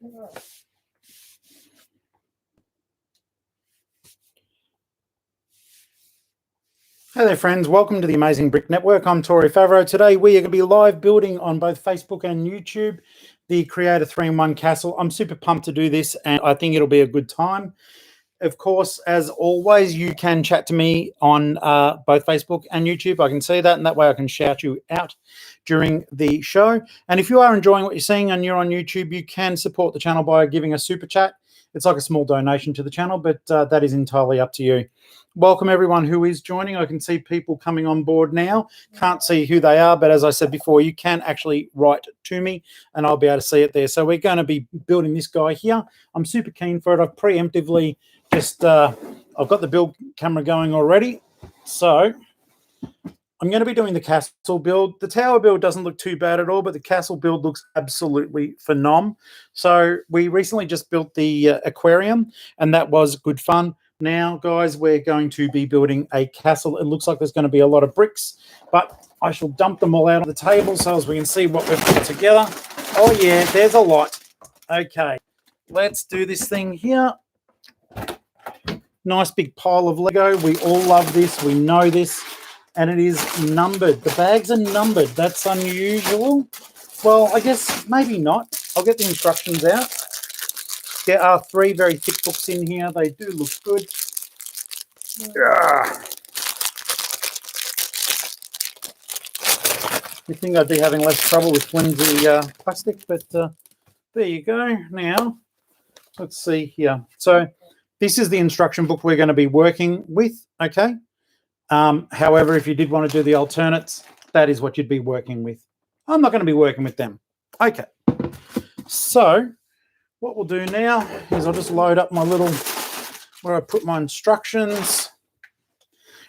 Hey there, friends. Welcome to the Amazing Brick Network. I'm Tori Favreau. Today we are going to be live building on both Facebook and YouTube the Creator 3-in-1 Castle. I'm super pumped to do this, and I think it'll be a good time. Of course, as always, you can chat to me on both Facebook and YouTube. I can see that, and that way I can shout you out during the show. And if you are enjoying what you're seeing and you're on YouTube, you can support the channel by giving a super chat. It's like a small donation to the channel, but that is entirely up to you. Welcome everyone who is joining. I can see people coming on board now. Can't see who they are, but as I said before, you can actually write to me and I'll be able to see it there. So we're going to be building this guy here. I'm super keen for it. I've preemptively just, I've got the build camera going already. So I'm going to be doing the castle build. The tower build doesn't look too bad at all, but the castle build looks absolutely phenomenal. So we recently just built the aquarium and that was good fun. Now, guys, we're going to be building a castle. It looks like there's going to be a lot of bricks, but I shall dump them all out on the table so as we can see what we've put together. Oh, yeah, there's a lot. Okay, let's do this thing here. Nice big pile of Lego. We all love this. We know this. And it is numbered. The bags are numbered. That's unusual. Well, I guess maybe not. I'll get the instructions out. There are 3 very thick books in here. They do look good. You'd think I'd be having less trouble with flimsy plastic, but there you go. Now, let's see here. So this is the instruction book we're going to be working with, okay? However, if you did want to do the alternates, that is what you'd be working with. I'm not going to be working with them. Okay. So what we'll do now is I'll just load up my little, where I put my instructions.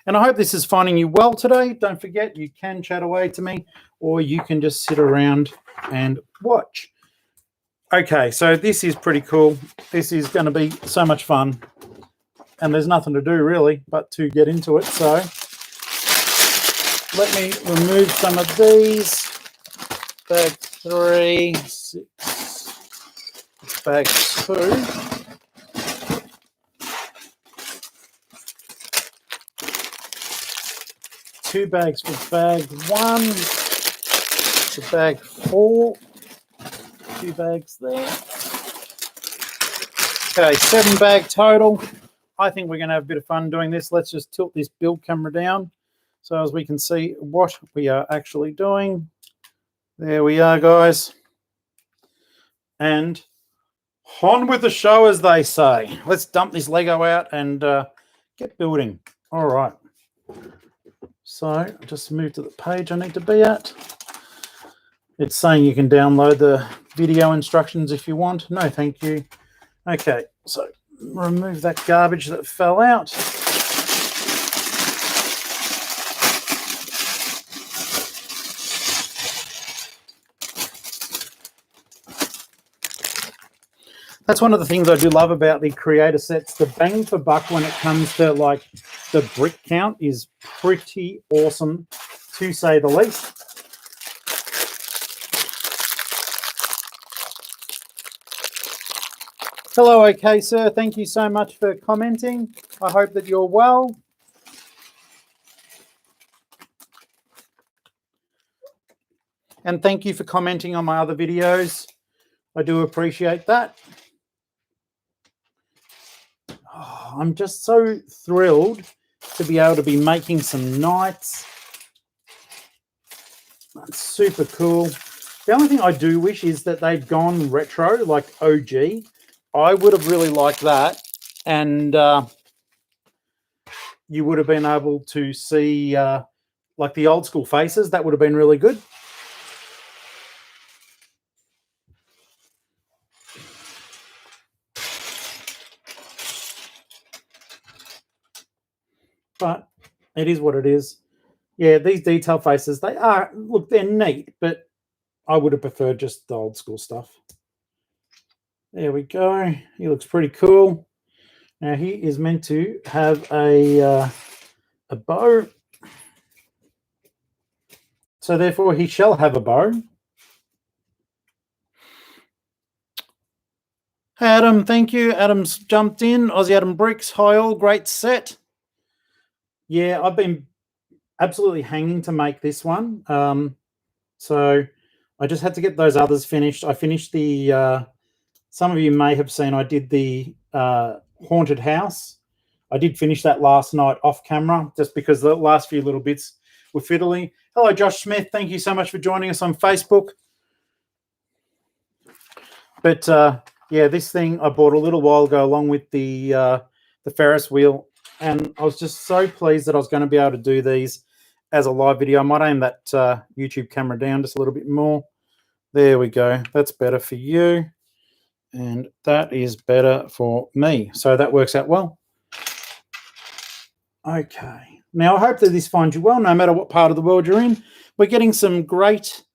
And I hope this is finding you well today. Don't forget, you can chat away to me or you can just sit around and watch. Okay, so this is pretty cool. This is going to be so much fun. And there's nothing to do really but to get into it. So let me remove some of these. Bag 3, 6, bag 2. Two bags for bag 1. For bag 4. 2 bags there. Okay, 7 bag total. I think we're going to have a bit of fun doing this. Let's just tilt this build camera down so as we can see what we are actually doing. There we are, guys. And on with the show, as they say. Let's dump this Lego out and get building. All right. So just move to the page I need to be at. It's saying you can download the video instructions if you want. No, thank you. Okay, so remove that garbage that fell out. That's one of the things I do love about the creator sets. The bang for buck when it comes to like the brick count is pretty awesome, to say the least. Hello, okay, sir. Thank you so much for commenting. I hope that you're well. And thank you for commenting on my other videos. I do appreciate that. Oh, I'm just so thrilled to be able to be making some knights. That's super cool. The only thing I do wish is that they'd gone retro, like OG. I would have really liked that. And you would have been able to see like the old school faces. That would have been really good. But it is what it is. Yeah, these detail faces, they are, look, they're neat, but I would have preferred just the old school stuff. There we go. He looks pretty cool. Now he is meant to have a bow. So therefore he shall have a bow. Hey, Adam, thank you. Adam's jumped in. Aussie Adam Bricks, hi all, great set. Yeah, I've been absolutely hanging to make this one. So I just had to get those others finished. I finished the, some of you may have seen, I did the haunted house. I did finish that last night off camera just because the last few little bits were fiddly. Hello, Josh Smith. Thank you so much for joining us on Facebook. But yeah, this thing I bought a little while ago along with the Ferris wheel, and I was just so pleased that I was going to be able to do these as a live video. I might aim that YouTube camera down just a little bit more. There we go. That's better for you, and that is better for me. So that works out well. Okay. Now I hope that this finds you well, no matter what part of the world you're in. We're getting some great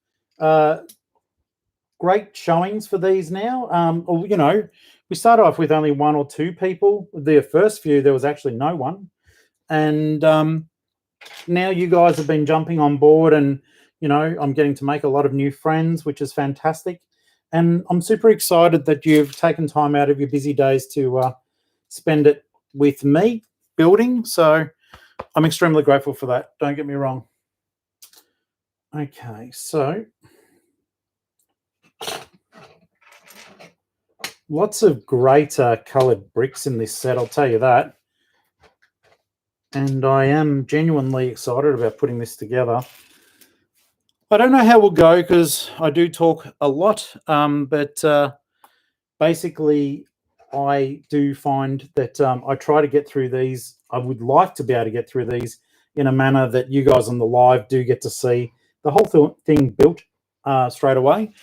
great showings for these now. Or, you know, we started off with only 1 or 2 people. The first few, there was actually no one. And now you guys have been jumping on board, and, you know, I'm getting to make a lot of new friends, which is fantastic. And I'm super excited that you've taken time out of your busy days to spend it with me building. So I'm extremely grateful for that. Don't get me wrong. Okay, so lots of great coloured bricks in this set, I'll tell you that. And I am genuinely excited about putting this together. I don't know how we'll go because I do talk a lot, but basically I do find that I try to get through these. I would like to be able to get through these in a manner that you guys on the live do get to see the whole thing built straight away.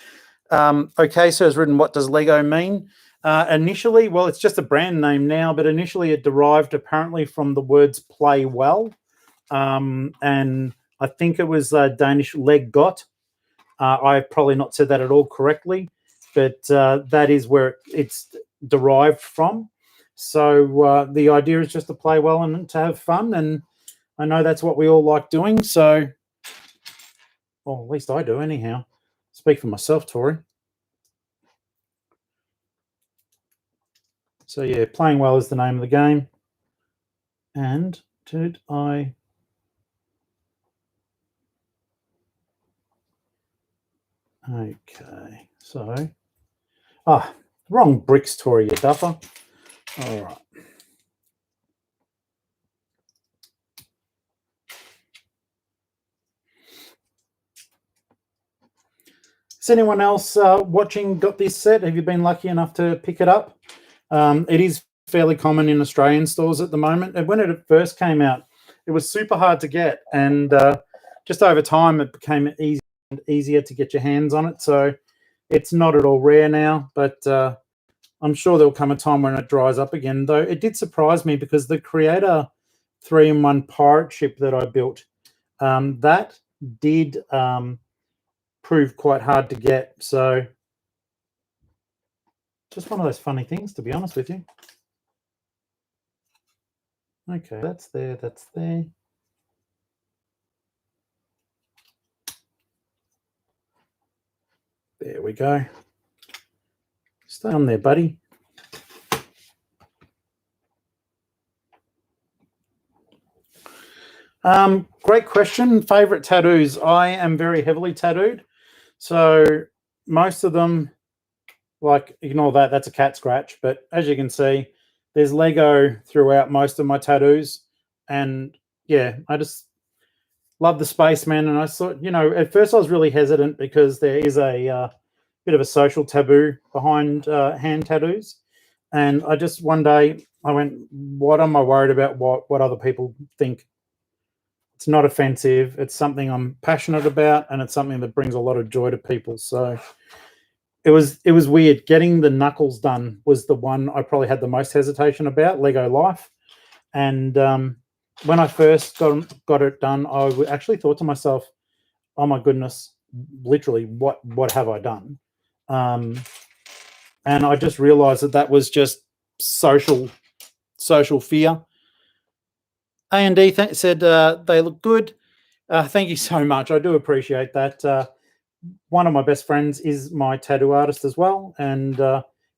Okay, so it's written, what does Lego mean? Initially, well, it's just a brand name now, but initially it derived apparently from the words play well. And I think it was Danish leg got. I've probably not said that at all correctly, but that is where it's derived from. So the idea is just to play well and to have fun. And I know that's what we all like doing. So, well, at least I do anyhow. Speak for myself, Tori. So yeah, playing well is the name of the game. And did I... Okay, so... wrong bricks, Tori, you duffer. All right. Has anyone else watching got this set? Have you been lucky enough to pick it up? It is fairly common in Australian stores at the moment. And when it first came out, it was super hard to get. And just over time, it became easier to get your hands on it. So it's not at all rare now, but I'm sure there'll come a time when it dries up again. Though it did surprise me because the Creator 3-in-1 pirate ship that I built, that did prove quite hard to get. So just one of those funny things, to be honest with you. Okay, that's there, that's there. There we go. Stay on there, buddy. Great question. Favorite tattoos. I am very heavily tattooed. So most of them, like, ignore that, that's a cat scratch. But as you can see, there's Lego throughout most of my tattoos. And yeah, I just love the spaceman. And I thought, you know, at first I was really hesitant because there is a bit of a social taboo behind hand tattoos. And I just, one day I went, what am I worried about what other people think? It's not offensive. It's something I'm passionate about, and it's something that brings a lot of joy to people. So it was weird. Getting the knuckles done was the one I probably had the most hesitation about, Lego Life. And when I first got it done, I actually thought to myself, oh my goodness, literally, what have I done? And I just realized that was just social fear. A&D said they look good. Thank you so much. I do appreciate that. One of my best friends is my tattoo artist as well. And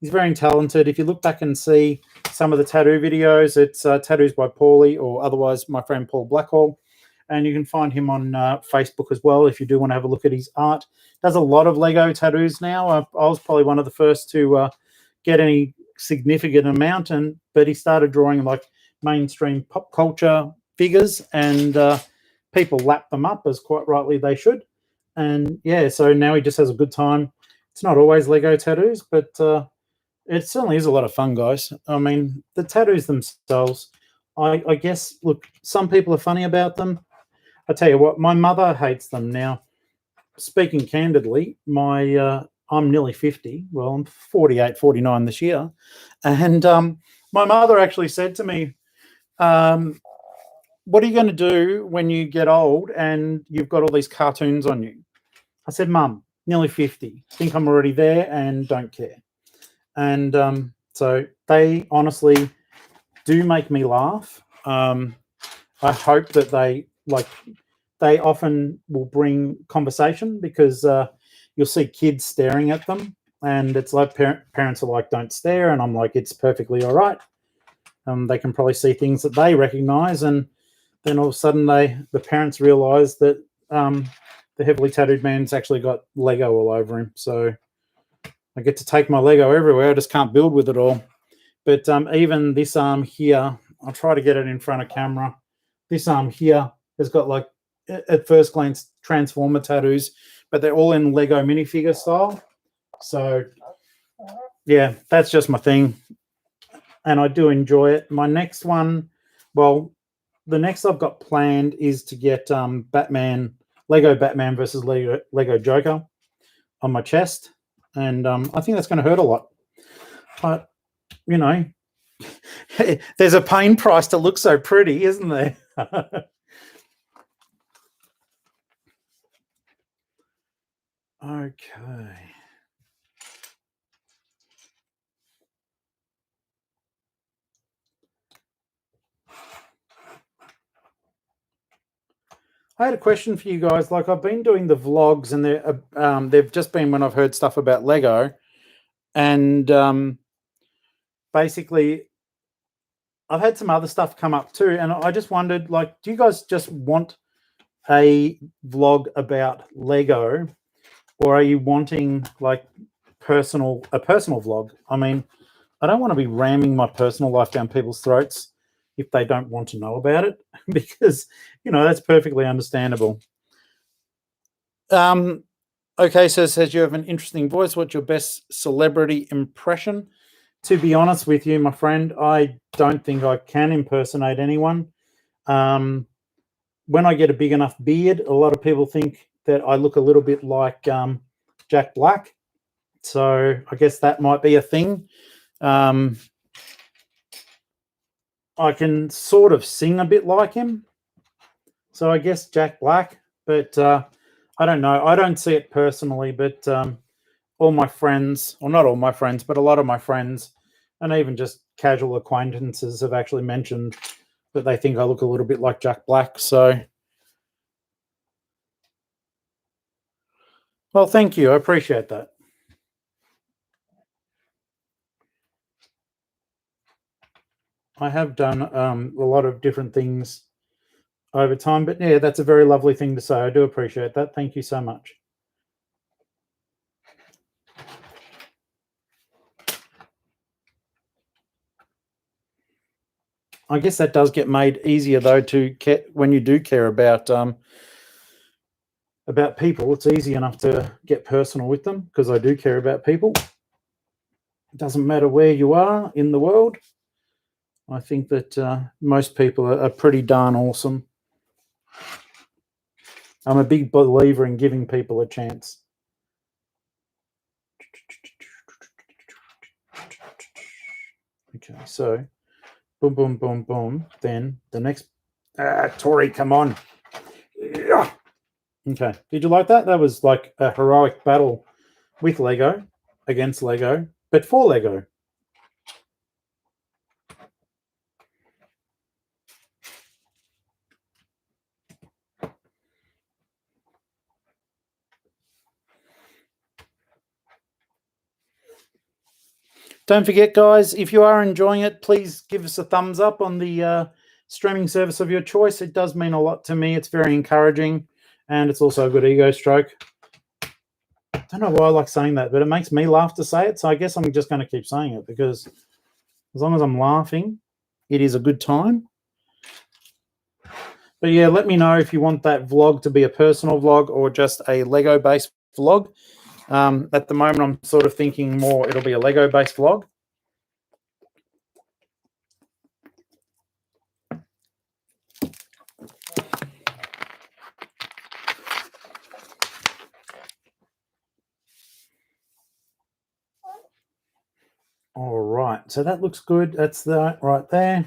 He's very talented. If you look back and see some of the tattoo videos, it's Tattoos by Paulie, or otherwise my friend Paul Blackhall. And you can find him on Facebook as well if you do want to have a look at his art. Does a lot of Lego tattoos now. I was probably one of the first to get any significant amount, but he started drawing like mainstream pop culture figures, and people lap them up, as quite rightly they should. And yeah, so now he just has a good time. It's not always Lego tattoos, but it certainly is a lot of fun, guys. I mean, the tattoos themselves, I guess, look, some people are funny about them. I tell you what, my mother hates them. Now, speaking candidly, I'm nearly 50. Well, I'm 48, 49 this year. And my mother actually said to me, what are you going to do when you get old and you've got all these cartoons on you? I said, Mum, nearly 50. Think I'm already there and don't care. And so they honestly do make me laugh. I hope that they often will bring conversation, because you'll see kids staring at them, and it's like parents are like, don't stare, and I'm like, it's perfectly all right. They can probably see things that they recognize, and then all of a sudden the parents realize that the heavily tattooed man's actually got Lego all over him. So I get to take my Lego everywhere. I just can't build with it all. But even this arm here, I'll try to get it in front of camera. This arm here has got, like, at first glance, Transformer tattoos, but they're all in Lego minifigure style. So yeah, that's just my thing, and I do enjoy it. My next one, well, the next I've got planned is to get Lego Batman versus Lego Joker on my chest, and I think that's going to hurt a lot. But you know, there's a pain price to look so pretty, isn't there? Okay. I had a question for you guys. Like, I've been doing the vlogs, and they've just been when I've heard stuff about Lego, and basically I've had some other stuff come up too, and I just wondered, like, do you guys just want a vlog about Lego, or are you wanting like a personal vlog? I mean, I don't want to be ramming my personal life down people's throats if they don't want to know about it, because that's perfectly understandable. Okay, so it says you have an interesting voice. What's your best celebrity impression? To be honest with you, my friend, I don't think I can impersonate anyone. When I get a big enough beard, a lot of people think that I look a little bit like Jack Black. So I guess that might be a thing. I can sort of sing a bit like him. So I guess Jack Black, but I don't know. I don't see it personally, but all my friends, or not all my friends, but a lot of my friends, and even just casual acquaintances, have actually mentioned that they think I look a little bit like Jack Black. So, well, thank you. I appreciate that. I have done a lot of different things over time, but yeah, that's a very lovely thing to say. I do appreciate that. Thank you so much. I guess that does get made easier, though, when you do care about people. It's easy enough to get personal with them, because I do care about people. It doesn't matter where you are in the world. I think that most people are pretty darn awesome. I'm a big believer in giving people a chance. Okay, so boom, boom, boom, boom. Then the next, Tori, come on. Yeah. Okay, did you like that? That was like a heroic battle with Lego, against Lego, but for Lego. Don't forget, guys, if you are enjoying it, please give us a thumbs up on the streaming service of your choice. It does mean a lot to me. It's very encouraging, and it's also a good ego stroke. I don't know why I like saying that, but it makes me laugh to say it, so I guess I'm just going to keep saying it, because as long as I'm laughing, it is a good time. But yeah, let me know if you want that vlog to be a personal vlog or just a Lego-based vlog. At the moment, I'm sort of thinking more it'll be a Lego-based vlog. All right, so that looks good. That's that right there.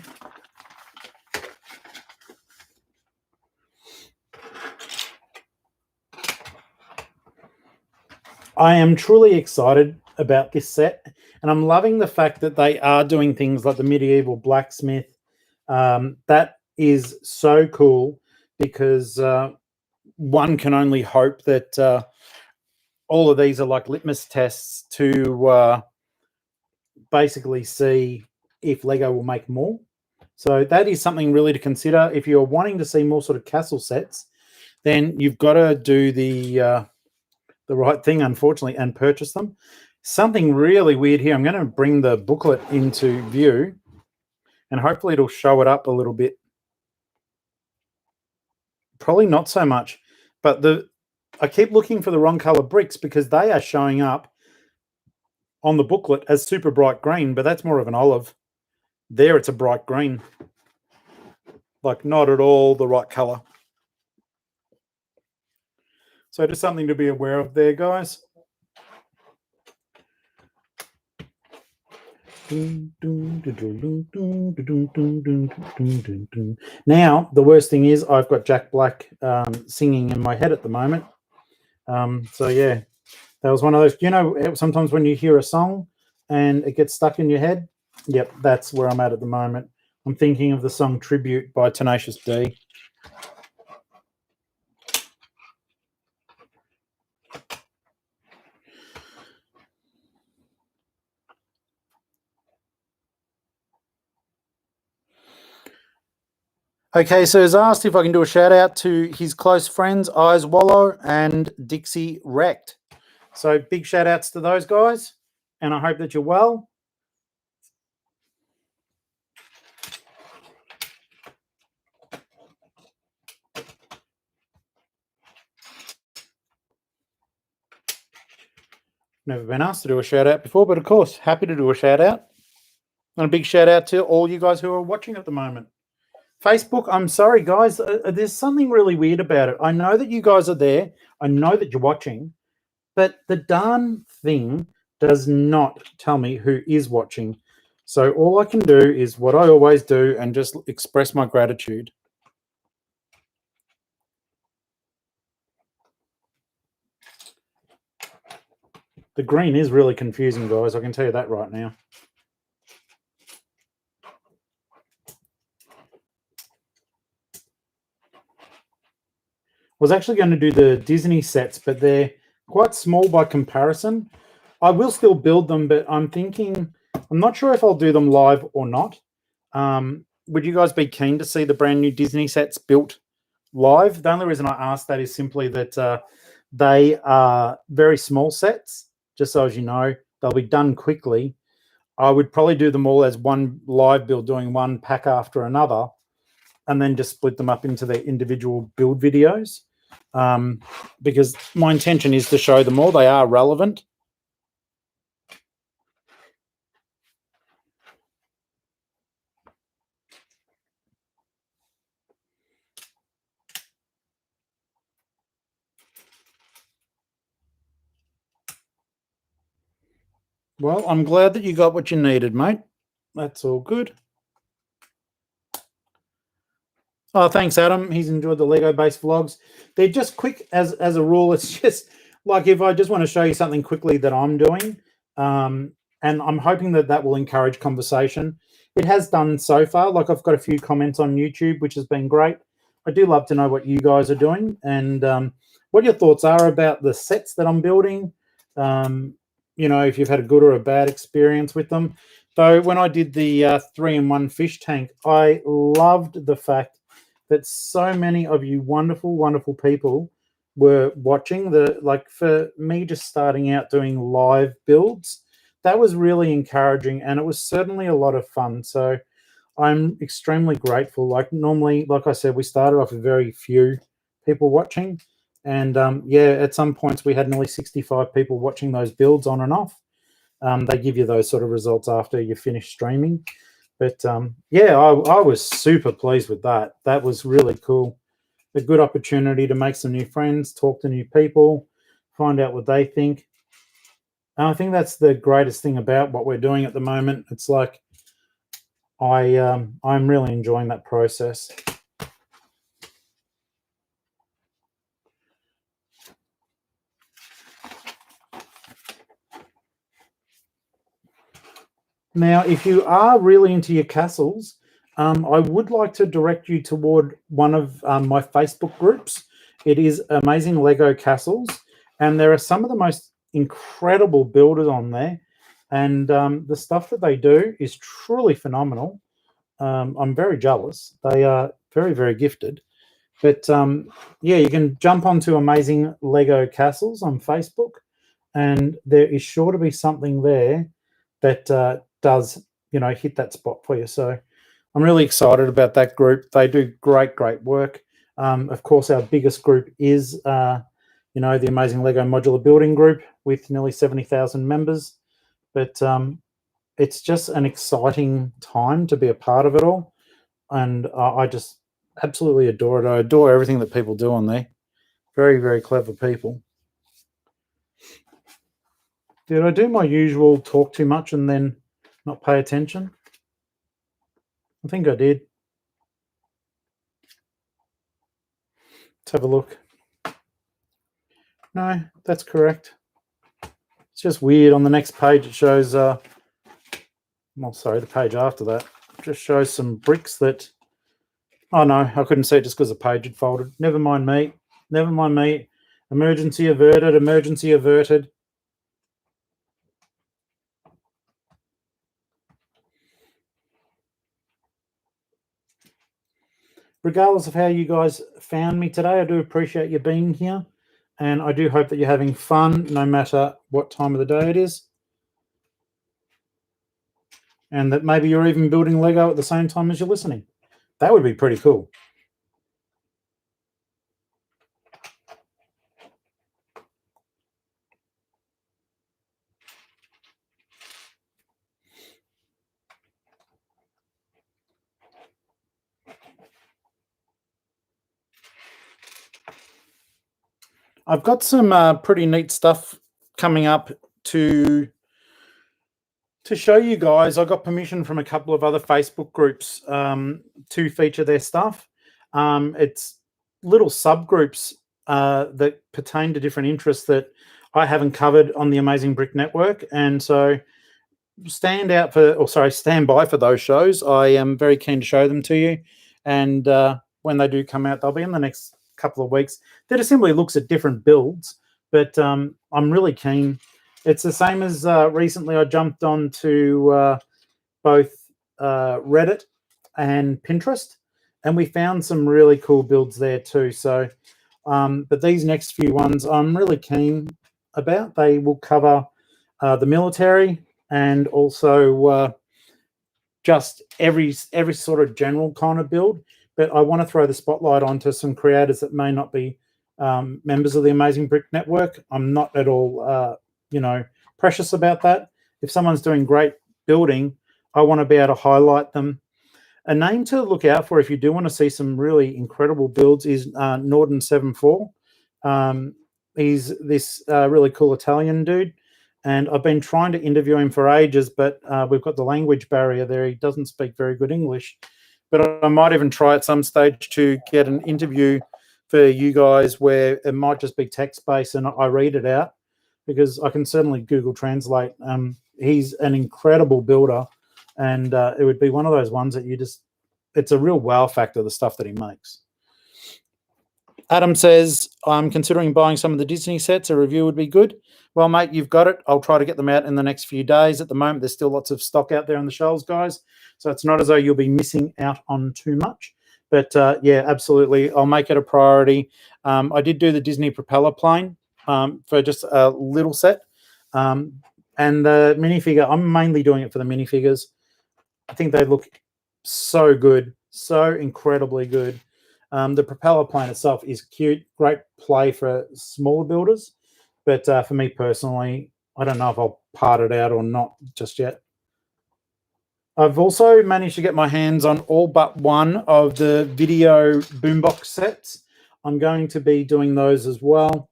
I am truly excited about this set, and I'm loving the fact that they are doing things like the medieval blacksmith. That is so cool, because one can only hope that all of these are like litmus tests to basically see if Lego will make more. So that is something really to consider. If you're wanting to see more sort of castle sets, then you've got to do the right thing, unfortunately, and purchase them. Something really weird here. I'm going to bring the booklet into view, and hopefully it'll show it up a little bit. Probably not so much, but I keep looking for the wrong color bricks, because they are showing up on the booklet as super bright green, but that's more of an olive. There it's a bright green. Like, not at all the right color. So just something to be aware of there, guys. Now, the worst thing is I've got Jack Black singing in my head at the moment. So yeah, that was one of those, you know, sometimes when you hear a song and it gets stuck in your head. Yep, that's where I'm at the moment. I'm thinking of the song Tribute by Tenacious D. Okay, so he's asked if I can do a shout out to his close friends, Eyes Wallow and Dixie Wrecked. So big shout outs to those guys, and I hope that you're well. Never been asked to do a shout out before, but of course, happy to do a shout out. And a big shout out to all you guys who are watching at the moment. Facebook, I'm sorry, guys. There's something really weird about it. I know that you guys are there. I know that you're watching, but the darn thing does not tell me who is watching. So all I can do is what I always do and just express my gratitude. The green is really confusing, guys. I can tell you that right now. I was actually going to do the Disney sets, but they're quite small by comparison. I will still build them, but I'm thinking, I'm not sure if I'll do them live or not. Would you guys be keen to see the brand new Disney sets built live? The only reason I ask that is simply that they are very small sets, just so as you know. They'll be done quickly. I would probably do them all as one live build, doing one pack after another, and then just split them up into their individual build videos, because my intention is to show them all. They are relevant. Well, I'm glad that you got what you needed, mate. That's all good. Oh, thanks, Adam. He's enjoyed the Lego-based vlogs. They're just quick as a rule. It's just like if I just want to show you something quickly that I'm doing, and I'm hoping that that will encourage conversation. It has done so far. Like, I've got a few comments on YouTube, which has been great. I do love to know what you guys are doing and what your thoughts are about the sets that I'm building. you know, if you've had a good or a bad experience with them. Though when I did the 3-in-1 fish tank, I loved the fact that so many of you wonderful, wonderful people were watching. Like for me, just starting out doing live builds, that was really encouraging, and it was certainly a lot of fun. So I'm extremely grateful. Like normally, like I said, we started off with very few people watching, and yeah, at some points we had nearly 65 people watching those builds on and off. They give you those sort of results after you finish streaming. But yeah, I was super pleased with that. That was really cool. A good opportunity to make some new friends, talk to new people, find out what they think. And I think that's the greatest thing about what we're doing at the moment. It's like I'm really enjoying that process. Now, if you are really into your castles, I would like to direct you toward one of my Facebook groups. It is Amazing Lego Castles, and there are some of the most incredible builders on there, and the stuff that they do is truly phenomenal. I'm very jealous. They are very, very gifted. But yeah, you can jump onto Amazing Lego Castles on Facebook, and there is sure to be something there that does, you know, hit that spot for you. So I'm really excited about that group. They do great, great work. Of course, our biggest group is, you know, the Amazing Lego Modular Building Group with nearly 70,000 members. But it's just an exciting time to be a part of it all. And I just absolutely adore it. I adore everything that people do on there. Very, very clever people. Did I do my usual talk too much and then not pay attention? I think I did. Let's have a look. No, that's correct. It's just weird. On the next page, it shows, well, sorry, the page after that just shows some bricks that, oh no, I couldn't see it just because the page had folded. Never mind me. Never mind me. Emergency averted. Emergency averted. Regardless of how you guys found me today, I do appreciate you being here. And I do hope that you're having fun no matter what time of the day it is. And that maybe you're even building Lego at the same time as you're listening. That would be pretty cool. I've got some pretty neat stuff coming up to show you guys. I got permission from a couple of other Facebook groups to feature their stuff. It's little subgroups that pertain to different interests that I haven't covered on the Amazing Brick Network. And so stand by for those shows. I am very keen to show them to you. And when they do come out, they'll be in the next couple of weeks. That simply looks at different builds, but I'm really keen. It's the same as recently I jumped on to both Reddit and Pinterest, and we found some really cool builds there too. So, but these next few ones I'm really keen about. They will cover the military and also just every sort of general kind of build. But I want to throw the spotlight onto some creators that may not be members of the Amazing Brick Network. I'm not at all, you know, precious about that. If someone's doing great building, I want to be able to highlight them. A name to look out for if you do want to see some really incredible builds is Norden74. He's this really cool Italian dude, and I've been trying to interview him for ages, but we've got the language barrier there. He doesn't speak very good English. But I might even try at some stage to get an interview for you guys where it might just be text-based and I read it out, because I can certainly Google Translate. He's an incredible builder, and it would be one of those ones that it's a real wow factor, the stuff that he makes. Adam says, I'm considering buying some of the Disney sets. A review would be good. Well, mate, you've got it. I'll try to get them out in the next few days. At the moment, there's still lots of stock out there on the shelves, guys. So it's not as though you'll be missing out on too much. But yeah, absolutely. I'll make it a priority. I did do the Disney propeller plane for just a little set. And the minifigure, I'm mainly doing it for the minifigures. I think they look so good, so incredibly good. The propeller plane itself is cute, great play for smaller builders. But for me personally, I don't know if I'll part it out or not just yet. I've also managed to get my hands on all but one of the video boombox sets. I'm going to be doing those as well.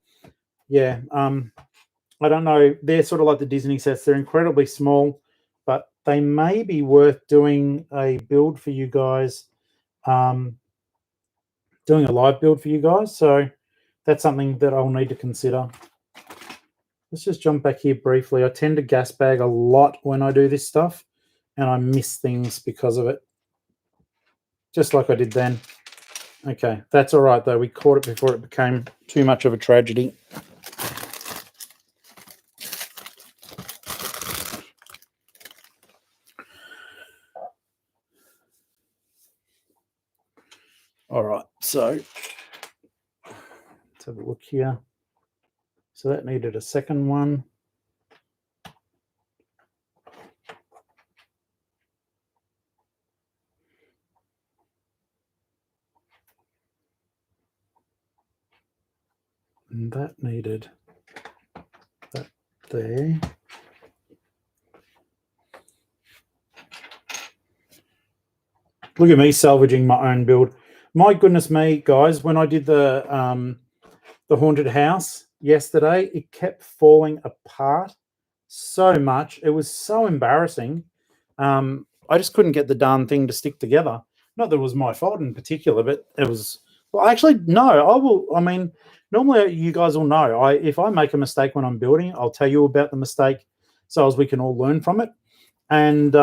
Yeah, I don't know. They're sort of like the Disney sets. They're incredibly small, but they may be worth doing a build for you guys, doing a live build for you guys. So that's something that I'll need to consider. Let's just jump back here briefly. I tend to gas bag a lot when I do this stuff, and I miss things because of it, just like I did then. Okay, that's all right, though. We caught it before it became too much of a tragedy. All right, so let's have a look here. So that needed a second one. And that needed that there. Look at me salvaging my own build. My goodness me, guys, when I did the haunted house yesterday, it kept falling apart so much. It was so embarrassing. I just couldn't get the darn thing to stick together. Not that it was my fault in particular, but it was. Well, actually, no. I will. I mean, normally you guys will know. If I make a mistake when I'm building, I'll tell you about the mistake, so as we can all learn from it. And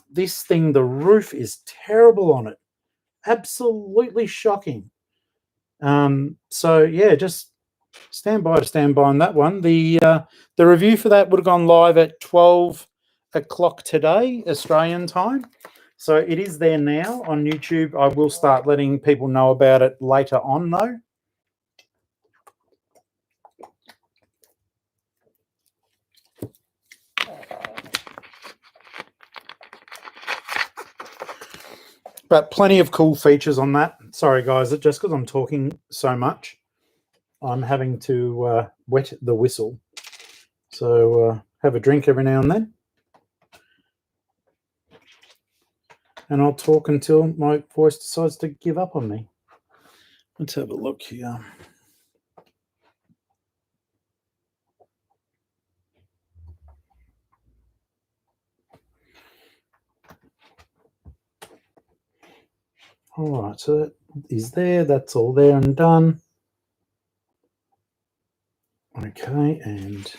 this thing, the roof is terrible on it. Absolutely shocking. So yeah, just stand by on that one. The review for that would have gone live at 12 o'clock today, Australian time. So it is there now on YouTube. I will start letting people know about it later on, though. But plenty of cool features on that. Sorry, guys, just because I'm talking so much, I'm having to wet the whistle. So have a drink every now and then. And I'll talk until my voice decides to give up on me. Let's have a look here. All right, so that is there. That's all there and done. Okay, and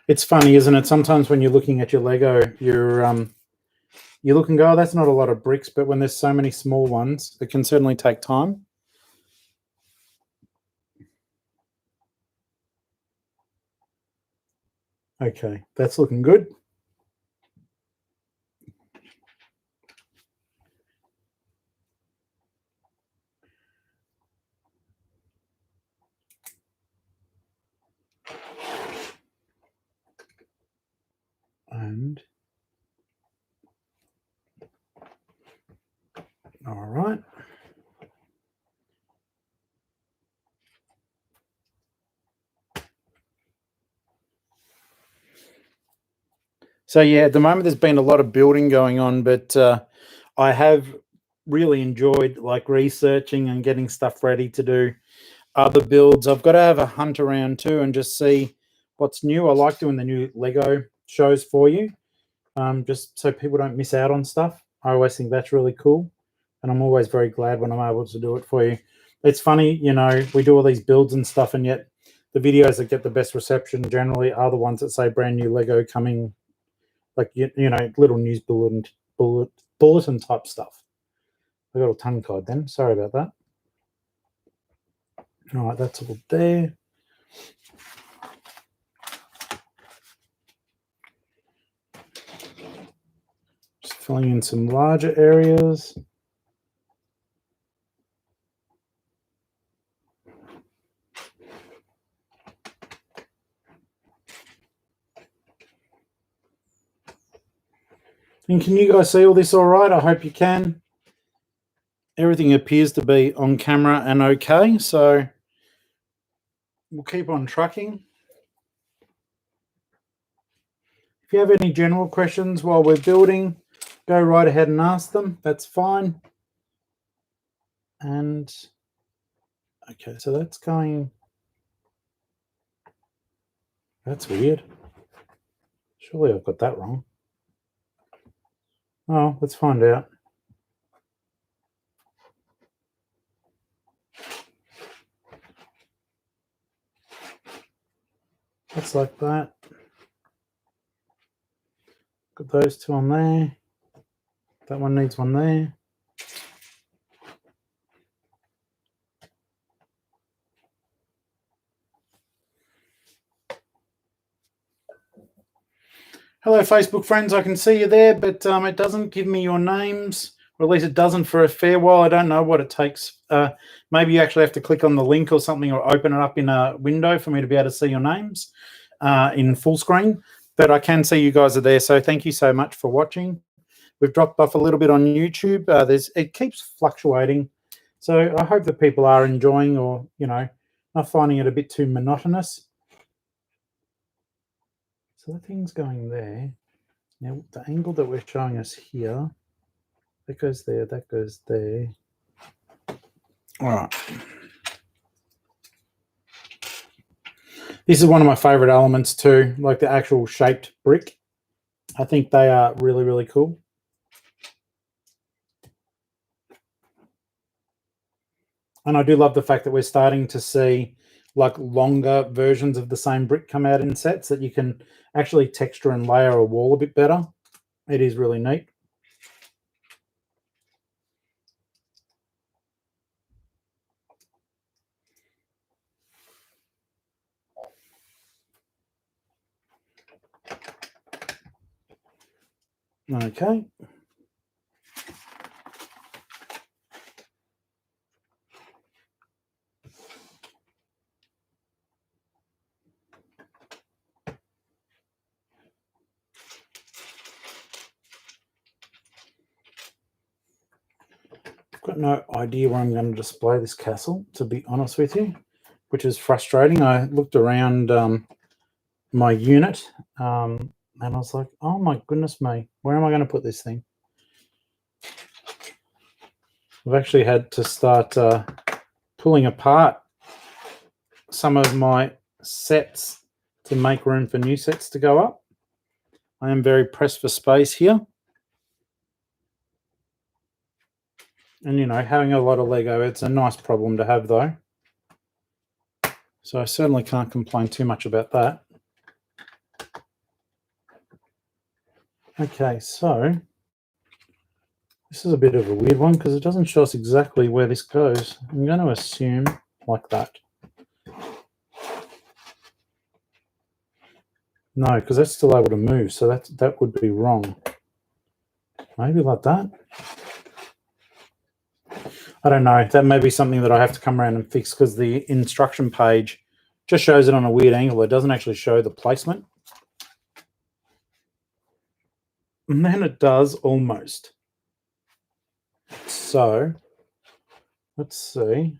it's funny, isn't it? Sometimes when you're looking at your Lego, you look and go, oh, that's not a lot of bricks, but when there's so many small ones, it can certainly take time. Okay, that's looking good. And all right. So yeah, at the moment there's been a lot of building going on, but I have really enjoyed like researching and getting stuff ready to do other builds. I've got to have a hunt around too and just see what's new. I like doing the new Lego shows for you, just so people don't miss out on stuff. I always think that's really cool, and I'm always very glad when I'm able to do it for you. It's funny, you know, we do all these builds and stuff, and yet the videos that get the best reception generally are the ones that say brand new Lego coming. like you know, little news bulletin type stuff. I got all tongue tied then. Sorry about that. All right, that's all there. Just filling in some larger areas. And can you guys see all this all right? I hope you can. Everything appears to be on camera and okay, so we'll keep on trucking. If you have any general questions while we're building, go right ahead and ask them. That's fine. And okay, so that's going. That's weird. Surely I've got that wrong. Oh, let's find out. That's like that. Got those two on there. That one needs one there. Hello, Facebook friends. I can see you there, but it doesn't give me your names, or at least it doesn't for a fair while. I don't know what it takes. Maybe you actually have to click on the link or something, or open it up in a window for me to be able to see your names in full screen. But I can see you guys are there, so thank you so much for watching. We've dropped off a little bit on YouTube. It keeps fluctuating, so I hope that people are enjoying, or not finding it a bit too monotonous. So the thing's going there. Now the angle that we're showing us here, that goes there, that goes there. All right. This is one of my favorite elements too, like the actual shaped brick. I think they are really, really cool. And I do love the fact that we're starting to see like longer versions of the same brick come out in sets, that you can actually texture and layer a wall a bit better. It is really neat. Okay. I've got no idea where I'm going to display this castle, to be honest with you, which is frustrating. I looked around my unit and I was like, oh my goodness me, where am I going to put this thing? I've actually had to start pulling apart some of my sets to make room for new sets to go up. I am very pressed for space here. And, having a lot of Lego, it's a nice problem to have, though. So I certainly can't complain too much about that. Okay, so this is a bit of a weird one because it doesn't show us exactly where this goes. I'm going to assume like that. No, because that's still able to move, so that would be wrong. Maybe like that. I don't know. That may be something that I have to come around and fix, because the instruction page just shows it on a weird angle. It doesn't actually show the placement. And then it does almost. So let's see.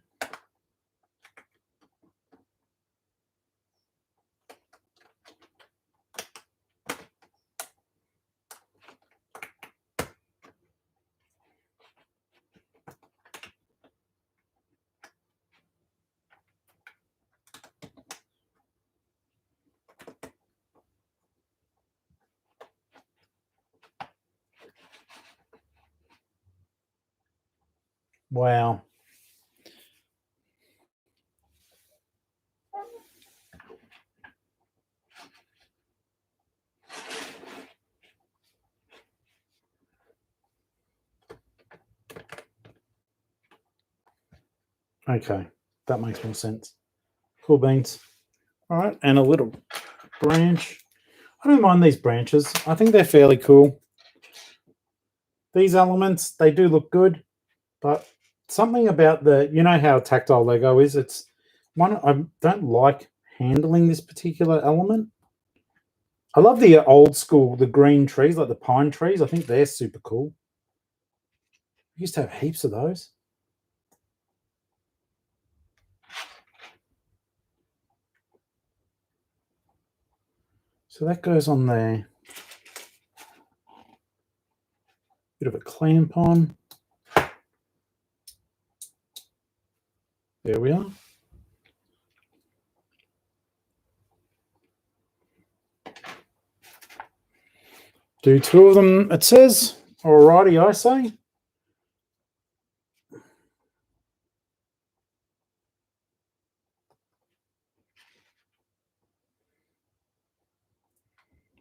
Wow. Okay, that makes more sense. Cool beans. All right, and a little branch. I don't mind these branches. I think they're fairly cool. These elements, they do look good, but something about you know how tactile Lego is? It's one, I don't like handling this particular element. I love the old school, the green trees, like the pine trees. I think they're super cool. We used to have heaps of those. So that goes on there. Bit of a clamp on. There we are. Do two of them, it says. Alrighty, I say.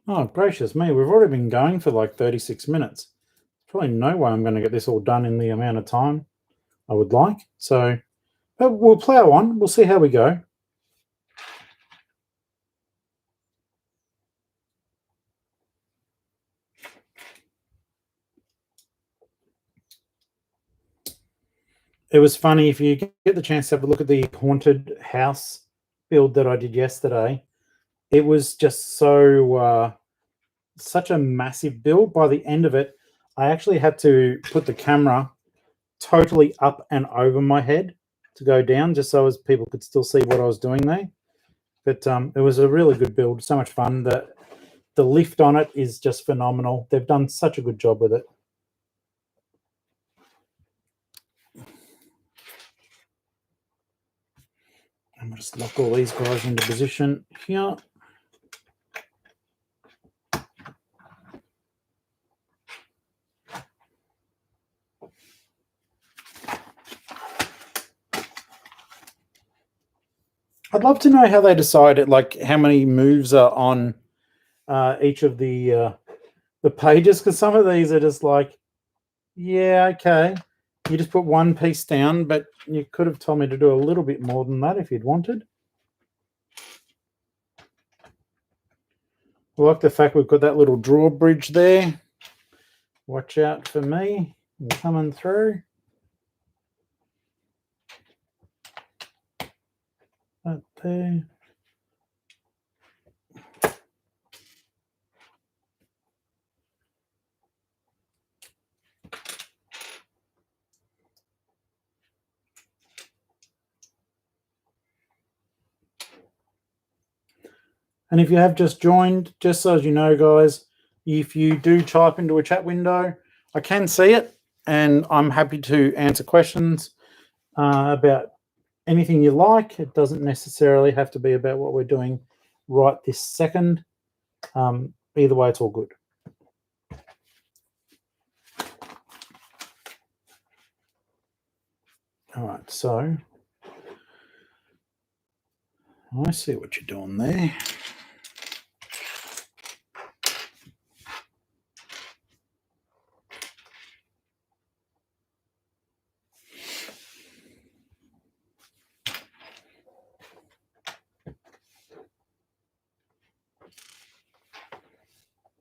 Oh, gracious me. We've already been going for like 36 minutes. Probably no way I'm going to get this all done in the amount of time I would like. So, but we'll plow on. We'll see how we go. It was funny, if you get the chance to have a look at the haunted house build that I did yesterday, it was just so such a massive build. By the end of it, I actually had to put the camera totally up and over my head to go down, just so as people could still see what I was doing there. But it was a really good build, so much fun. The lift on it is just phenomenal. They've done such a good job with it. I'm going to just lock all these guys into position here. I'd love to know how they decided, like how many moves are on each of the pages, because some of these are just like, yeah, okay, you just put one piece down, but you could have told me to do a little bit more than that if you'd wanted. I like the fact we've got that little drawbridge there. Watch out for me. I'm coming through. That there. And if you have just joined, just so as you know, guys, if you do type into a chat window, I can see it, and I'm happy to answer questions about anything you like. It doesn't necessarily have to be about what we're doing right this second. Either way, it's all good. All right, so I see what you're doing there.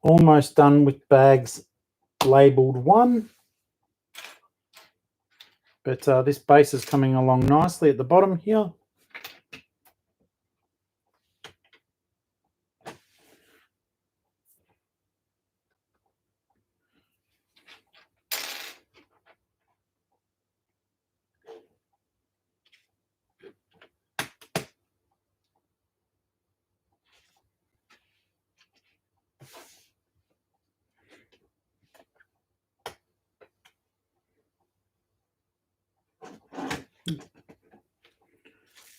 Almost done with bags labeled 1. But this base is coming along nicely at the bottom here.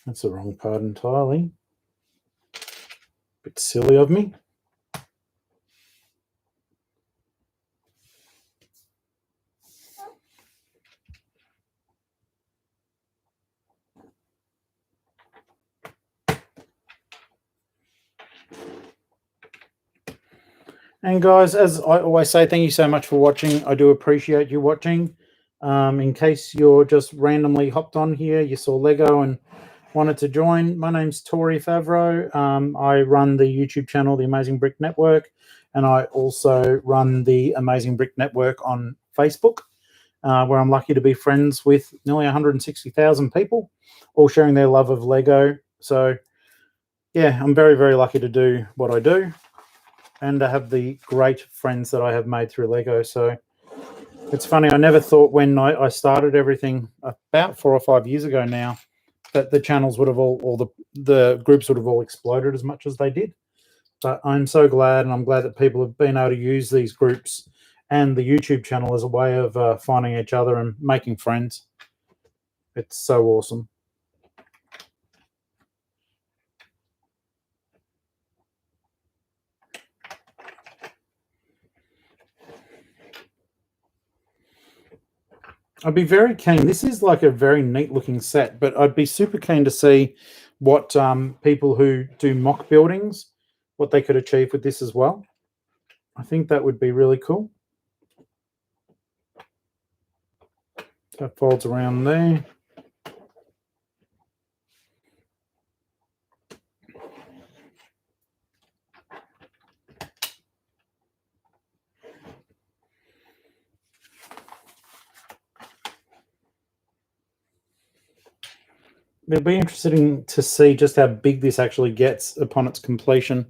That's the wrong part entirely. Bit silly of me. And guys, as I always say, thank you so much for watching. I do appreciate you watching. In case you're just randomly hopped on here, you saw Lego and wanted to join, my name's Tori Favreau. I run the YouTube channel, The Amazing Brick Network, and I also run the Amazing Brick Network on Facebook, where I'm lucky to be friends with nearly 160,000 people, all sharing their love of Lego. So, yeah, I'm very, very lucky to do what I do and to have the great friends that I have made through Lego. So, it's funny, I never thought when I started everything about 4 or 5 years ago now that the channels would have all the groups would have all exploded as much as they did. But I'm so glad, and I'm glad that people have been able to use these groups and the YouTube channel as a way of finding each other and making friends. It's so awesome. I'd be very keen. This is like a very neat looking set, but I'd be super keen to see what people who do mock buildings, what they could achieve with this as well. I think that would be really cool. That folds around there. It'll be interesting to see just how big this actually gets upon its completion.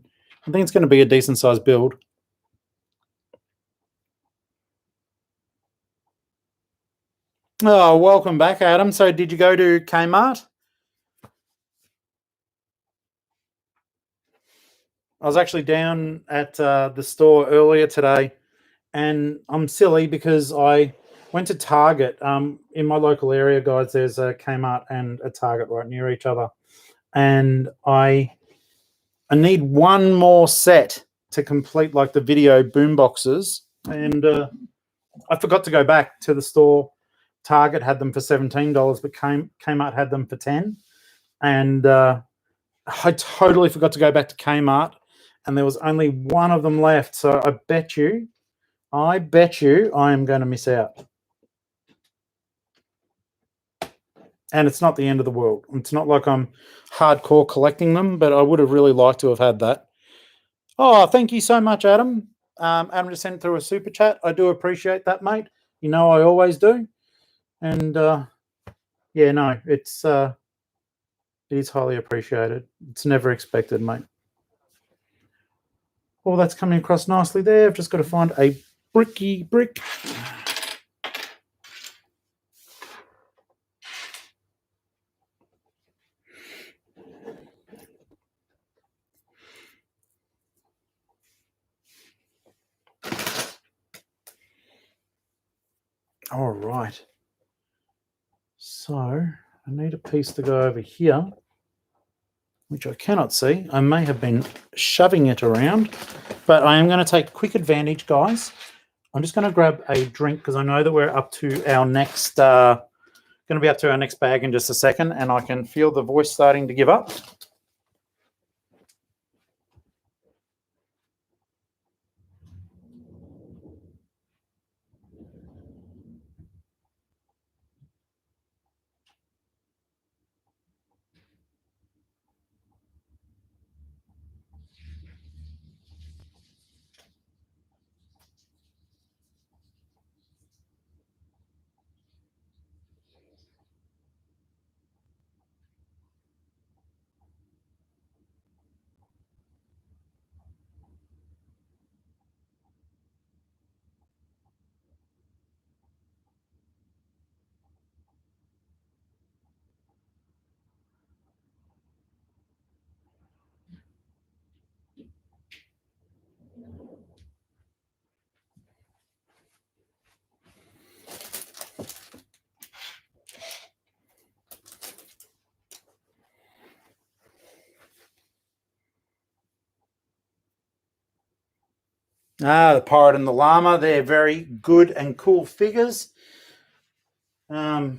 I think it's going to be a decent sized build. Oh, welcome back, Adam. So did you go to Kmart? I was actually down at the store earlier today, and I'm silly because I went to Target. In my local area, guys, there's a Kmart and a Target right near each other. And I need one more set to complete like the video boom boxes. And I forgot to go back to the store. Target had them for $17, but Kmart had them for $10. And I totally forgot to go back to Kmart, and there was only one of them left. So I bet you I am going to miss out. And it's not the end of the world. It's not like I'm hardcore collecting them, but I would have really liked to have had that. Oh, thank you so much, Adam. Adam just sent through a super chat. I do appreciate that, mate. You know I always do. And yeah, no, it is highly appreciated. It's never expected, mate. Oh, that's coming across nicely there. I've just got to find a bricky brick. All right. So I need a piece to go over here, which I cannot see. I may have been shoving it around, but I am going to take quick advantage, guys. I'm just going to grab a drink because I know that we're up to our next, going to be up to our next bag in just a second, and I can feel the voice starting to give up. The Pirate and the Llama, they're very good and cool figures. Yeah,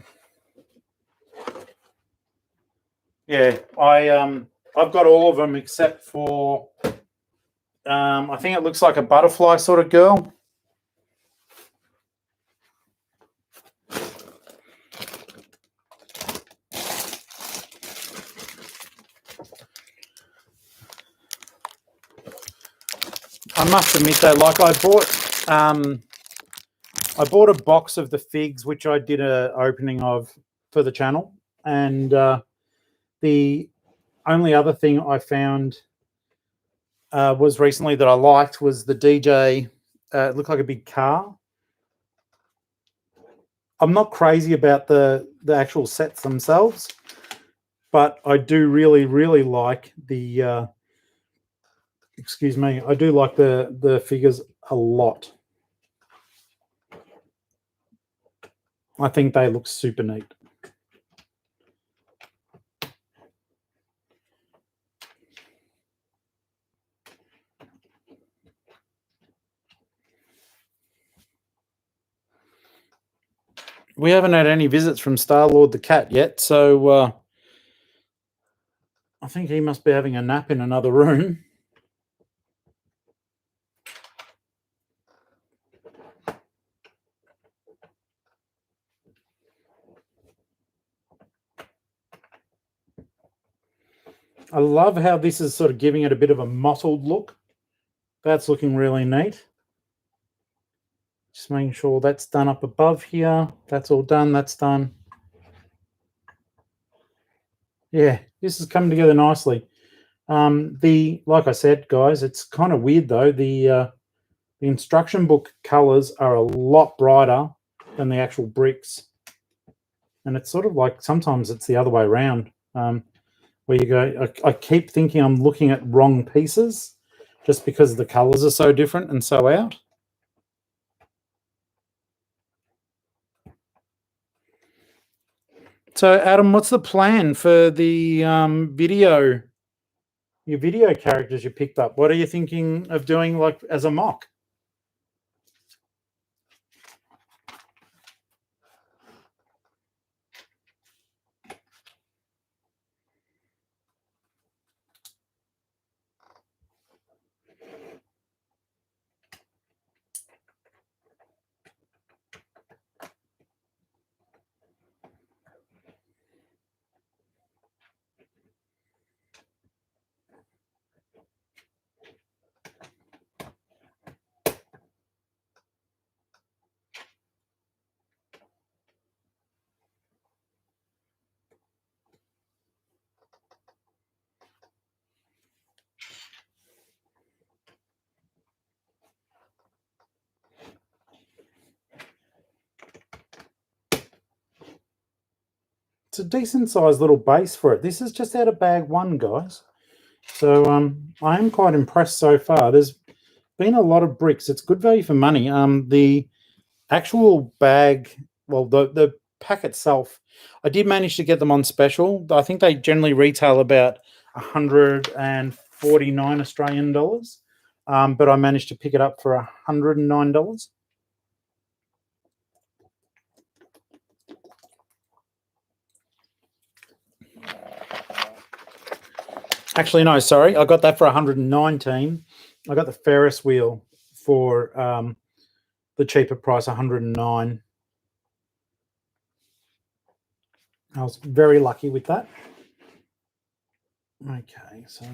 I've got all of them except for I think it looks like a butterfly sort of girl. I must admit though, like I bought a box of the figs, which I did a opening of for the channel, and the only other thing I found was recently that I liked was the DJ. It looked like a big car. I'm not crazy about the actual sets themselves, but I do really, really like the. Excuse me. I do like the figures a lot. I think they look super neat. We haven't had any visits from Star-Lord the cat yet, so I think he must be having a nap in another room. I love how this is sort of giving it a bit of a mottled look. That's looking really neat. Just making sure that's done up above here. That's all done. That's done. Yeah, this is coming together nicely. Like I said, guys, it's kind of weird though. The instruction book colors are a lot brighter than the actual bricks, and it's sort of like sometimes it's the other way around. Where you go, I keep thinking I'm looking at wrong pieces just because the colors are so different and so out. So, Adam, what's the plan for the video? Your video characters you picked up. What are you thinking of doing, like as a mock? It's a decent sized little base for it. This is just out of bag one, guys. So I am quite impressed so far. There's been a lot of bricks. It's good value for money. The actual bag, well, the pack itself, I did manage to get them on special. I think they generally retail about 149 Australian dollars, but I managed to pick it up for $109. Actually, no, sorry. I got that for 119. I got the Ferris wheel for the cheaper price, 109. I was very lucky with that. Okay, so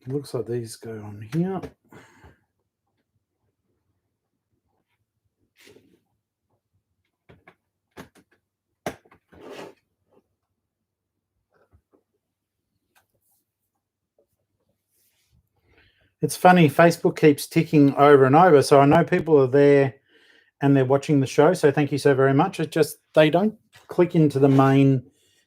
it looks like these go on here. It's funny, Facebook keeps ticking over and over, so I know people are there and they're watching the show, so thank you so very much. It's just they don't click into the main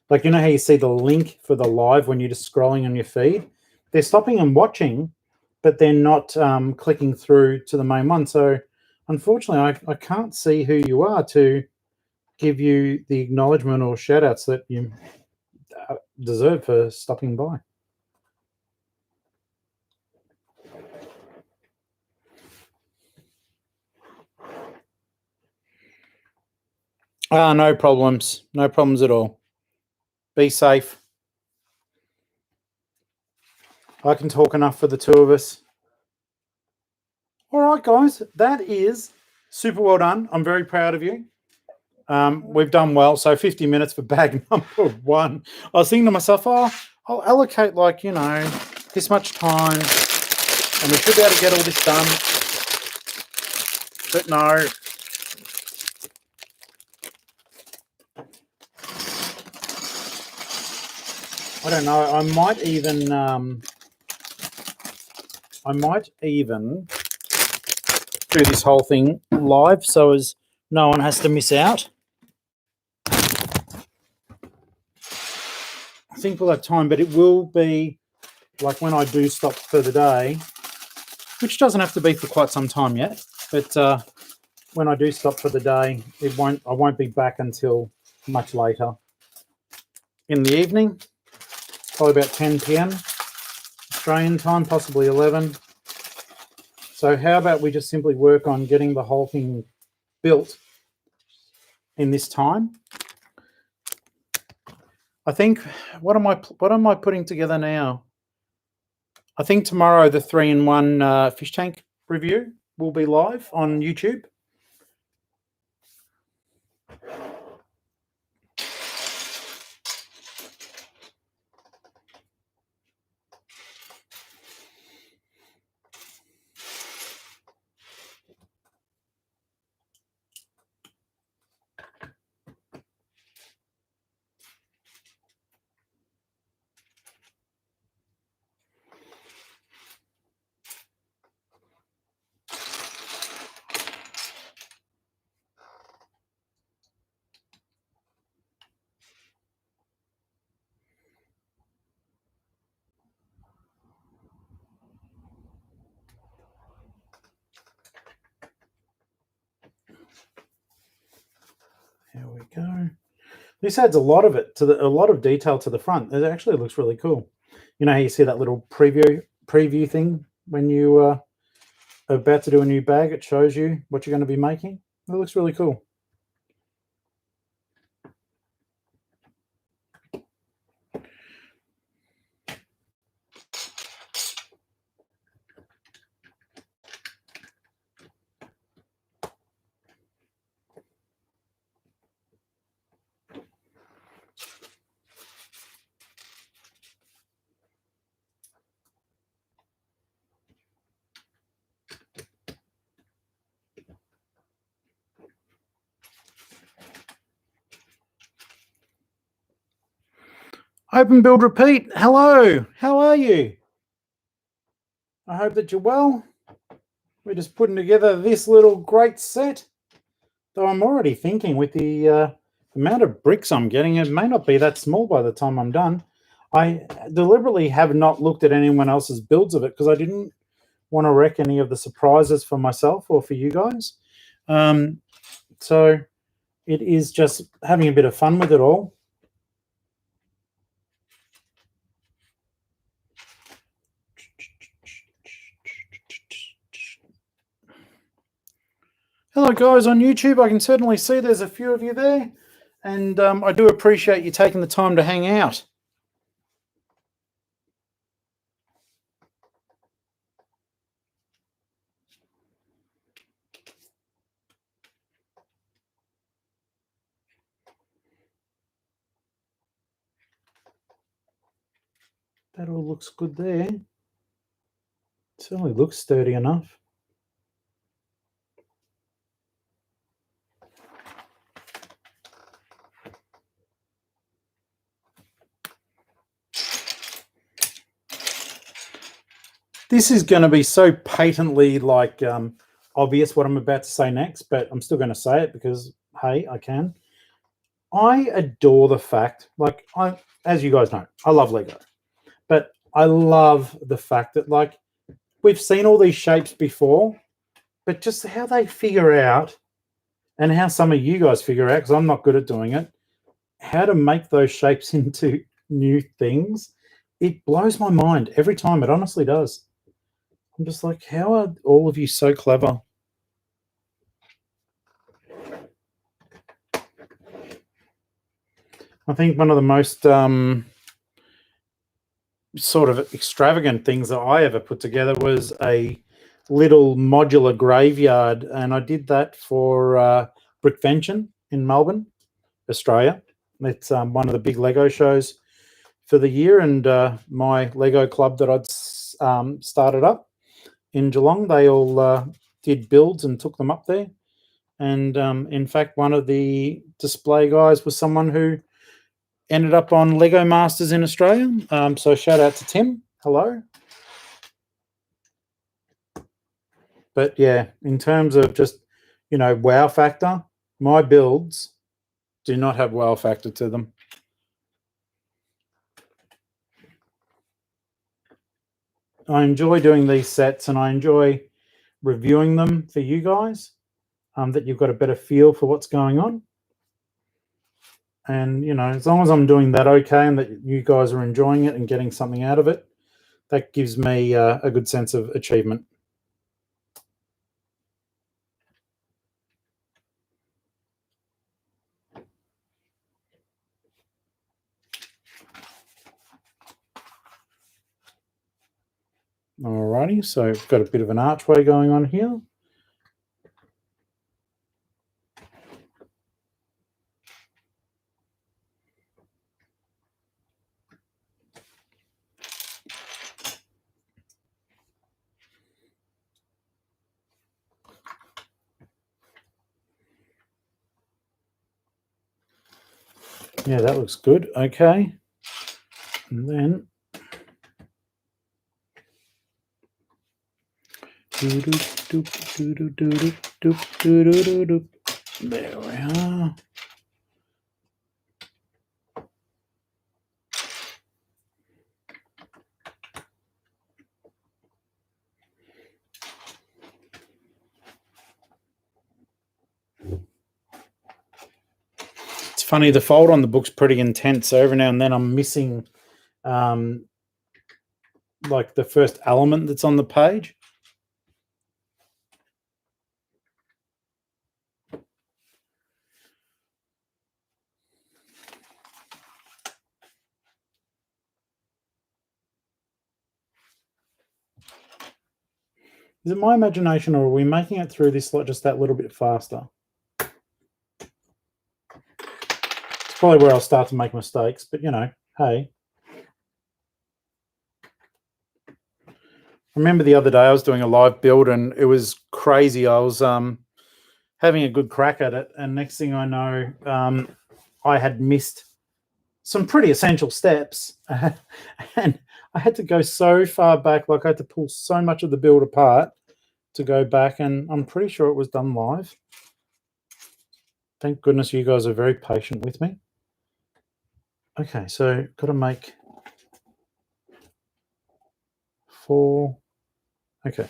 Like, you know how you see the link for the live when you're just scrolling on your feed? They're stopping and watching, but they're not clicking through to the main one. So unfortunately, I can't see who you are to give you the acknowledgement or shout outs that you deserve for stopping by. No problems. No problems at all. Be safe. I can talk enough for the two of us. All right, guys, that is super well done. I'm very proud of you. We've done well. So 50 minutes for bag number 1. I was thinking to myself, oh, I'll allocate like, you know, this much time and we should be able to get all this done. But no. I don't know. I might even do this whole thing live so as no one has to miss out. I think we'll have time, but it will be like when I do stop for the day, which doesn't have to be for quite some time yet. But when I do stop for the day, I won't be back until much later in the evening, probably about 10 p.m. Australian time, possibly 11. So how about we just simply work on getting the whole thing built in this time? I think, what am I putting together now? I think tomorrow the 3-in-1 fish tank review will be live on YouTube. There we go. This adds a lot of it to a lot of detail to the front. It actually looks really cool. You know how you see that little preview thing when you are about to do a new bag? It shows you what you're going to be making. It looks really cool. Open, build, repeat. Hello, how are you? I hope that you're well. We're just putting together this little great set. Though I'm already thinking with the amount of bricks I'm getting, it may not be that small by the time I'm done. I deliberately have not looked at anyone else's builds of it because I didn't want to wreck any of the surprises for myself or for you guys. So it is just having a bit of fun with it all. Hello guys on YouTube. I can certainly see there's a few of you there, and I do appreciate you taking the time to hang out. That all looks good there. It certainly looks sturdy enough. This is going to be so patently like obvious what I'm about to say next, but I'm still going to say it because, hey, I can. I adore the fact, like, as you guys know, I love Lego, but I love the fact that, like, we've seen all these shapes before, but just how they figure out, and how some of you guys figure out, because I'm not good at doing it, how to make those shapes into new things. It blows my mind every time. It honestly does. I'm just like, how are all of you so clever? I think one of the most sort of extravagant things that I ever put together was a little modular graveyard, and I did that for Brickvention in Melbourne, Australia. It's one of the big Lego shows for the year, and my Lego club that I'd started up in Geelong, they all did builds and took them up there. And in fact, one of the display guys was someone who ended up on Lego Masters in Australia. So shout out to Tim. Hello. But yeah, in terms of just, wow factor, my builds do not have wow factor to them. I enjoy doing these sets, and I enjoy reviewing them for you guys, that you've got a better feel for what's going on. And, as long as I'm doing that okay, and that you guys are enjoying it and getting something out of it, that gives me a good sense of achievement. Alrighty, so we've got a bit of an archway going on here. Yeah, that looks good. Okay. And then there we are. It's funny, the fold on the book's pretty intense, so every now and then I'm missing like the first element that's on the page. Is it my imagination, or are we making it through this just that little bit faster? It's probably where I'll start to make mistakes, but hey. I remember the other day I was doing a live build, and it was crazy. I was having a good crack at it, and next thing I know, I had missed some pretty essential steps, and I had to go so far back. Like, I had to pull so much of the build apart to go back, and I'm pretty sure it was done live. Thank goodness you guys are very patient with me. Okay, so got to make 4. Okay.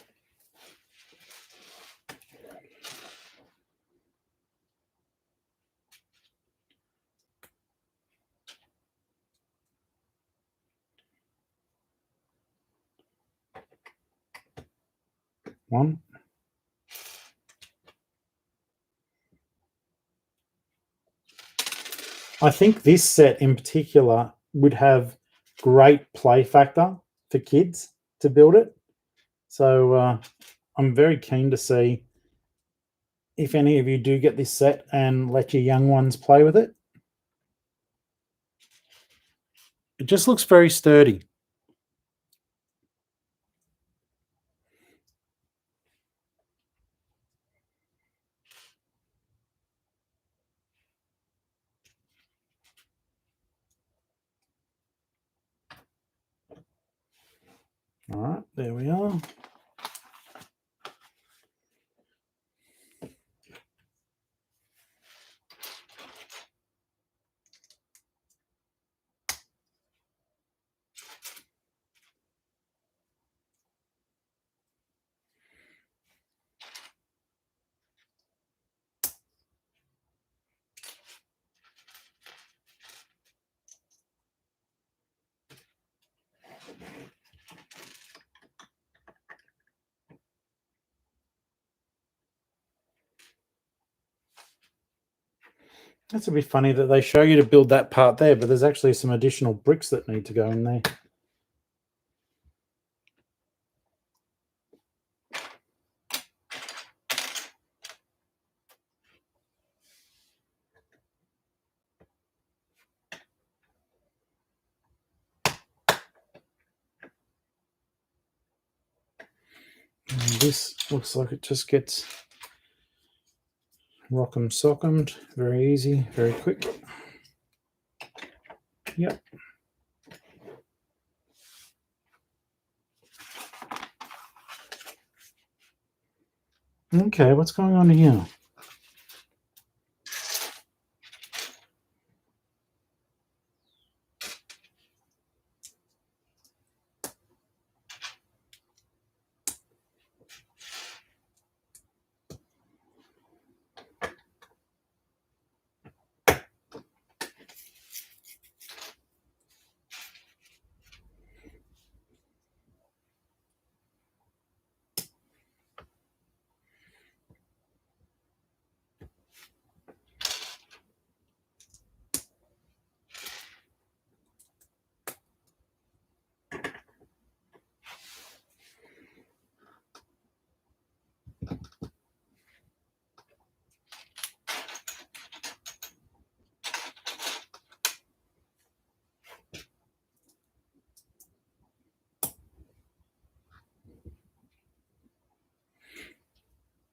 One. I think this set in particular would have great play factor for kids to build it. So I'm very keen to see if any of you do get this set and let your young ones play with it. It just looks very sturdy. All right, there we are. That's a bit funny that they show you to build that part there, but there's actually some additional bricks that need to go in there. And this looks like it just gets rock'em sock'emed. Very easy, very quick. Yep. Okay, what's going on here?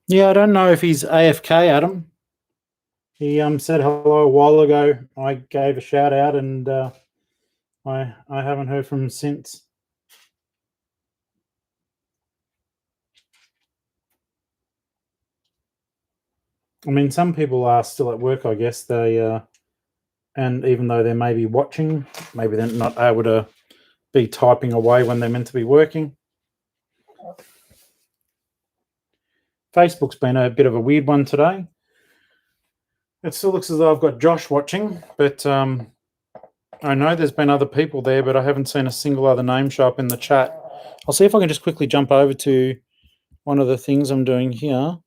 Yeah, I don't know if he's AFK, Adam. He said hello a while ago. I gave a shout out, and I haven't heard from him since. I mean, some people are still at work, I guess. They and even though they may be watching, maybe they're not able to be typing away when they're meant to be working. Facebook's been a bit of a weird one today. It still looks as though I've got Josh watching, but I know there's been other people there, but I haven't seen a single other name show up in the chat. I'll see if I can just quickly jump over to one of the things I'm doing here.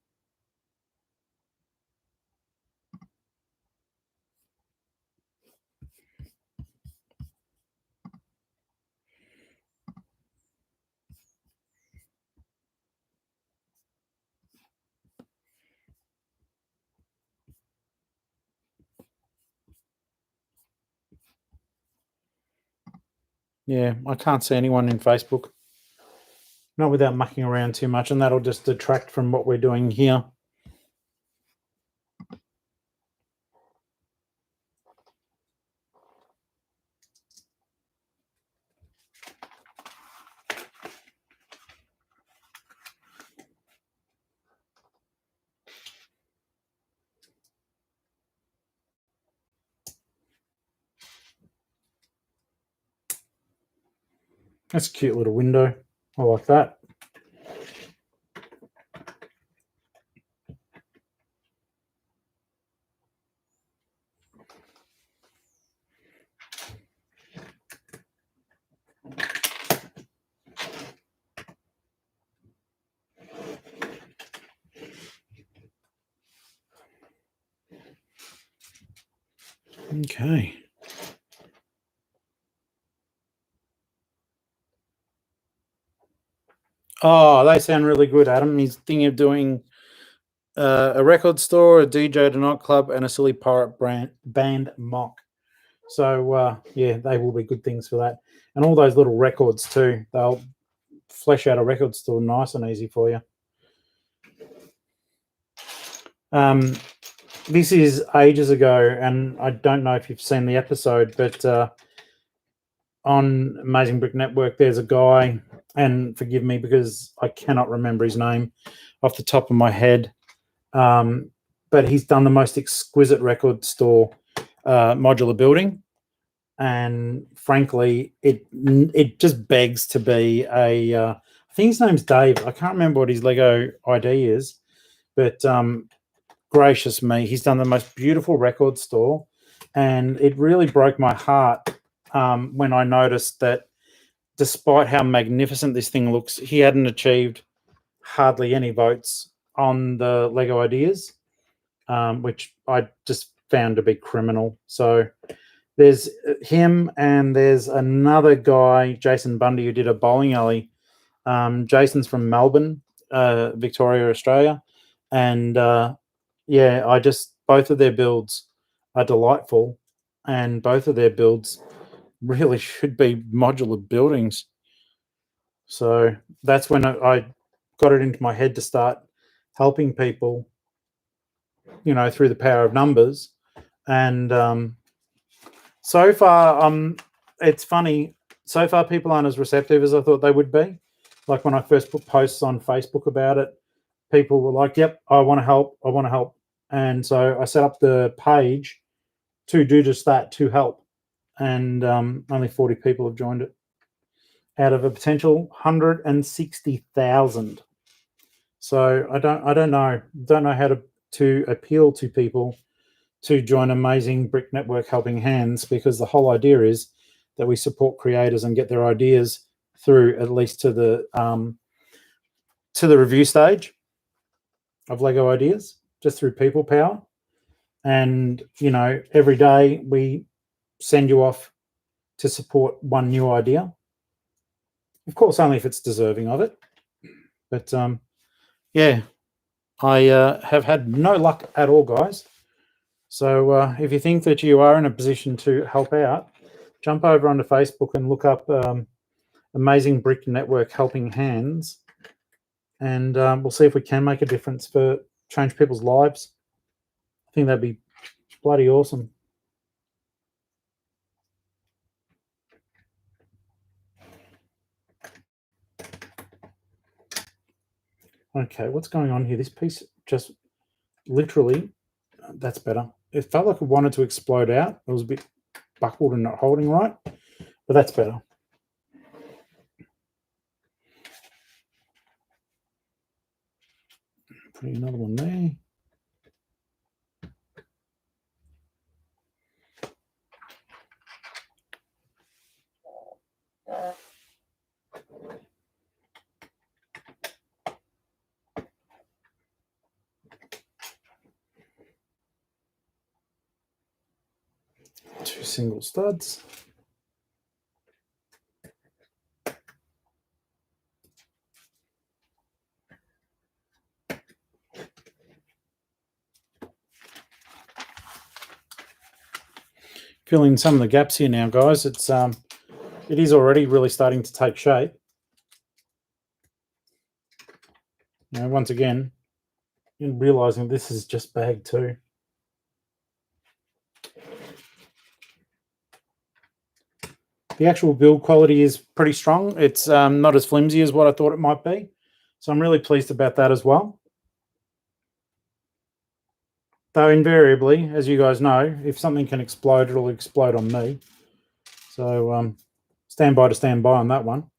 Yeah, I can't see anyone in Facebook. Not without mucking around too much, and that'll just detract from what we're doing here. That's a cute little window. I like that. Okay. Oh, they sound really good, Adam. He's thinking of doing a record store, a DJ at a nightclub, and a silly pirate band mock. So, yeah, they will be good things for that. And all those little records too. They'll flesh out a record store nice and easy for you. This is ages ago, and I don't know if you've seen the episode, but on Amazing Brick Network, there's a guy, and forgive me because I cannot remember his name off the top of my head, but he's done the most exquisite record store modular building, and frankly, it just begs to be a. I think his name's Dave. I can't remember what his Lego ID is, but gracious me, he's done the most beautiful record store, and it really broke my heart when I noticed that despite how magnificent this thing looks, he hadn't achieved hardly any votes on the Lego Ideas, which I just found to be criminal. So there's him, and there's another guy, Jason Bundy, who did a bowling alley. Jason's from Melbourne, Victoria, Australia, and yeah, both of their builds are delightful, and both of their builds really should be modular buildings. So that's when I got it into my head to start helping people, through the power of numbers. And so far, it's funny. So far, people aren't as receptive as I thought they would be. Like when I first put posts on Facebook about it, people were like, "Yep, I want to help. I want to help." And so I set up the page to do just that, to help. And only 40 people have joined it out of a potential 160,000. So I don't know how to appeal to people to join Amazing Brick Network Helping Hands, because the whole idea is that we support creators and get their ideas through at least to the review stage of Lego Ideas, just through people power. And every day we send you off to support one new idea. Of course, only if it's deserving of it. But yeah, I have had no luck at all, guys. So if you think that you are in a position to help out, jump over onto Facebook and look up Amazing Brick Network Helping Hands, and we'll see if we can make a difference for change people's lives. I think that'd be bloody awesome. Okay, what's going on here? This piece just literally, that's better. It felt like it wanted to explode out. It was a bit buckled and not holding right, but that's better. Putting another one there. Two single studs. Fill in some of the gaps here now, guys. It is already really starting to take shape. Once again, in realizing this is just bag 2. The actual build quality is pretty strong. It's not as flimsy as what I thought it might be. So I'm really pleased about that as well. Though invariably, as you guys know, if something can explode, it'll explode on me. So stand by on that one.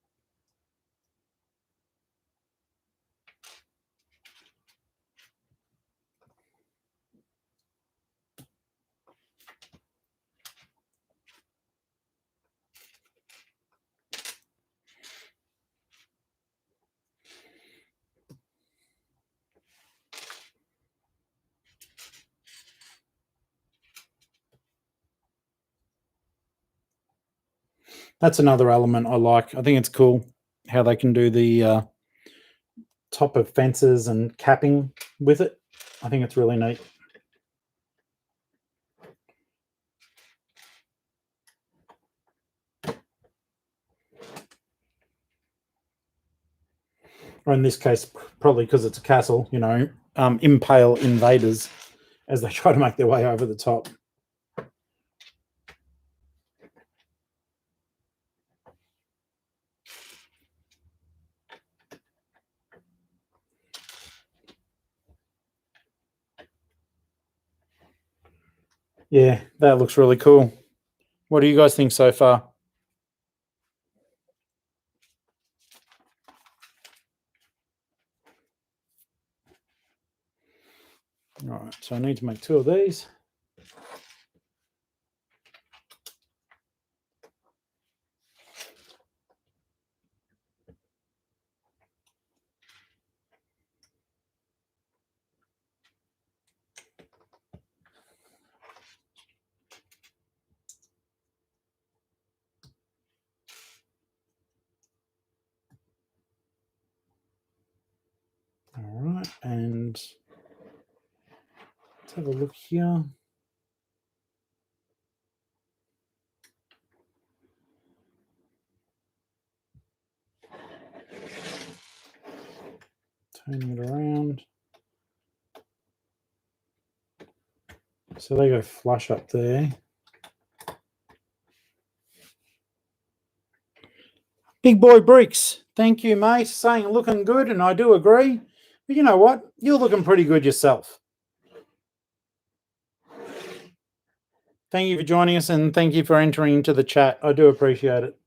That's another element I like. I think it's cool how they can do the top of fences and capping with it. I think it's really neat. Or in this case, probably because it's a castle, impale invaders as they try to make their way over the top. Yeah, that looks really cool. What do you guys think so far? All right, so I need to make 2 of these. right, and let's have a look here. Turning it around. So they go flush up there. Big Boy Bricks, thank you, mate. Saying looking good, and I do agree. But you know what? You're looking pretty good yourself. Thank you for joining us, and thank you for entering into the chat. I do appreciate it.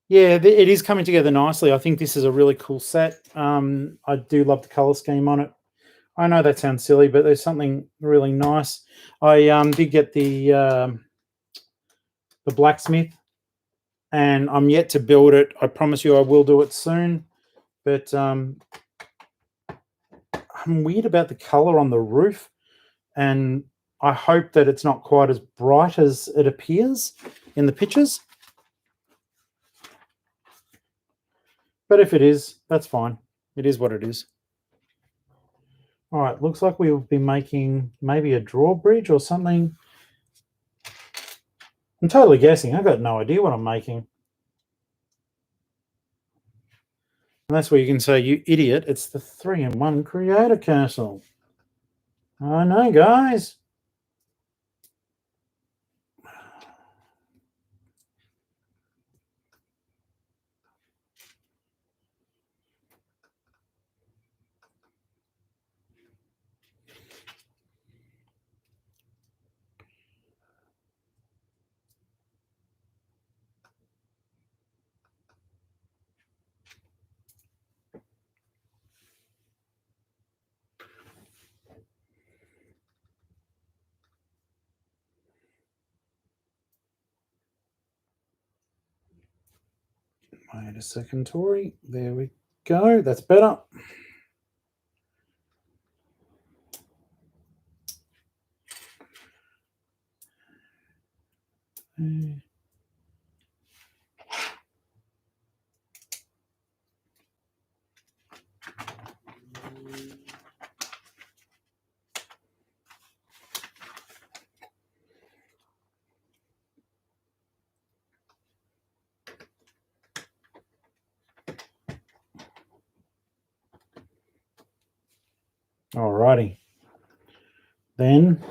Yeah, it is coming together nicely. I think this is a really cool set. I do love the color scheme on it. I know that sounds silly, but there's something really nice. I did get the blacksmith, and I'm yet to build it. I promise you I will do it soon. But I'm weird about the color on the roof, and I hope that it's not quite as bright as it appears in the pictures. But if it is, that's fine. It is what it is. All right, looks like we'll be making maybe a drawbridge or something. I'm totally guessing. I've got no idea what I'm making. And that's where you can say, you idiot, it's the 3-in-1 Creator Castle. I know, guys. Wait a second, Tori. There we go. That's better. Alrighty. Then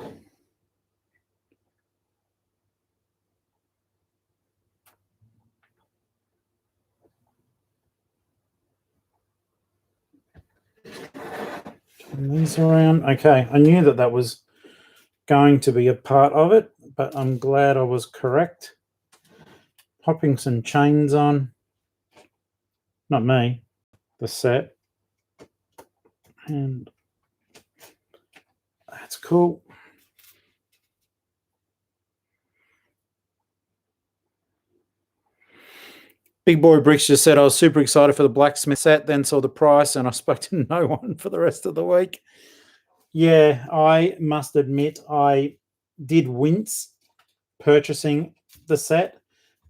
turn these around. Okay, I knew that was going to be a part of it, but I'm glad I was correct. Popping some chains on. Not me, the set. And that's cool. Big Boy Bricks just said I was super excited for the blacksmith set, then saw the price, and I spoke to no one for the rest of the week. Yeah, I must admit I did wince purchasing the set,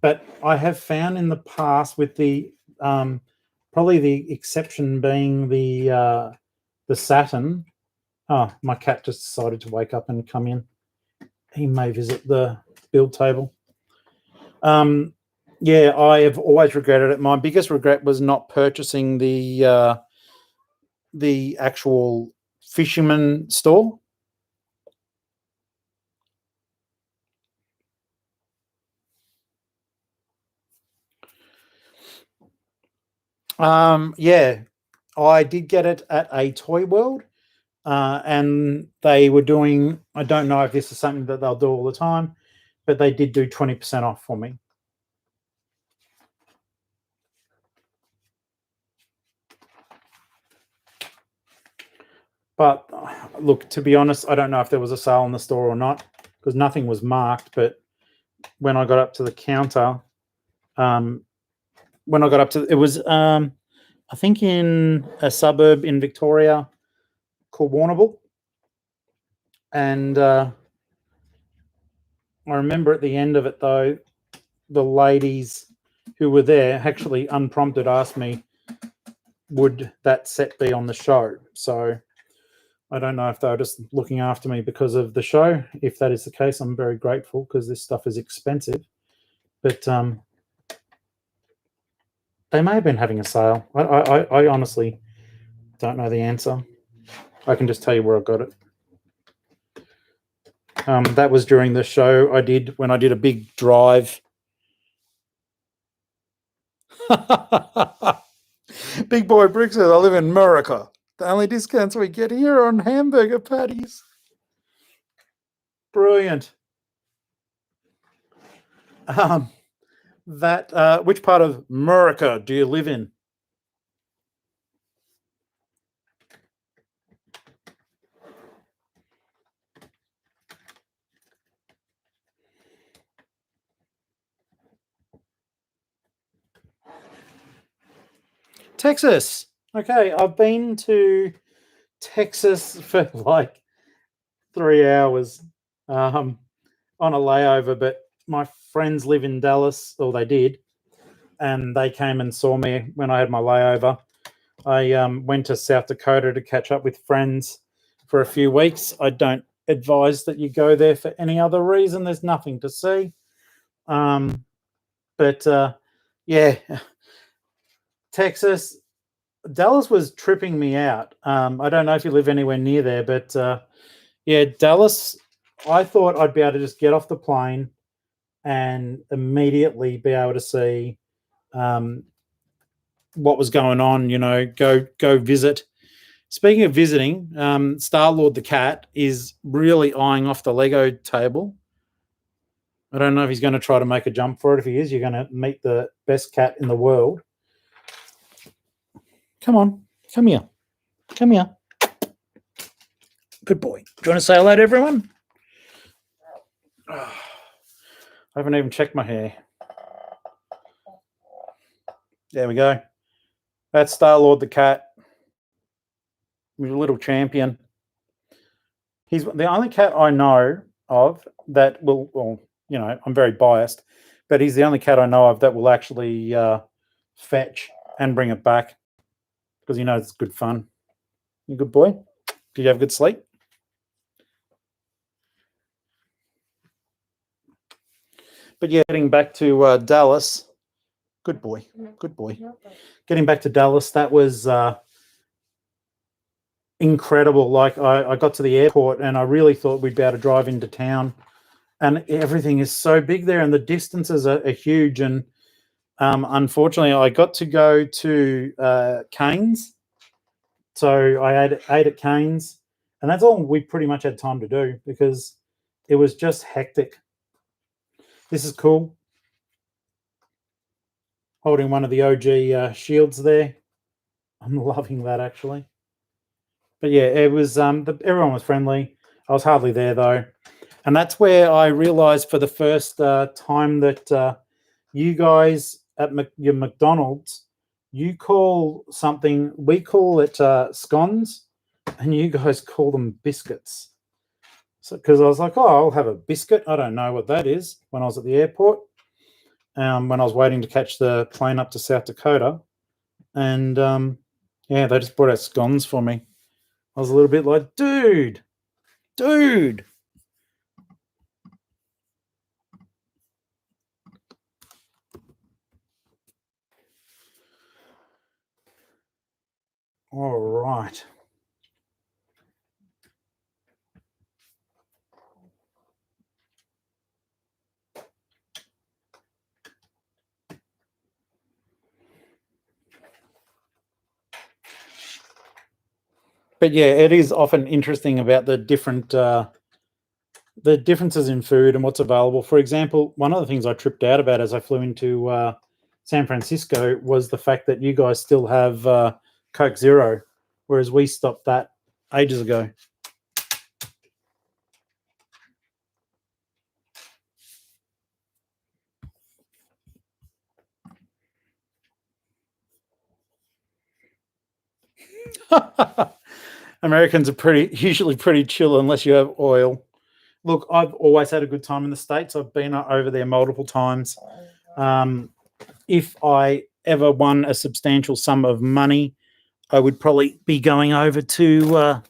but I have found in the past with the probably the exception being the Saturn. Oh, my cat just decided to wake up and come in. He may visit the build table. Yeah, I have always regretted it. My biggest regret was not purchasing the actual fisherman store. Yeah, I did get it at a Toy World, and they were doing, I don't know if this is something that they'll do all the time, but they did do 20% off for me. But look, to be honest, I don't know if there was a sale in the store or not, because nothing was marked. But when I got up to the counter, it was, I think in a suburb in Victoria called Warrnambool. And I remember at the end of it, though, the ladies who were there actually unprompted asked me, would that set be on the show? So I don't know if they were just looking after me because of the show. If that is the case, I'm very grateful because this stuff is expensive. But they may have been having a sale. I honestly don't know the answer. I can just tell you where I got it. That was during the show I did when I did a big drive. Big Boy Brick says, I live in America. The only discounts we get here are on hamburger patties. Brilliant. Which part of America do you live in? Texas. Okay, I've been to Texas for like 3 hours on a layover, but my friends live in Dallas, or they did, and they came and saw me when I had my layover. I went to South Dakota to catch up with friends for a few weeks. I don't advise that you go there for any other reason. There's nothing to see. Yeah, Texas, Dallas was tripping me out. I don't know if you live anywhere near there, but yeah, Dallas, I thought I'd be able to just get off the plane and immediately be able to see what was going on, go visit. Speaking of visiting, Star-Lord the cat is really eyeing off the Lego table. I don't know if he's going to try to make a jump for it. If he is, you're going to meet the best cat in the world. Come on. Come here. Come here. Good boy. Do you want to say hello to everyone? I haven't even checked my hair. There we go. That's Star-Lord the cat. He's a little champion. He's the only cat I know of that will, I'm very biased, but he's the only cat I know of that will actually fetch and bring it back because he knows it's good fun. You good boy? Did you have a good sleep? But yeah, getting back to Dallas. Good boy. Good boy. Getting back to Dallas, that was incredible. Like I got to the airport and I really thought we'd be able to drive into town, and everything is so big there and the distances are huge. And unfortunately, I got to go to Canes. So I ate at Canes, and that's all we pretty much had time to do because it was just hectic. This is cool. Holding one of the OG shields there. I'm loving that, actually. But yeah, it was everyone was friendly. I was hardly there though, and that's where I realised for the first time that you guys at your McDonald's, you call something, we call it scones, and you guys call them biscuits. So because I was like, oh, I'll have a biscuit. I don't know what that is. When I was at the airport, when I was waiting to catch the plane up to South Dakota, and yeah, they just brought out scones for me. I was a little bit like, dude. All right. But yeah, it is often interesting about the different the differences in food and what's available. For example, one of the things I tripped out about as I flew into San Francisco was the fact that you guys still have Coke Zero, whereas we stopped that ages ago. Americans are usually pretty chill unless you have oil. Look, I've always had a good time in the States. I've been over there multiple times. If I ever won a substantial sum of money, I would probably be going over to, I'd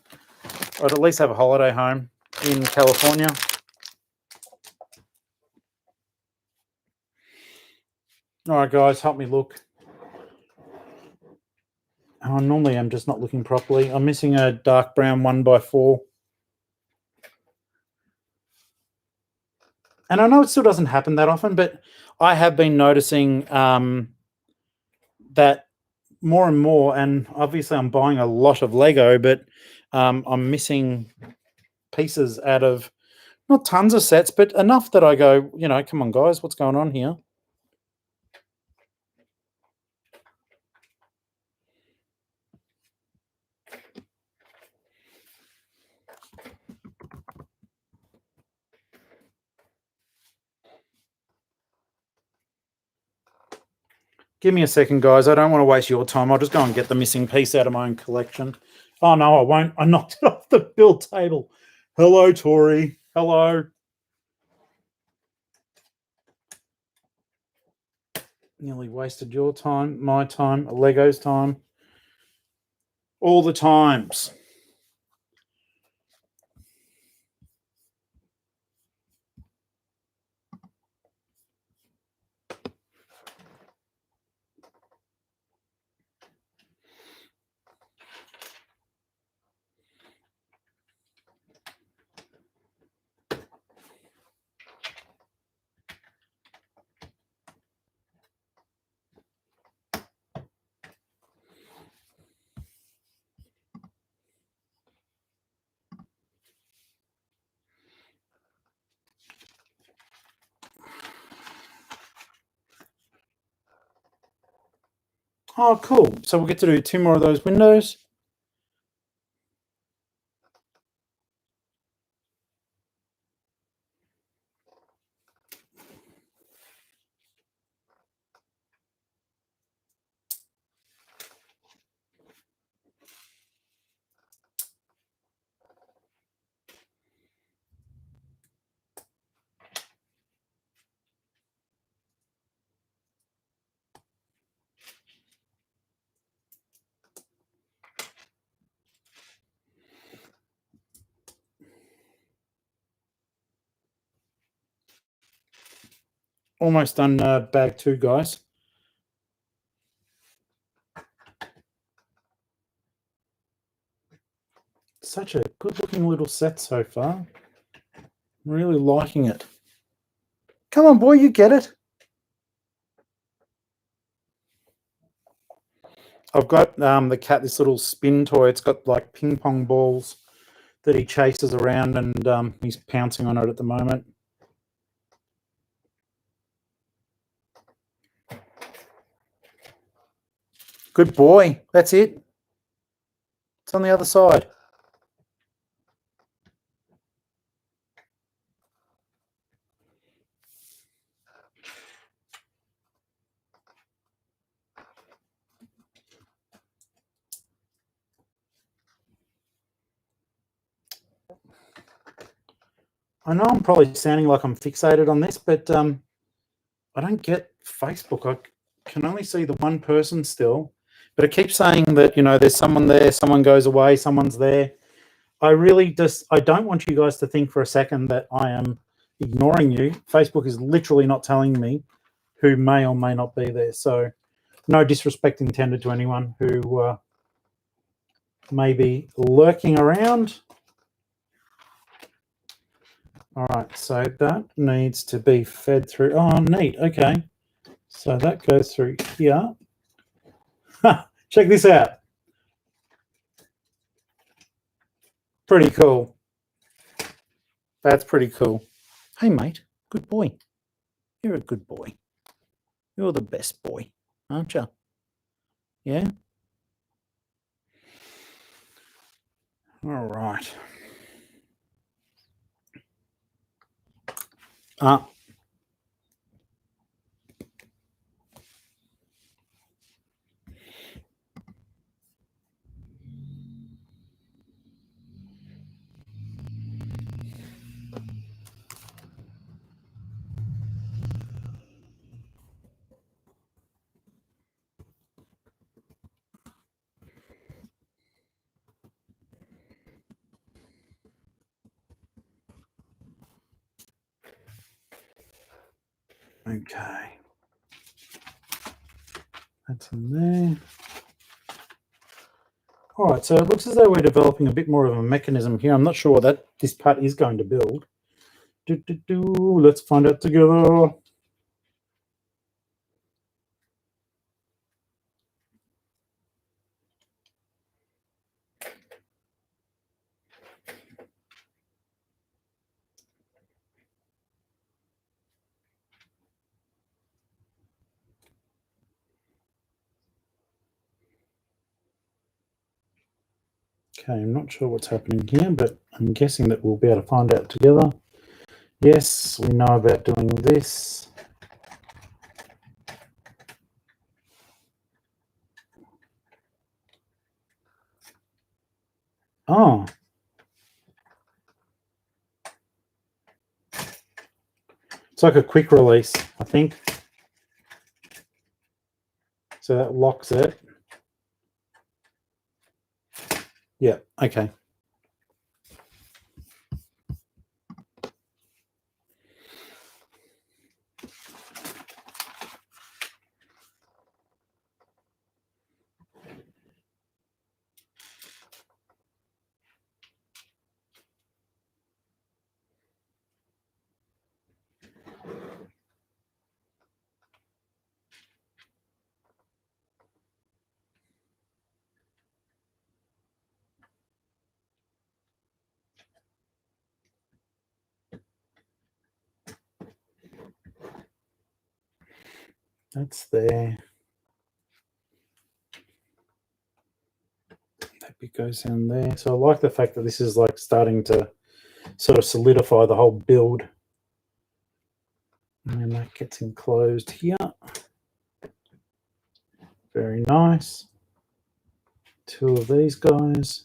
at least have a holiday home in California. All right, guys, help me look. Oh, normally I'm just not looking properly. I'm missing a dark brown 1x4. And I know it still doesn't happen that often, but I have been noticing that more and more, and obviously I'm buying a lot of Lego, but I'm missing pieces out of, not tons of sets, but enough that I go, you know, come on, guys, what's going on here? Give me a second, guys. I don't want to waste your time. I'll just go and get the missing piece out of my own collection. Oh, no, I won't. I knocked it off the build table. Hello, Tori. Hello. Nearly wasted your time, my time, Lego's time. All the times. Oh, cool. So we'll get to do 2 more of those windows. Almost done bag 2, guys. Such a good-looking little set so far. I'm really liking it. Come on, boy, you get it. I've got the cat, this little spin toy. It's got like ping pong balls that he chases around, and he's pouncing on it at the moment. Good boy. That's it. It's on the other side. I know I'm probably sounding like I'm fixated on this, but I don't get Facebook. I can only see the one person still, but it keeps saying that, you know, there's someone there, someone goes away, someone's there. I don't want you guys to think for a second that I am ignoring you. Facebook is literally not telling me who may or may not be there. So no disrespect intended to anyone who may be lurking around. All right, so that needs to be fed through. Oh, neat. Okay. So that goes through here. Check this out. Pretty cool. That's pretty cool. Hey, mate. Good boy. You're a good boy. You're the best boy, aren't you? Yeah? All right. Okay. That's in there. All right, so it looks as though we're developing a bit more of a mechanism here. I'm not sure that this part is going to build. Let's find out together. Okay, I'm not sure what's happening here, but I'm guessing that we'll be able to find out together. Yes, we know about doing this. Oh. It's like a quick release, I think. So that locks it. Yeah, okay. That's there. That bit goes in there. So I like the fact that this is like starting to sort of solidify the whole build. And then that gets enclosed here. Very nice. Two of these guys.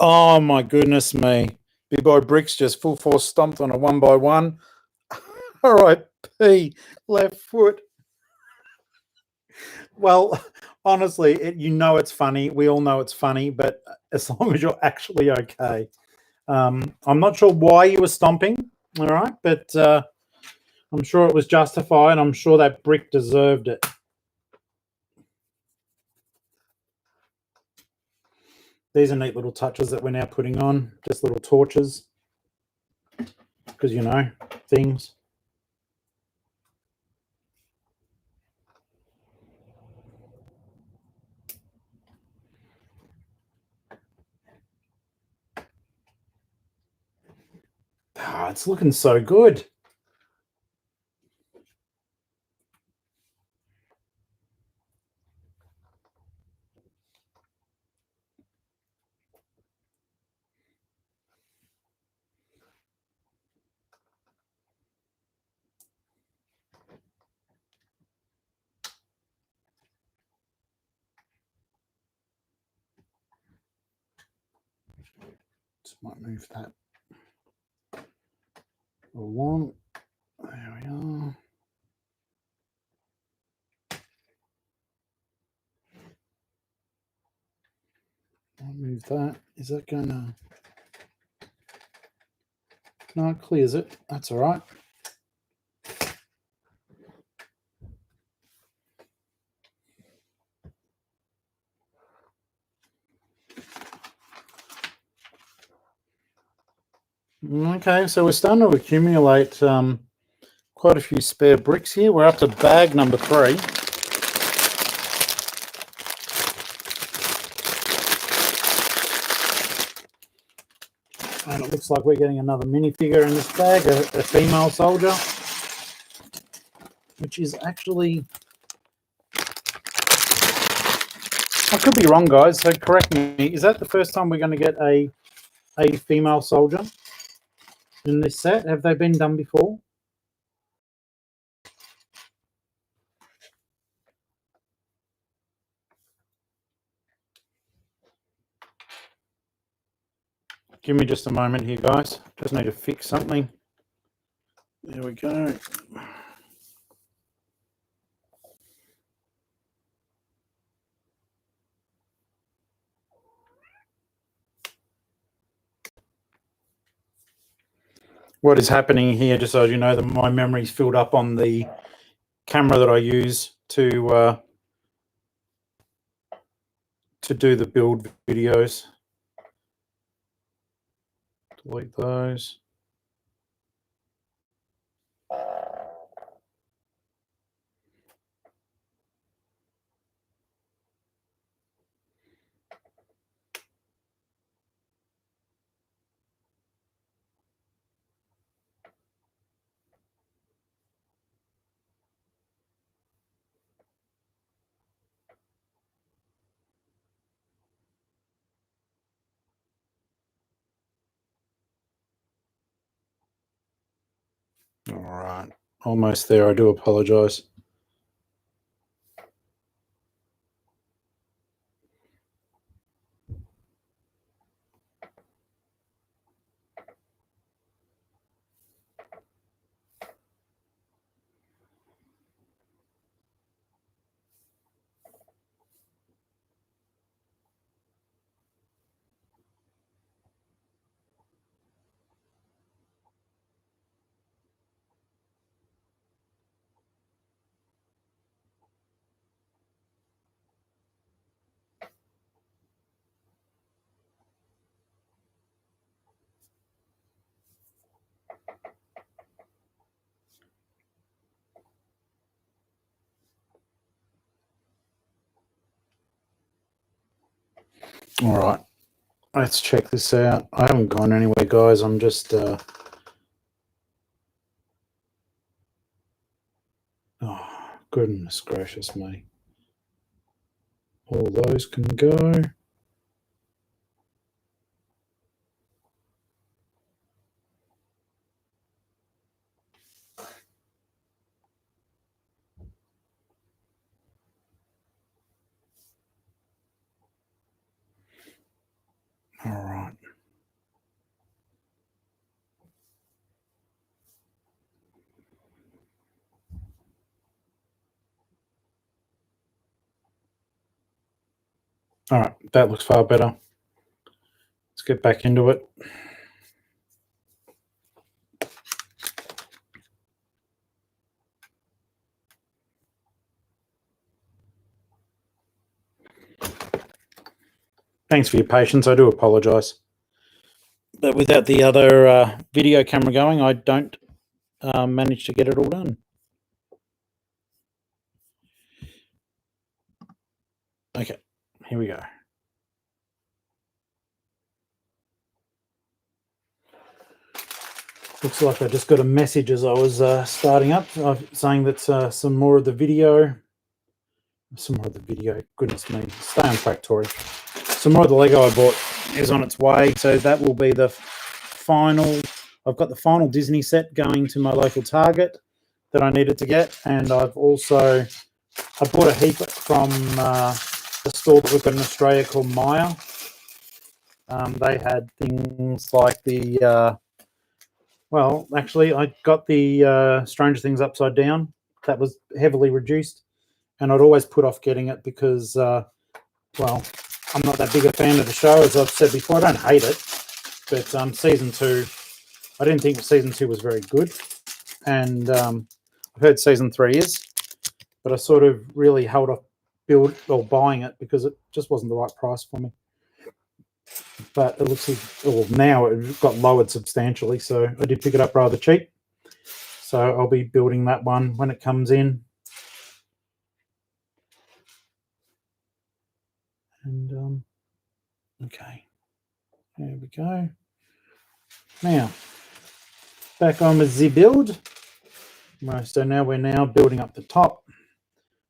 Oh my goodness me. Big boy bricks just full force stomped on a 1x1. All right, P, left foot. Well, honestly, you know it's funny. We all know it's funny, but as long as you're actually okay. I'm not sure why you were stomping, all right, but I'm sure it was justified. I'm sure that brick deserved it. These are neat little touches that we're now putting on, just little torches, because, you know, things. Ah, it's looking so good. Just might move that along. There we are. I'll move that. Is that going to... No, it clears it. That's all right. Okay, so we're starting to accumulate quite a few spare bricks here. We're up to bag number 3. And it looks like we're getting another minifigure in this bag, a female soldier, which is actually... I could be wrong, guys, so correct me. Is that the first time we're going to get a female soldier in this set? Have they been done before? Give me just a moment here, guys. Just need to fix something. There we go. What is happening here, just so you know, that my memory's filled up on the camera that I use to do the build videos. Delete those. All right, almost there. I do apologize. All right, let's check this out. I haven't gone anywhere, guys. I'm just oh, goodness gracious me. All those can go. All right. All right, that looks far better. Let's get back into it. Thanks for your patience. I do apologize. But without the other video camera going, I don't manage to get it all done. Okay, here we go. Looks like I just got a message as I was starting up saying that some more of the video, goodness me, stay on track, Tori. Some more of the Lego I bought is on its way, so that will be the final. I've got the final Disney set going to my local Target that I needed to get, and I bought a heap from the store that we've got in Australia called Maya. They had things like the well, actually, I got the Stranger Things Upside Down. That was heavily reduced, and I'd always put off getting it because, well, I'm not that big a fan of the show, as I've said before. I don't hate it, but season 2, I didn't think season 2 was very good, and I've heard season 3 is, but I sort of really held off buying it because it just wasn't the right price for me. But it looks like, well, now it got lowered substantially, so I did pick it up rather cheap. So I'll be building that one when it comes in. And okay, there we go. Now back on with the build. Right, so now we're building up the top.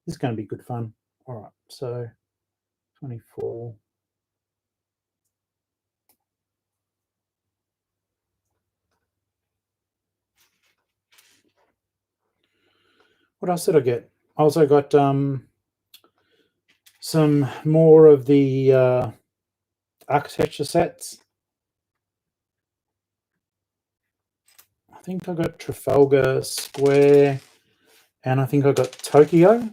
This is going to be good fun. All right, so 24. What else did I get? I also got some more of the architecture sets. think I got Trafalgar Square, and I think I got Tokyo.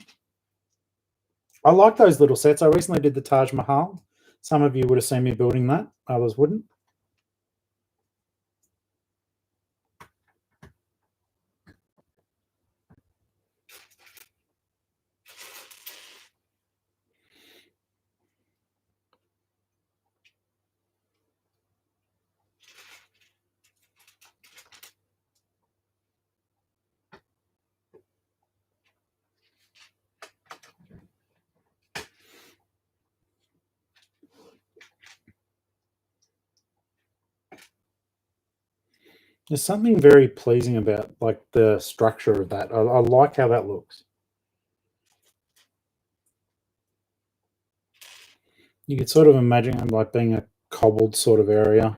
I like those little sets. I recently did the Taj Mahal. Some of you would have seen me building that. Others wouldn't. There's something very pleasing about like the structure of that. I like how that looks. You could sort of imagine it like being a cobbled sort of area.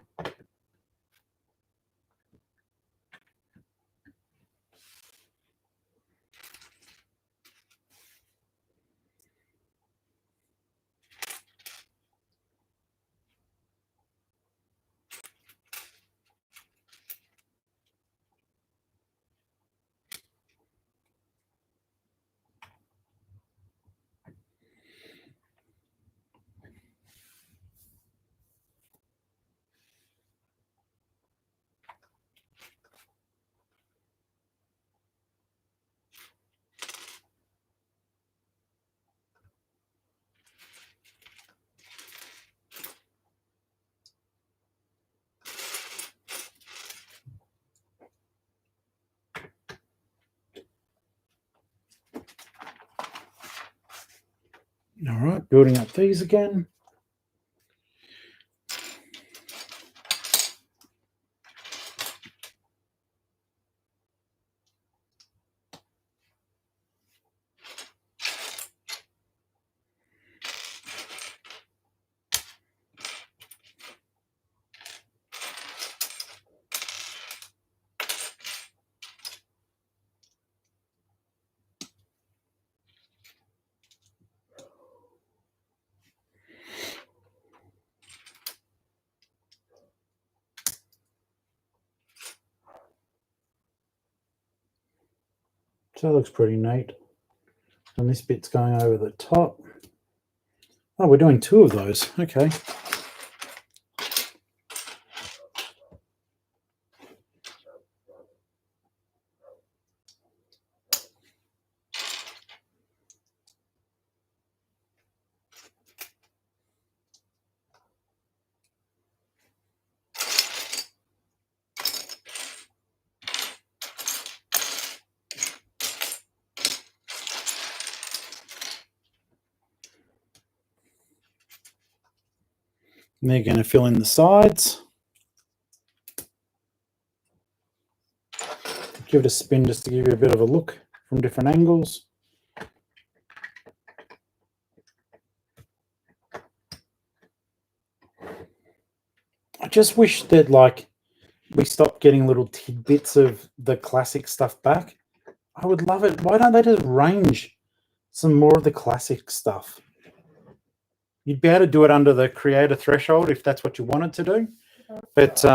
All right, building up these again. So that looks pretty neat. And this bit's going over the top. Oh, we're doing 2 of those. Okay. And they're going to fill in the sides. Give it a spin just to give you a bit of a look from different angles. I just wish that like we stopped getting little tidbits of the classic stuff back. I would love it. Why don't they just range some more of the classic stuff? You'd be able to do it under the creator threshold if that's what you wanted to do. But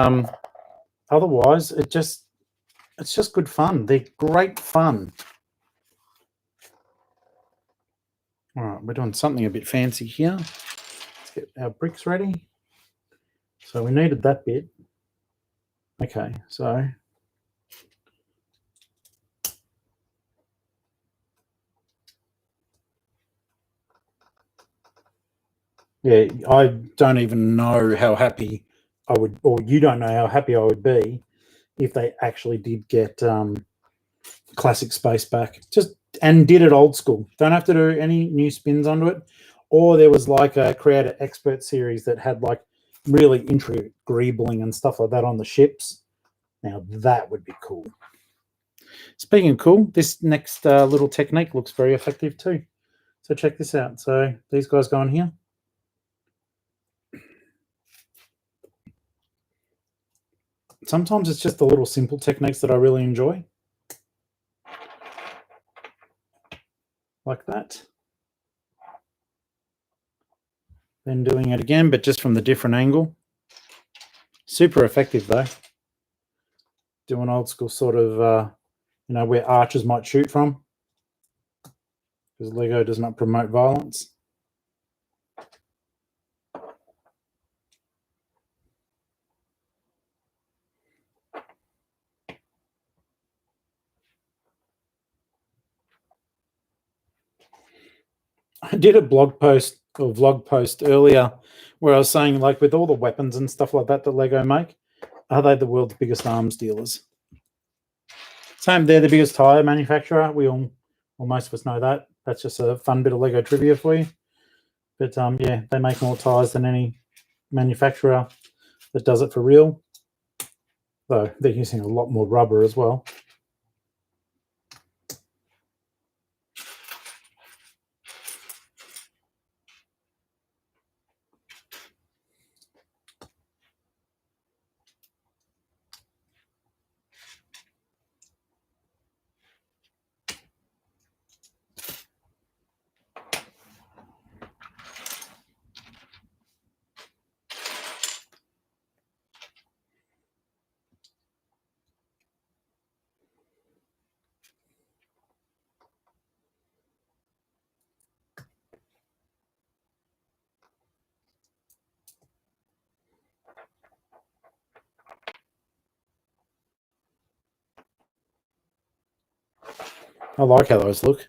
otherwise, it's just good fun. They're great fun. All right, we're doing something a bit fancy here. Let's get our bricks ready. So we needed that bit. Okay, so yeah, I don't even know how happy I would, or you don't know how happy I would be if they actually did get classic space back. Just and did it old school. Don't have to do any new spins onto it. Or there was like a creator expert series that had like really intricate greebling and stuff like that on the ships. Now that would be cool. Speaking of cool, this next little technique looks very effective too. So check this out. So these guys go on here. Sometimes it's just the little simple techniques that I really enjoy. Like that. Then doing it again, but just from the different angle. Super effective though. do an old school sort of, where archers might shoot from, because Lego does not promote violence. I did a blog post or vlog post earlier where I was saying, like, with all the weapons and stuff like that Lego make, are they the world's biggest arms dealers? Same, they're the biggest tire manufacturer. Well, most of us know that. That's just a fun bit of Lego trivia for you. But yeah, they make more tires than any manufacturer that does it for real. Though they're using a lot more rubber as well. I like how those look.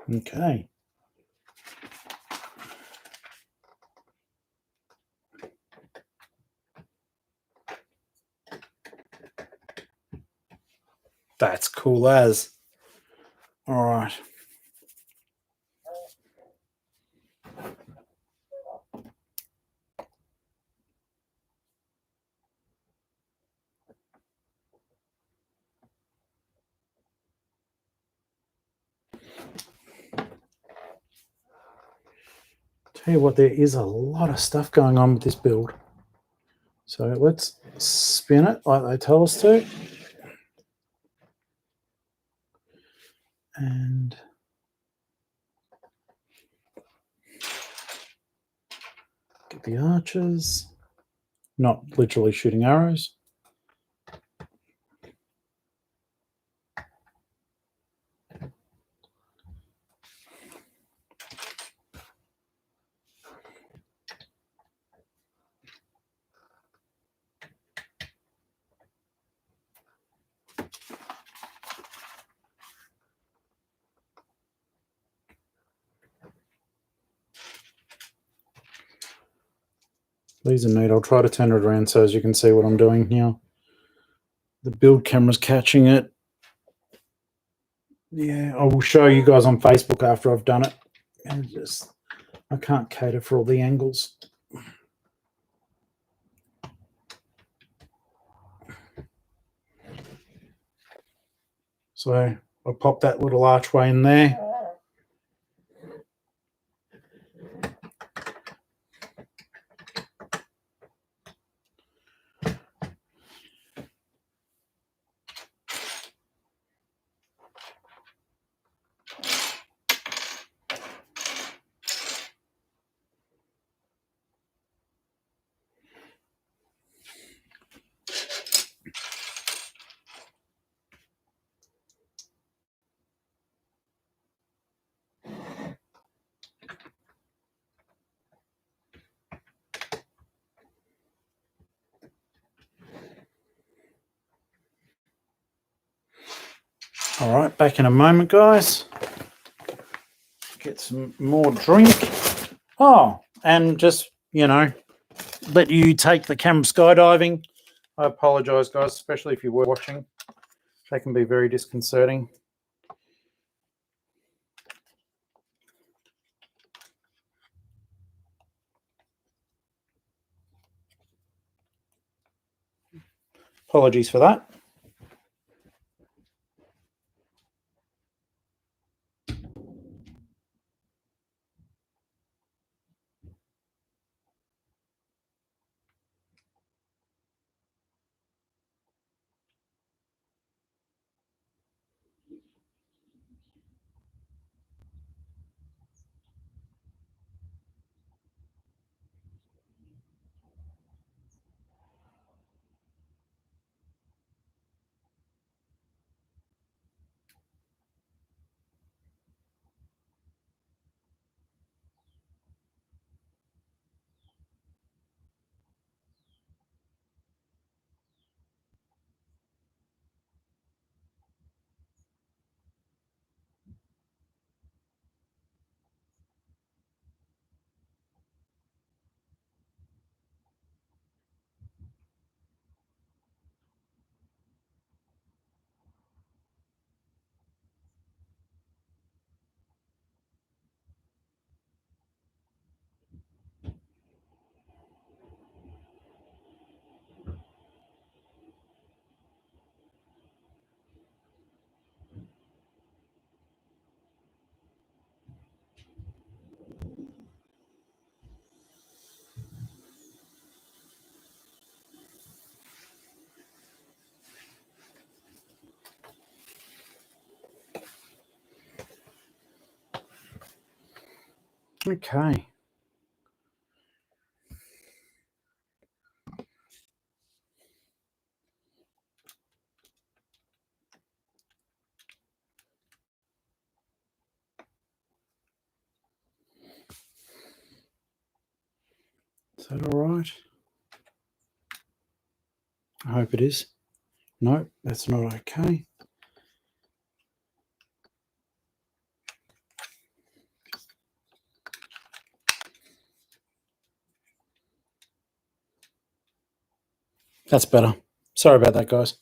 Okay. That's cool as. All right. Tell you what, there is a lot of stuff going on with this build. So let's spin it like they tell us to. And get the archers. Not literally shooting arrows. These are neat. I'll try to turn it around so as you can see what I'm doing here. The build camera's catching it. Yeah, I will show you guys on Facebook after I've done it. And just, I can't cater for all the angles. So I'll pop that little archway in there. All right, back in a moment, guys. Get some more drink. Oh, and just, let you take the camera skydiving. I apologize, guys, especially if you were watching. They can be very disconcerting. Apologies for that. Okay. Is that all right? I hope it is. No, that's not okay. That's better. Sorry about that, guys.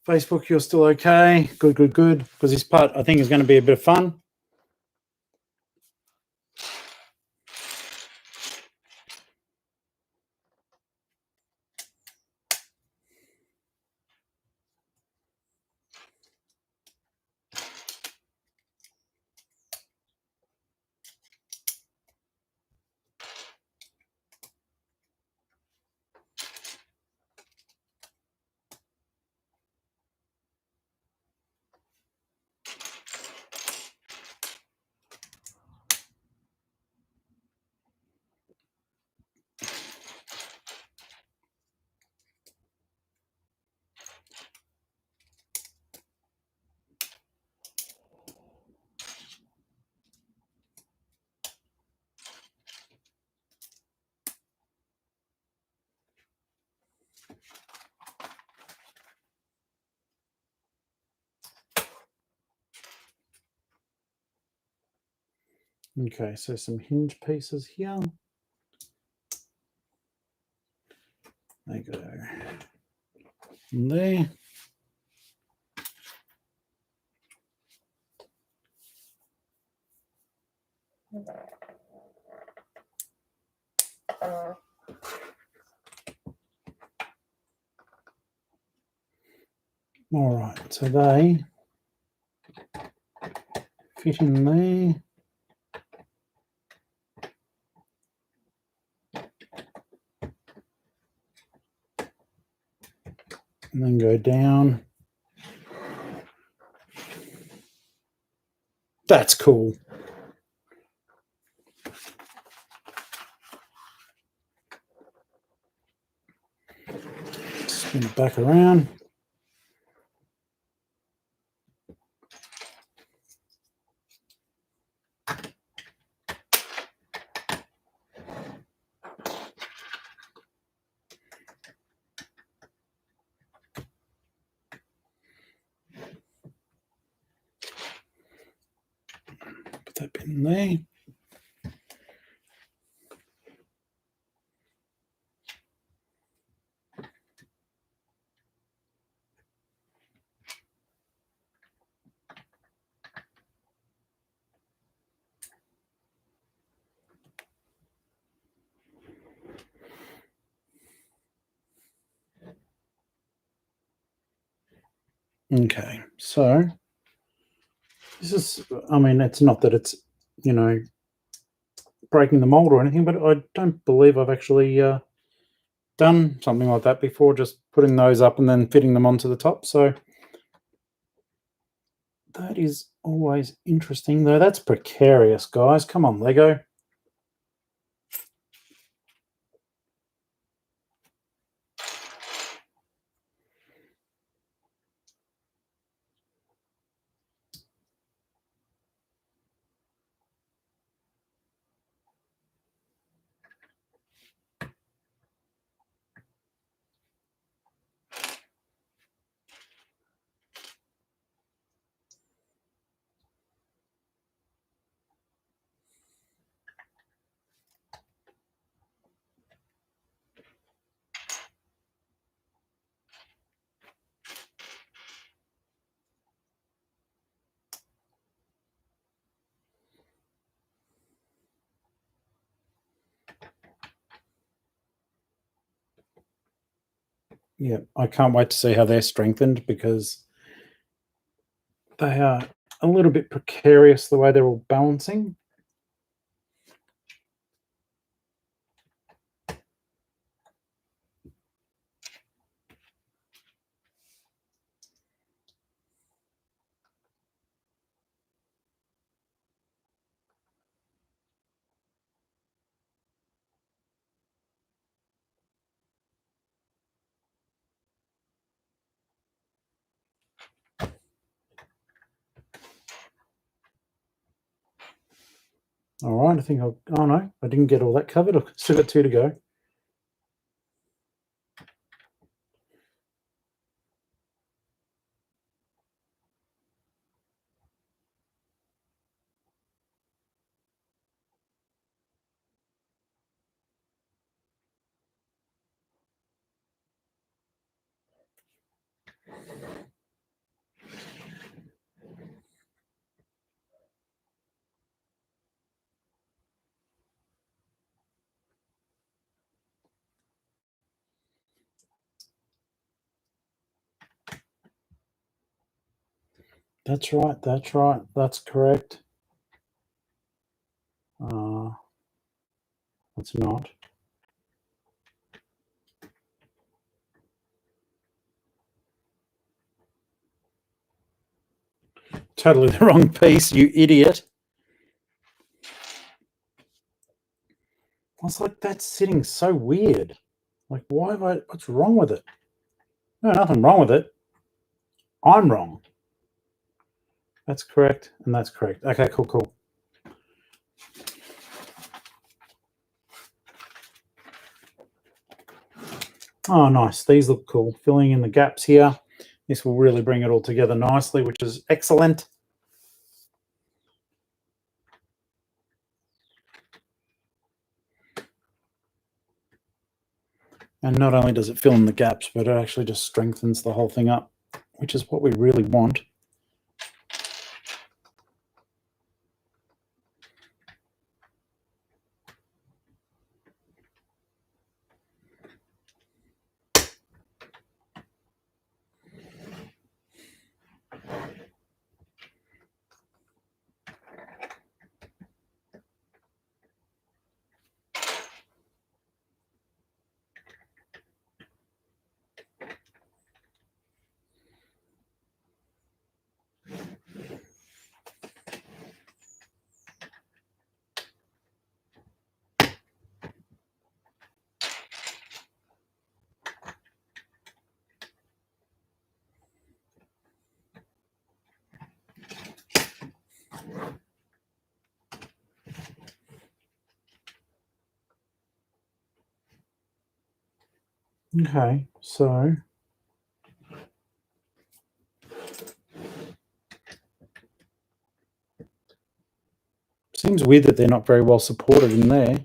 Facebook, you're still okay. Good, good, good. Because this part, I think, is going to be a bit of fun. Okay, so some hinge pieces here. They go in there. All right, so they fit in there. And then go down. That's cool. Spin it back around. Put that in there. Okay, so this is, I mean, it's not that it's, you know, breaking the mold or anything, but I don't believe I've actually done something like that before, just putting those up and then fitting them onto the top. So that is always interesting, though. That's precarious, guys. Come on, Lego. Yeah, I can't wait to see how they're strengthened, because they are a little bit precarious the way they're all balancing. All right, I think I'll, oh no, I didn't get all that covered. I've still got 2 to go. That's right, that's right, that's correct. It's not. Totally the wrong piece, you idiot. I was like, that's sitting so weird. Like, why have I, what's wrong with it? No, nothing wrong with it. I'm wrong. That's correct, and that's correct. Okay, cool, cool. Oh, nice. These look cool. Filling in the gaps here. This will really bring it all together nicely, which is excellent. And not only does it fill in the gaps, but it actually just strengthens the whole thing up, which is what we really want. Okay, so Seems weird that they're not very well supported in there.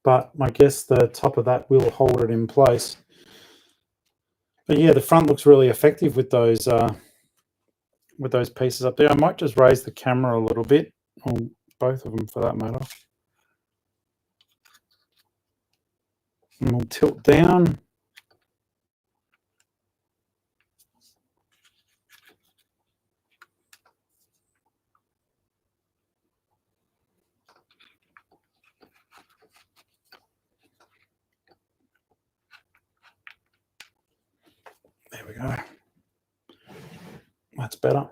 But I guess the top of that will hold it in place. But yeah, the front looks really effective with those pieces up there. I might just raise the camera a little bit, or both of them for that matter. And we'll tilt down. There we go. That's better.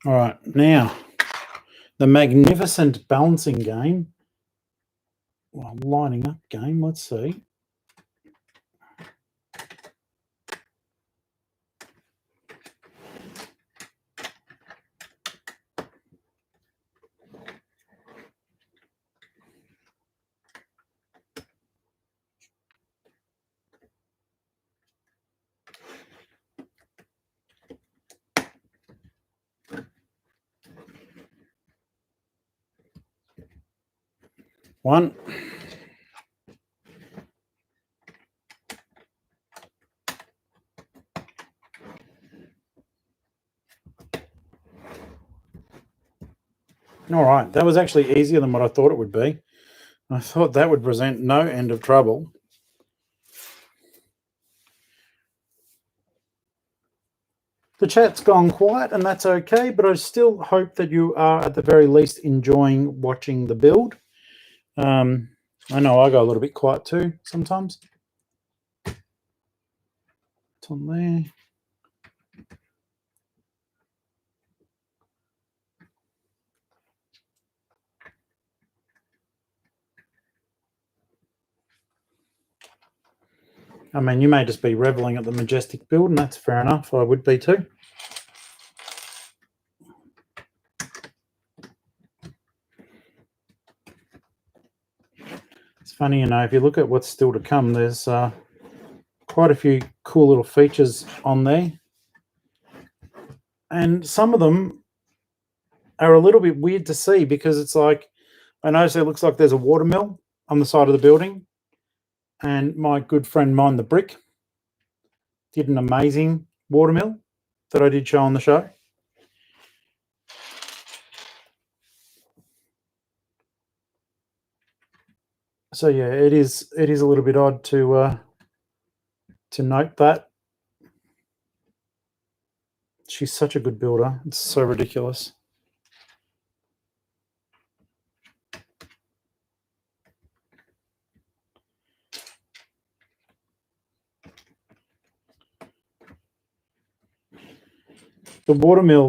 All right, now the magnificent balancing game. Well, lining up game, let's see. One. All right, that was actually easier than what I thought it would be. I thought that would present no end of trouble. The chat's gone quiet, and that's okay, but I still hope that you are at the very least enjoying watching the build. I know I go a little bit quiet too sometimes. It's on there. I mean, you may just be reveling at the majestic build, and that's fair enough. I would be too. It's funny, you know, if you look at what's still to come, there's quite a few cool little features on there. And some of them are a little bit weird to see because it's like, I notice it looks like there's a watermill on the side of the building. And my good friend Mind the Brick did an amazing watermill that I did show on the show. So yeah, it is a little bit odd to note that. She's such a good builder. It's so ridiculous. The watermill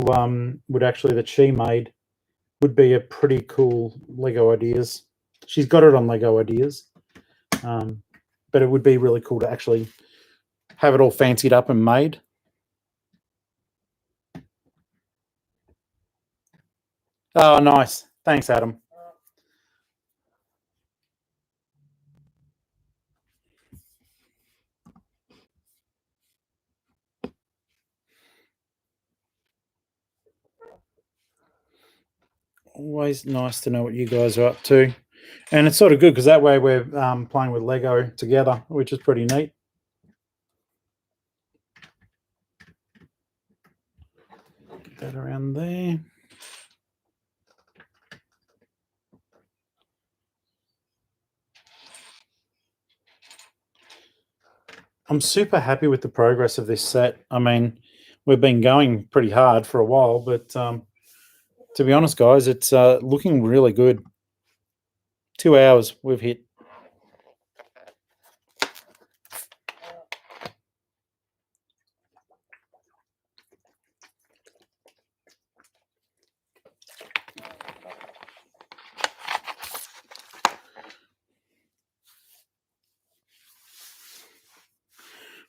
would actually that she made would be a pretty cool Lego Ideas. She's got it on Lego Ideas, but it would be really cool to actually have it all fancied up and made. Oh, nice. Thanks, Adam. Always nice to know what you guys are up to. And it's sort of good because that way we're playing with Lego together, which is pretty neat. Get that around there. I'm super happy with the progress of this set. I mean, we've been going pretty hard for a while, but to be honest, guys, it's looking really good. 2 hours we've hit.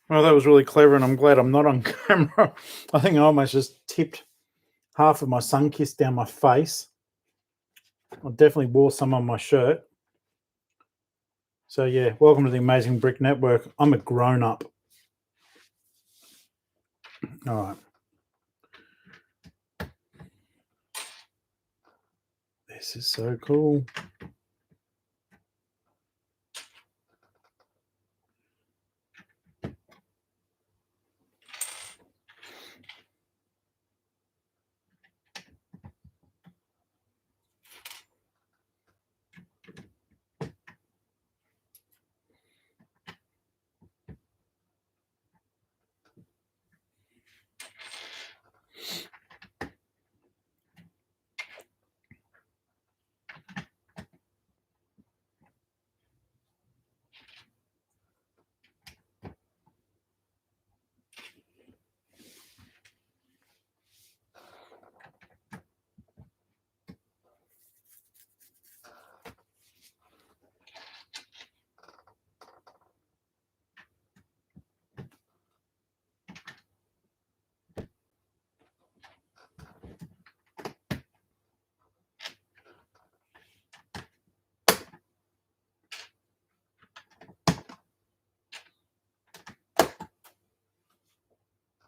Well, that was really clever, and I'm glad I'm not on camera. I think I almost just tipped half of my Sunkist down my face. I definitely wore some on my shirt. So yeah, welcome to the Amazing Brick Network. I'm a grown-up. All right. This is so cool.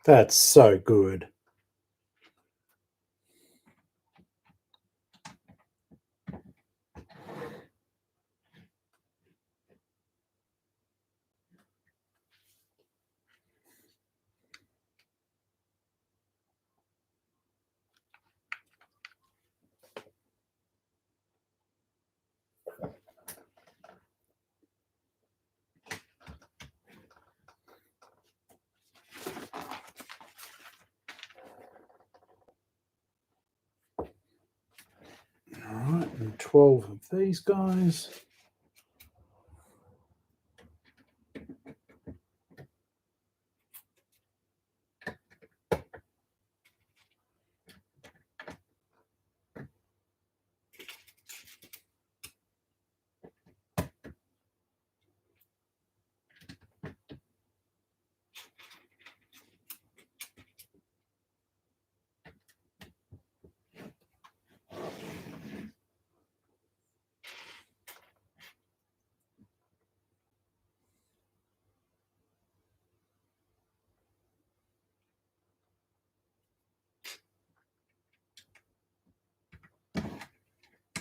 That's so good. All right, and 12 of these guys.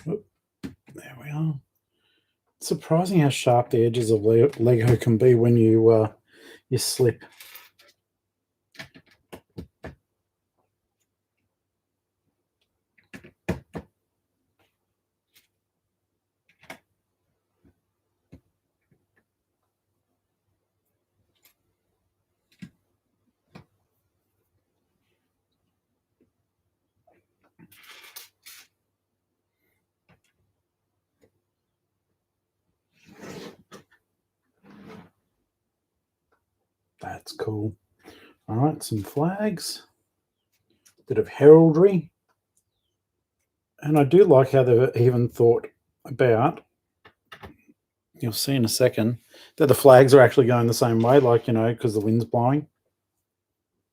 Oop, there we are. It's surprising how sharp the edges of Lego can be when you slip. That's cool. All right, some flags, bit of heraldry. And I do like how they've even thought about, you'll see in a second, that the flags are actually going the same way, like, because the wind's blowing.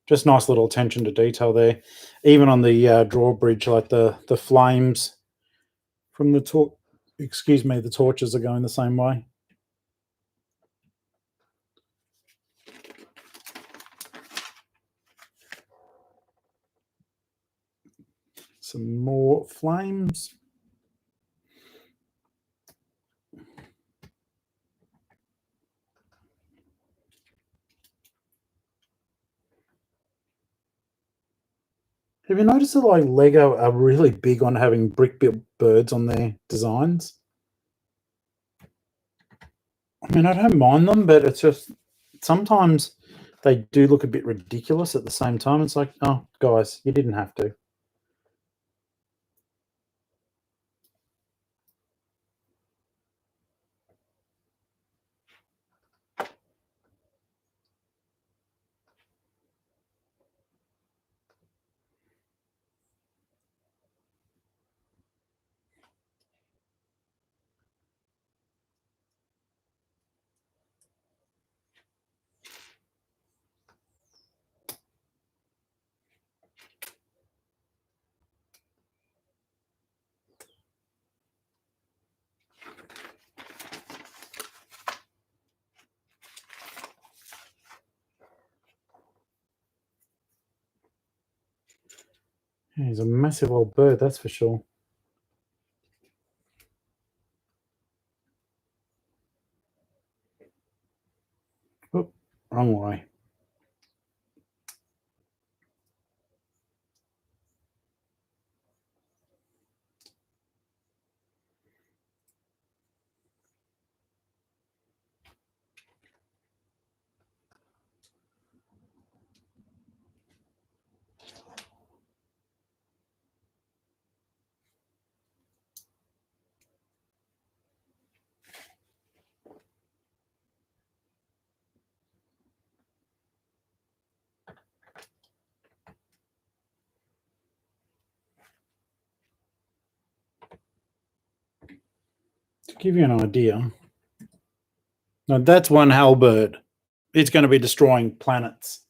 Just nice little attention to detail there. Even on the drawbridge, like the flames from the the torches are going the same way. Some more flames. Have you noticed that like Lego are really big on having brick-built birds on their designs? I mean, I don't mind them, but it's just sometimes they do look a bit ridiculous at the same time. It's like, oh, guys, you didn't have to. Yeah, he's a massive old bird, that's for sure. Oop, wrong way. To give you an idea, now that's one hell bird. It's going to be destroying planets.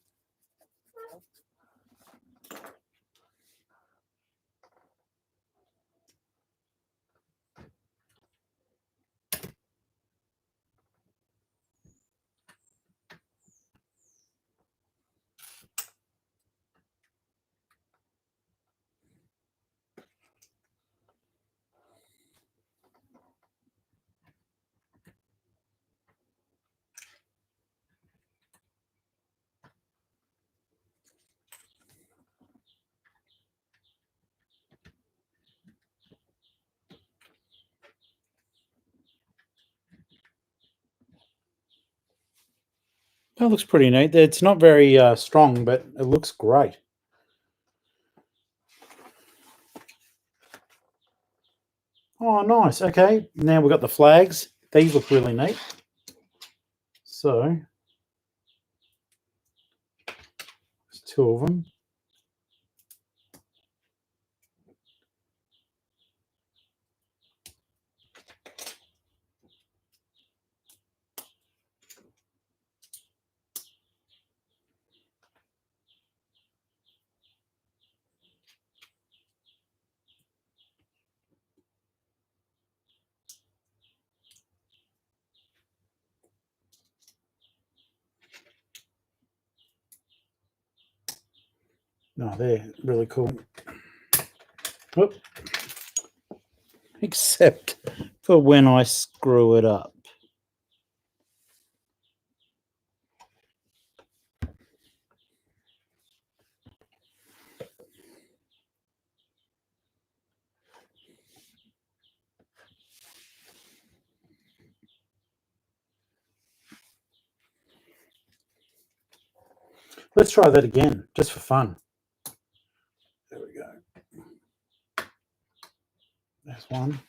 That looks pretty neat. It's not very strong, but it looks great. Oh, nice. Okay, now we've got the flags. These look really neat. So, there's two of them. No, they're really cool. Whoop. Except for when I screw it up. Let's try that again, just for fun. There we go. There's one.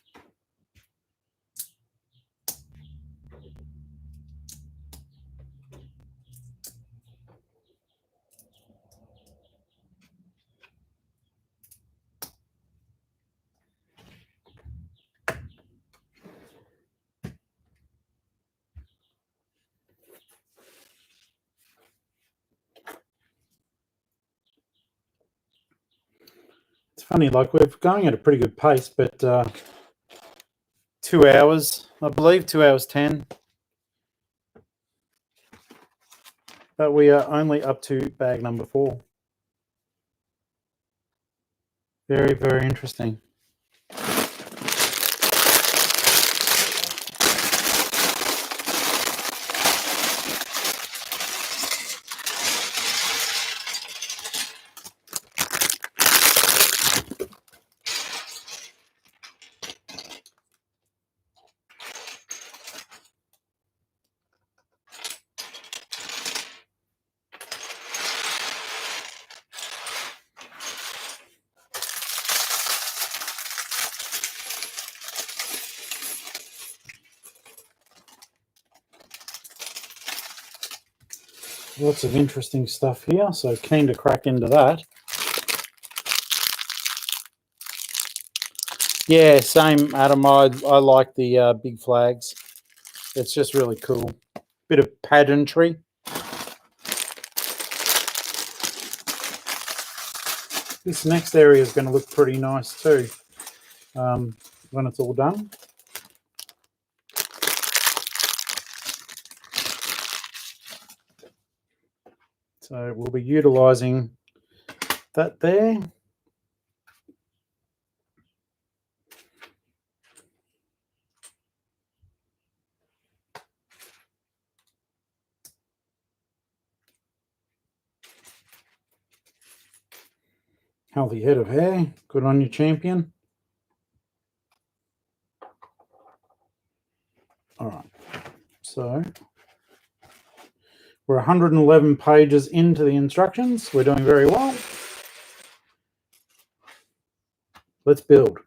It's funny, like we're going at a pretty good pace, but 2 hours, I believe, 2 hours 10. But we are only up to bag number 4. Very, very interesting. Lots of interesting stuff here, so keen to crack into that. Yeah, same, Adam. I like the big flags. It's just really cool. Bit of pageantry. This next area is going to look pretty nice too when it's all done. So we'll be utilising that there. Healthy head of hair. Good on you, champion. All right. So we're 111 pages into the instructions. We're doing very well. Let's build.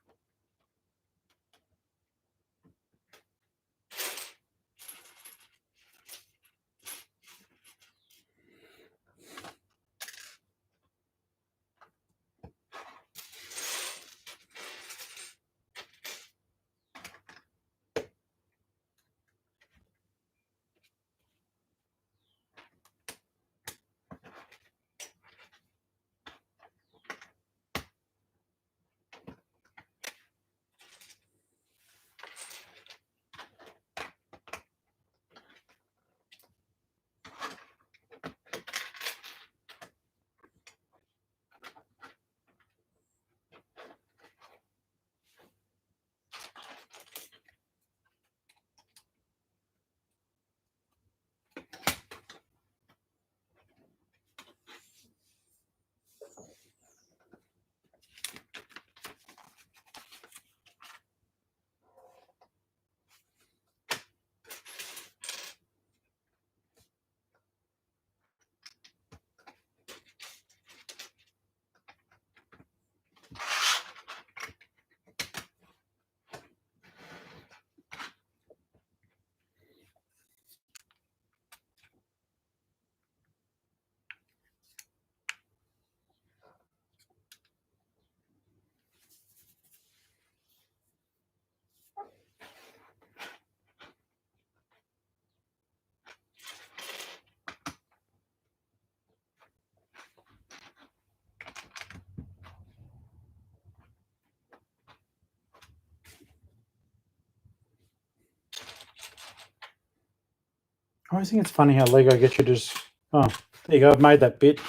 I always think it's funny how Lego gets you to just, oh, there you go, I've made that bit.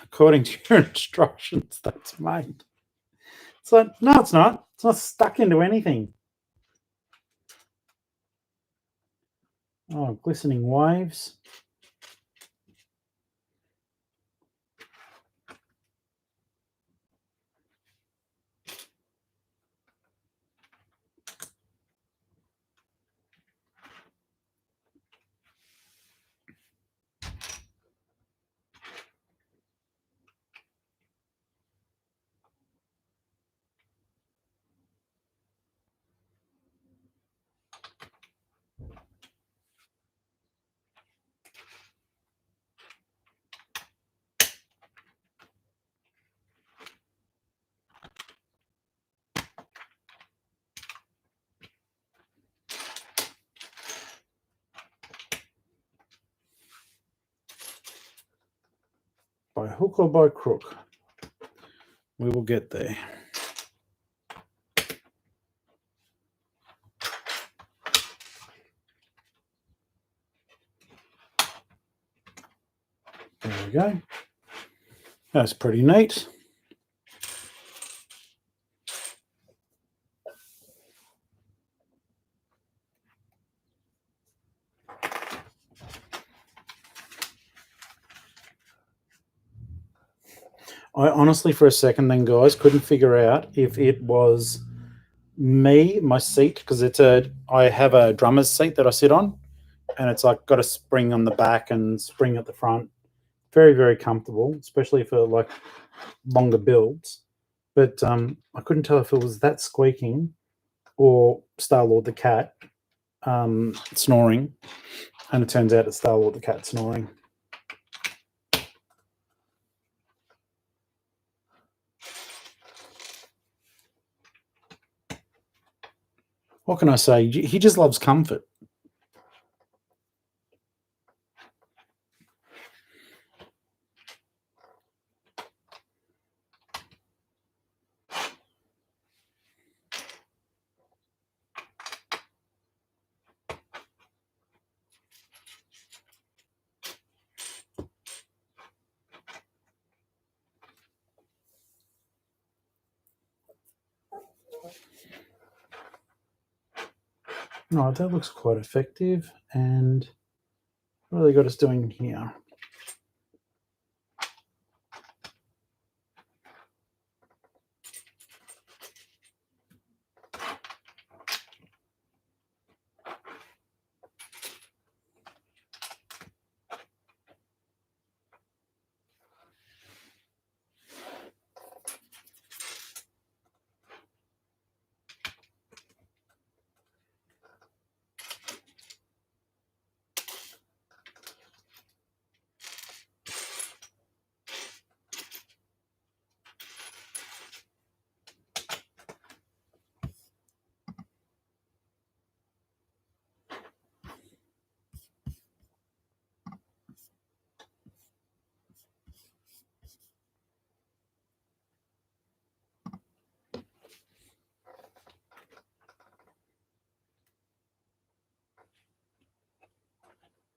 According to your instructions, that's made. It's like, no, it's not. It's not stuck into anything. Oh, glistening waves. By hook or by crook, we will get there. There we go. That's pretty neat. I honestly, for a second then, guys, couldn't figure out if it was me, my seat, because I have a drummer's seat that I sit on, and it's like got a spring on the back and spring at the front. Very, very comfortable, especially for like longer builds. But I couldn't tell if it was that squeaking or Star-Lord the cat snoring, and it turns out it's Star-Lord the cat snoring. What can I say? He just loves comfort. Right, that looks quite effective. And what have they got us doing here?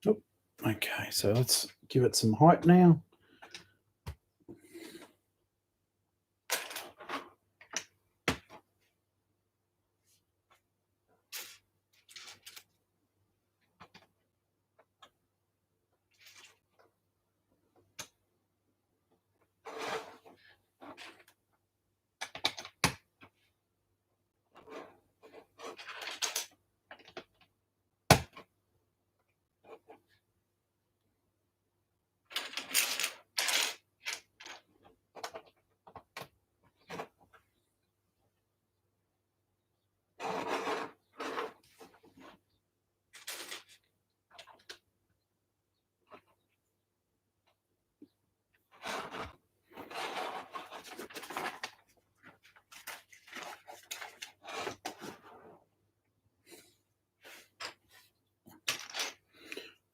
Oh, okay, so let's give it some height now.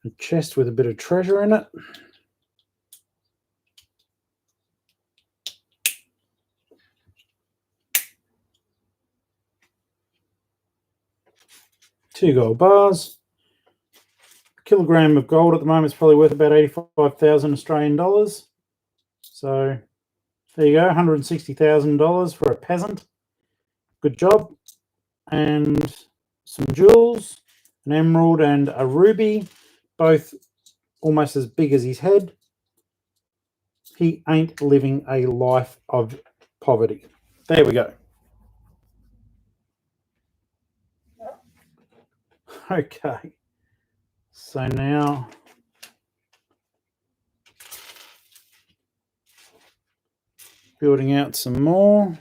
A chest with a bit of treasure in it. Two gold bars. A kilogram of gold at the moment is probably worth about 85,000 Australian dollars. So there you go, $160,000 for a peasant. Good job. And some jewels, an emerald and a ruby, both almost as big as his head. He ain't living a life of poverty. There we go. Okay. So now building out some more.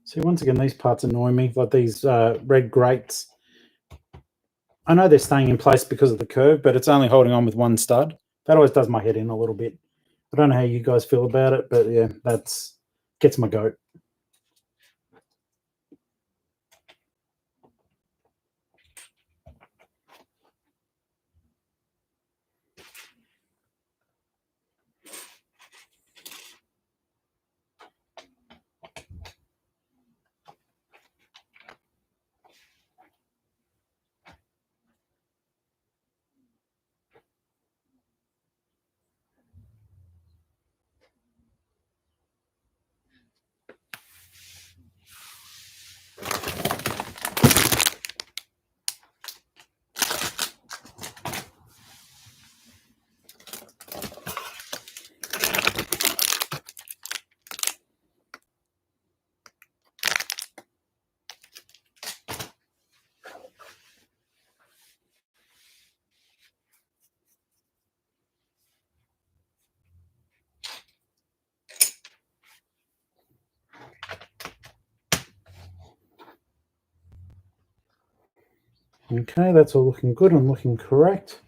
See, once again, these parts annoy me, like these red grates. I know they're staying in place because of the curve, but it's only holding on with one stud. That always does my head in a little bit. I don't know how you guys feel about it, but yeah, that's gets my goat. Okay, that's all looking good and looking correct.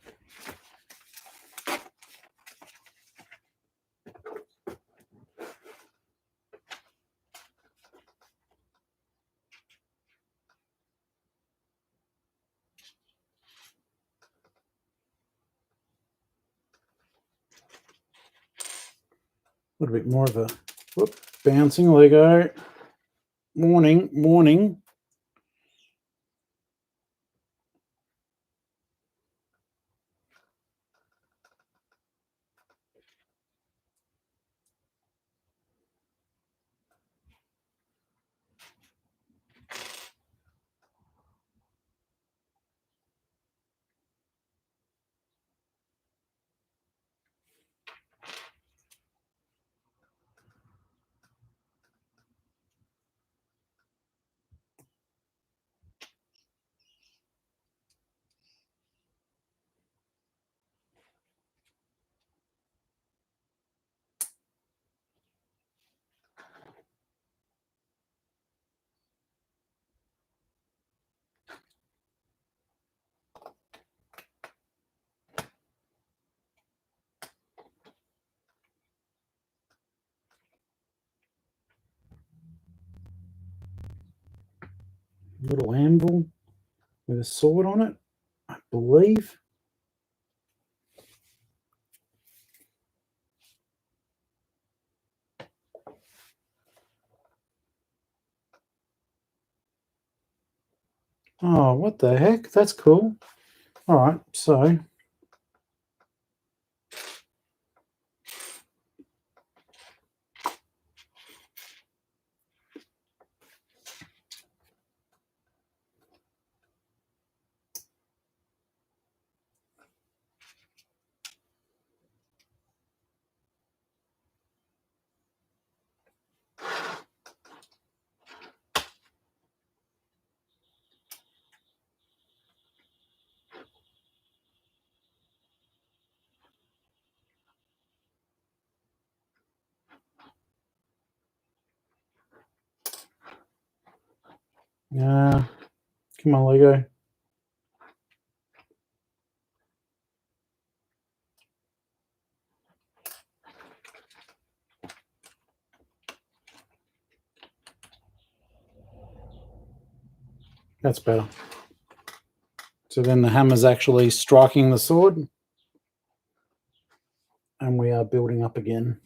A little bit more of a bouncing Lego. Morning, morning. Little anvil with a sword on it, I believe. Oh, what the heck? That's cool. All right, so come on, Lego. That's better. So then the hammer's actually striking the sword, and we are building up again.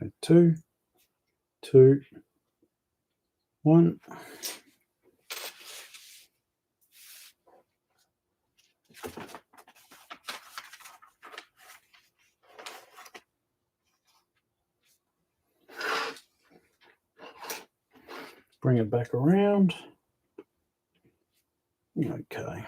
So 2, 2, 1. Bring it back around. Okay.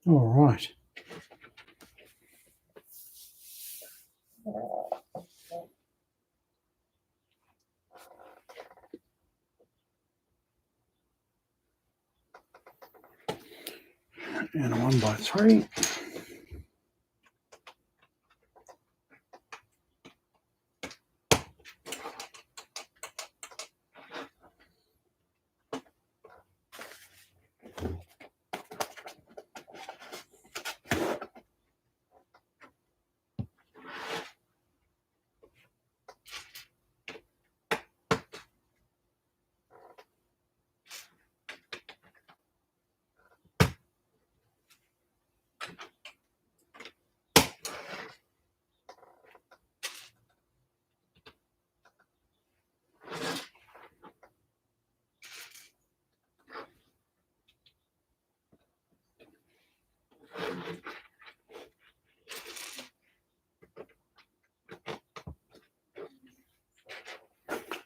All right. And a 1x3.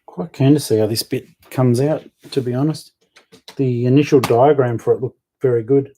Quite keen to see how this bit comes out, to be honest. The initial diagram for it looked very good.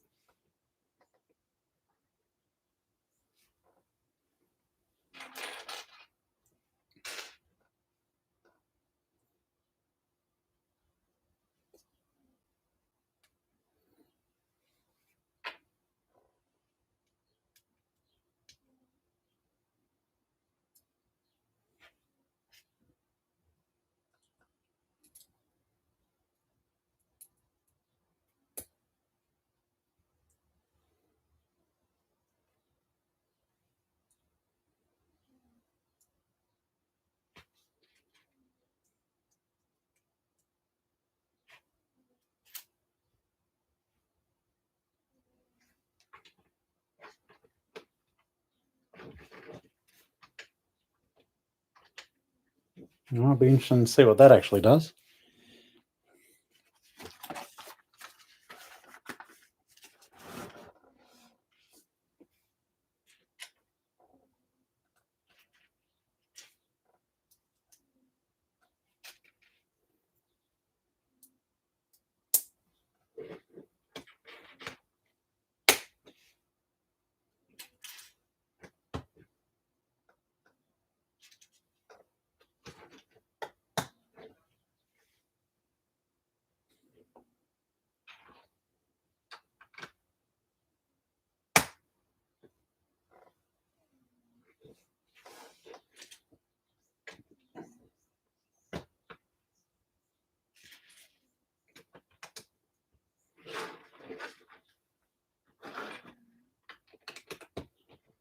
I'll be interested to see what that actually does.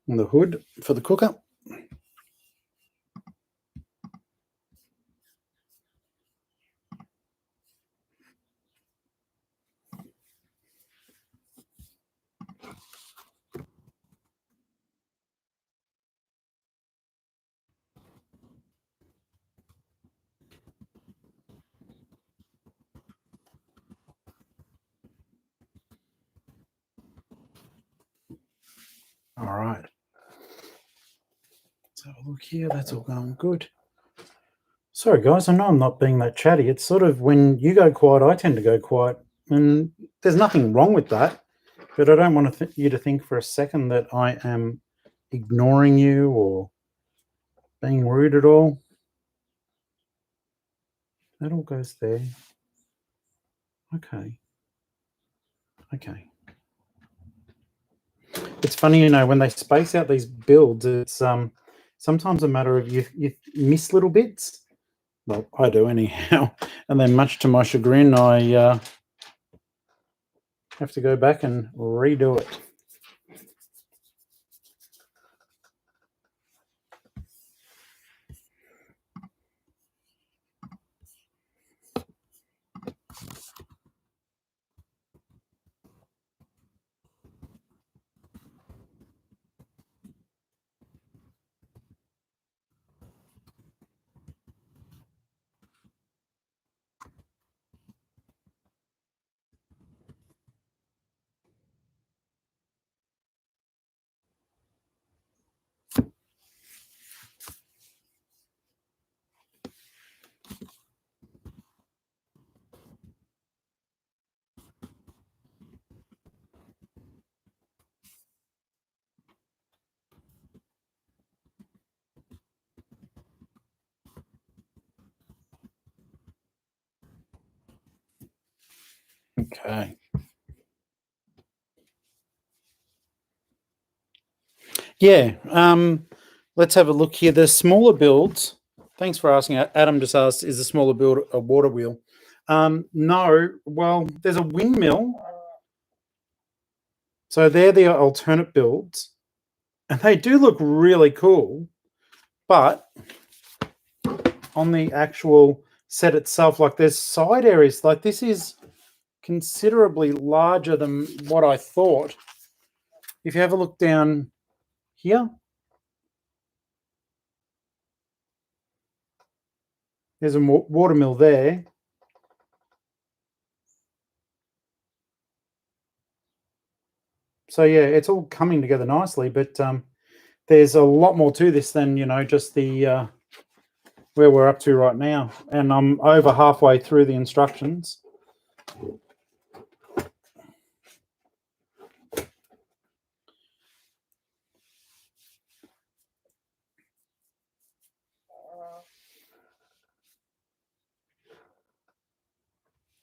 And the hood for the cooker. All right. Let's have a look here. That's all going good. Sorry, guys. I know I'm not being that chatty. It's sort of when you go quiet, I tend to go quiet. And there's nothing wrong with that. But I don't want you to think for a second that I am ignoring you or being rude at all. That all goes there. Okay. Okay. It's funny, when they space out these builds, it's sometimes a matter of you miss little bits. Well, I do anyhow, and then much to my chagrin, I have to go back and redo it. Okay. Yeah. Let's have a look here. The smaller builds. Thanks for asking. Adam just asked, is the smaller build a water wheel? No. Well, there's a windmill. So they're the alternate builds, and they do look really cool. But on the actual set itself, like there's side areas, like this is considerably larger than what I thought. If you have a look down here, there's a water mill there. So yeah, it's all coming together nicely, but there's a lot more to this than just the where we're up to right now. And I'm over halfway through the instructions.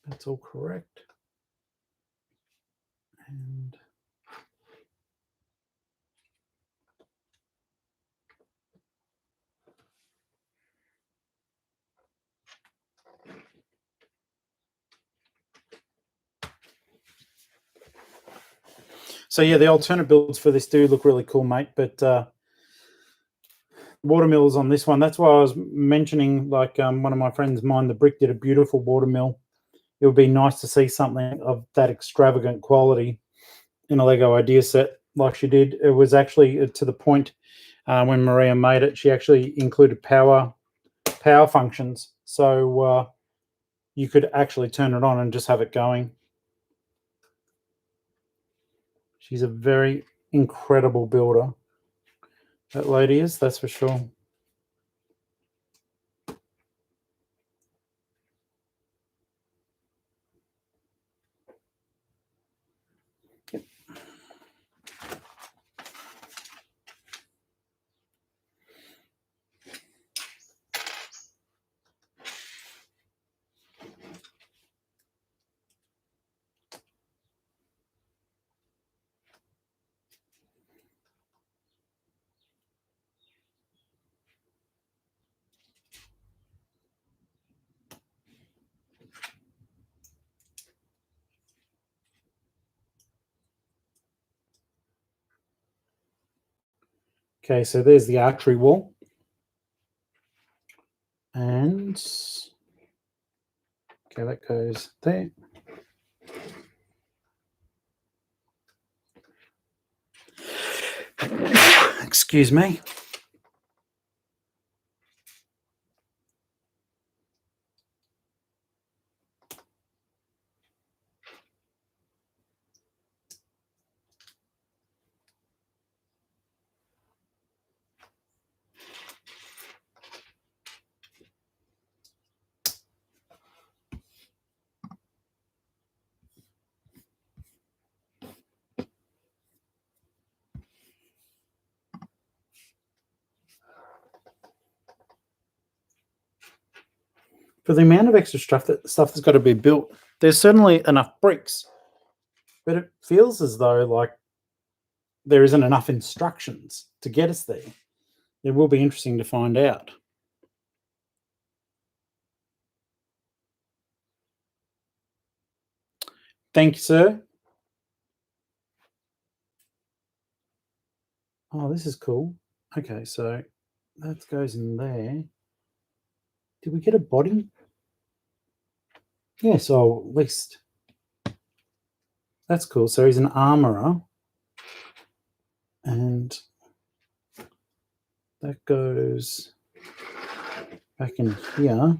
That's all correct. And so yeah, the alternate builds for this do look really cool, mate. But water mills on this one. That's why I was mentioning, like, one of my friends, Mind the Brick, did a beautiful water mill. It would be nice to see something of that extravagant quality in a Lego idea set like she did. It was actually to the point when Maria made it, she actually included power functions, so you could actually turn it on and just have it going. She's a very incredible builder, that lady is, that's for sure. Okay, so there's the archery wall. And okay, that goes there. Excuse me. for the amount of extra stuff that's got to be built, there's certainly enough bricks, but it feels as though like there isn't enough instructions to get us there. It will be interesting to find out. Thank you, sir. Oh, this is cool. Okay, so that goes in there. Did we get a body? Yes, oh, at least. That's cool. So he's an armorer. And that goes back in here.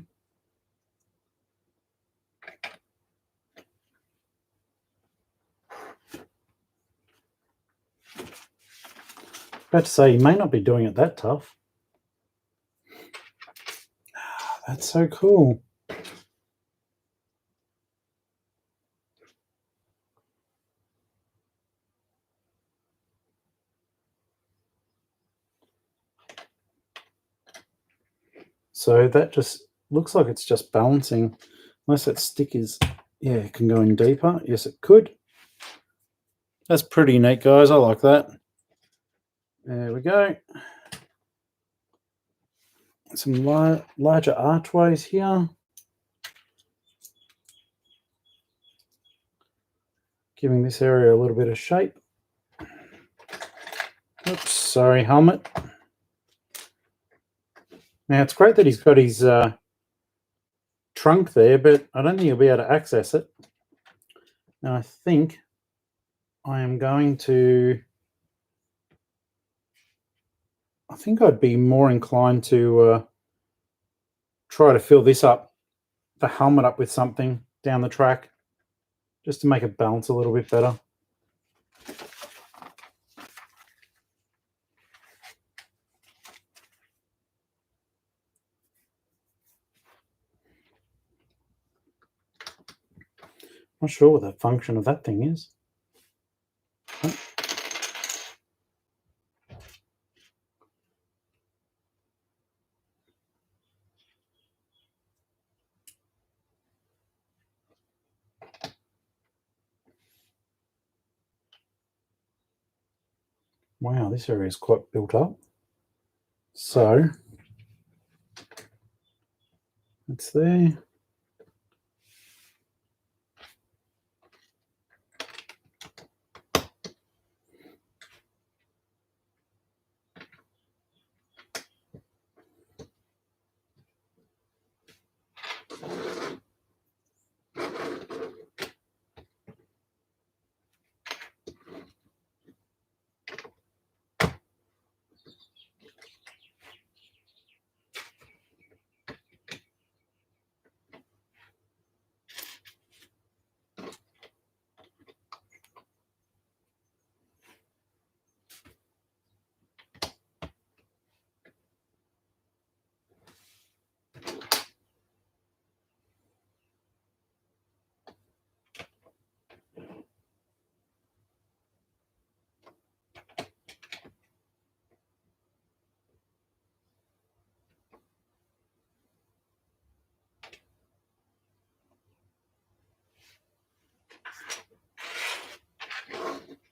About to say, you may not be doing it that tough. That's so cool. So that just looks like it's just balancing. Unless that stick is, yeah, it can go in deeper. Yes, it could. That's pretty neat, guys. I like that. There we go. Some larger archways here. Giving this area a little bit of shape. Oops, sorry, helmet. Now, it's great that he's got his trunk there, but I don't think he'll be able to access it. Now, I think I am going to... I think I'd be more inclined to try to fill this up, the helmet up with something down the track, just to make it balance a little bit better. Not sure what the function of that thing is. Oh. Wow, this area is quite built up. So it's there.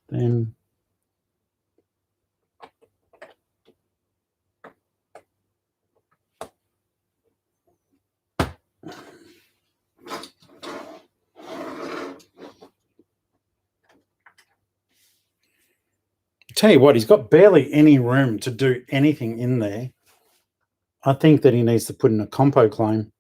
Then tell you what, he's got barely any room to do anything in there. I think that he needs to put in a compo claim.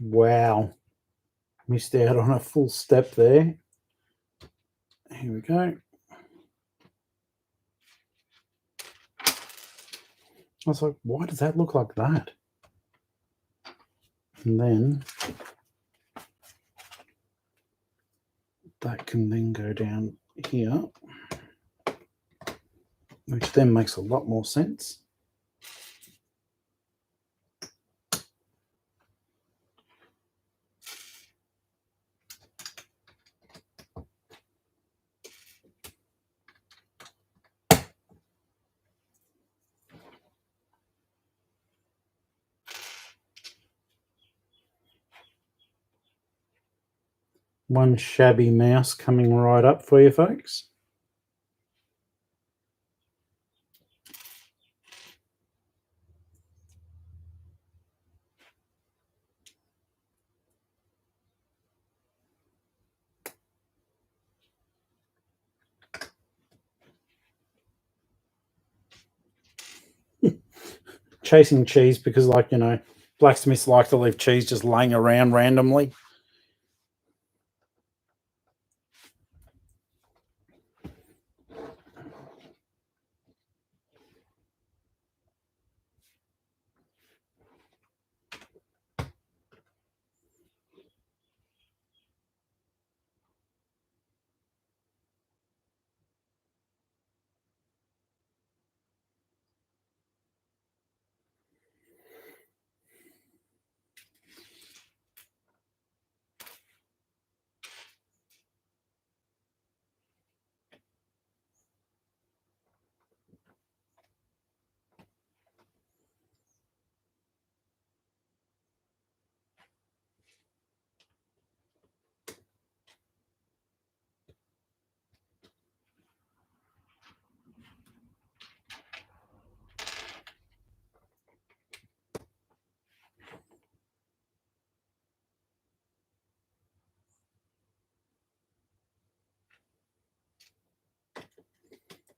Wow. Missed out on a full step there. Here we go. I was like, why does that look like that? And then That can then go down here, which then makes a lot more sense. One shabby mouse coming right up for you folks. Chasing cheese because, like, you know, blacksmiths like to leave cheese just laying around randomly.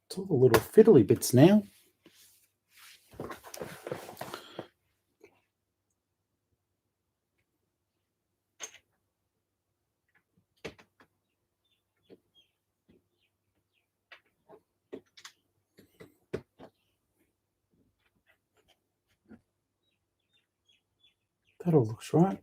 It's all the little fiddly bits now. That all looks right.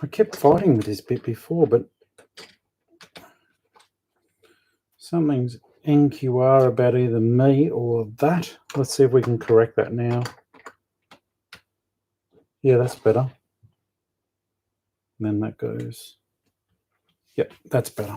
I kept fighting with this bit before, but something's NQR about either me or that. Let's see if we can correct that now. Yeah, that's better. And then that goes. Yep, that's better.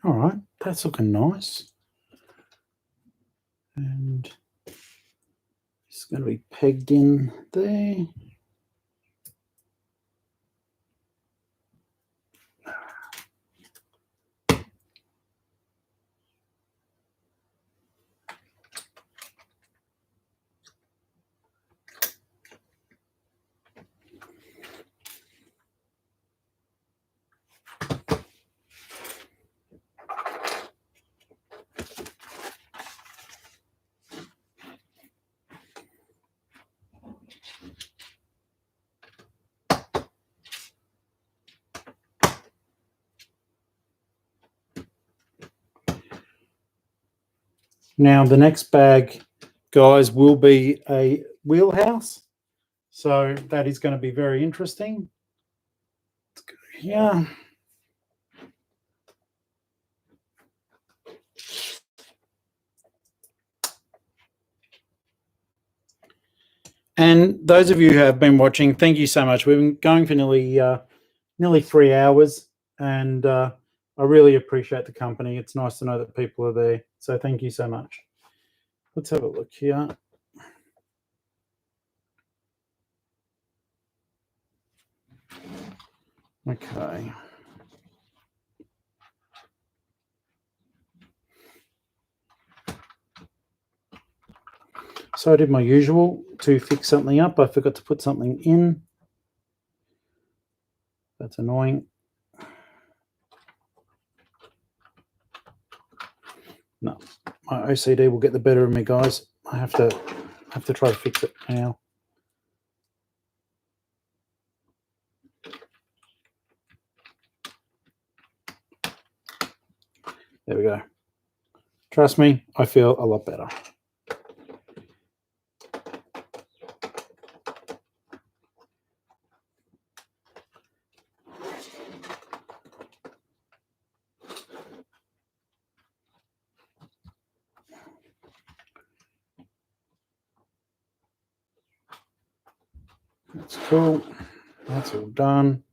All right, that's looking nice. And this going to be pegged in there. Now, the next bag, guys, will be a wheelhouse. So that is going to be very interesting. Let's go here. And those of you who have been watching, thank you so much. We've been going for nearly 3 hours, and I really appreciate the company. It's nice to know that people are there. So thank you so much. Let's have a look here. Okay. So I did my usual to fix something up. I forgot to put something in. That's annoying. No, my OCD will get the better of me, guys. I have to try to fix it now. There we go. Trust me, I feel a lot better. That's cool. That's all done.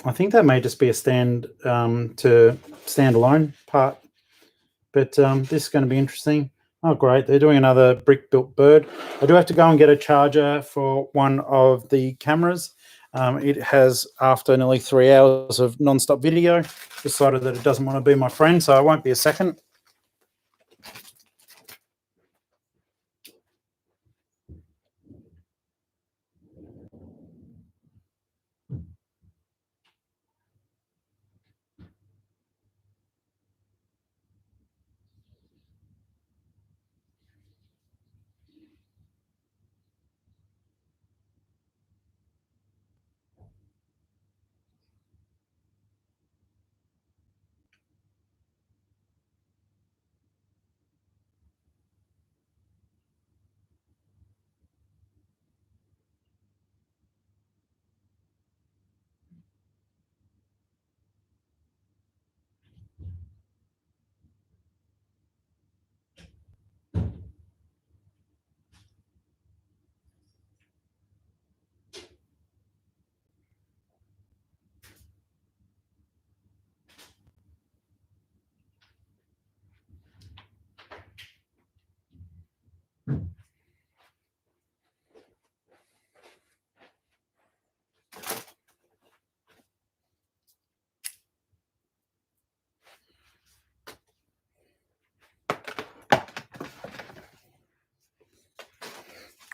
I think that may just be a standalone part, but this is going to be interesting. Oh, great. They're doing another brick-built bird. I do have to go and get a charger for one of the cameras. It has, after nearly 3 hours of non-stop video, decided that it doesn't want to be my friend, so I won't be a second.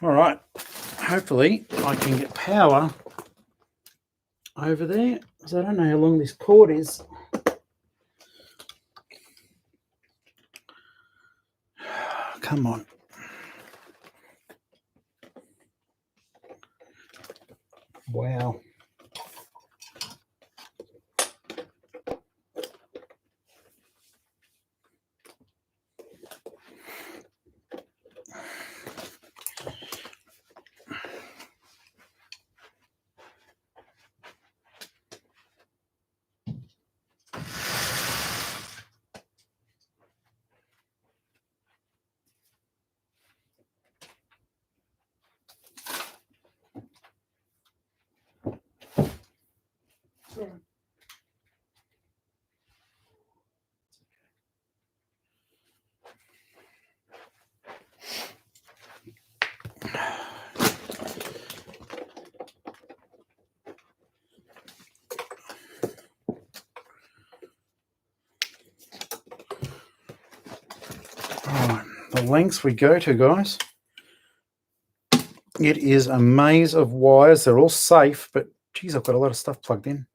All right. Hopefully I can get power over there, because I don't know how long this cord is. Come on. Wow. the lengths we go to, guys. It is a maze of wires. They're all safe, but geez, I've got a lot of stuff plugged in.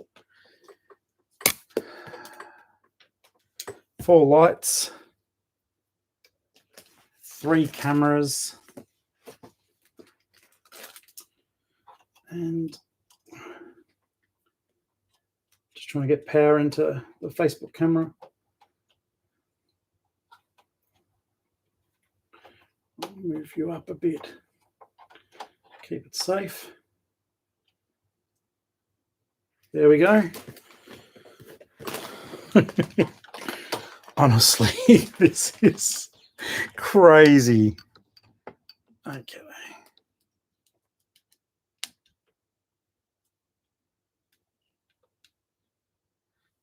4 lights, 3 cameras, and just trying to get power into the Facebook camera. I'll move you up a bit. Keep it safe. There we go. Honestly, this is crazy. Okay.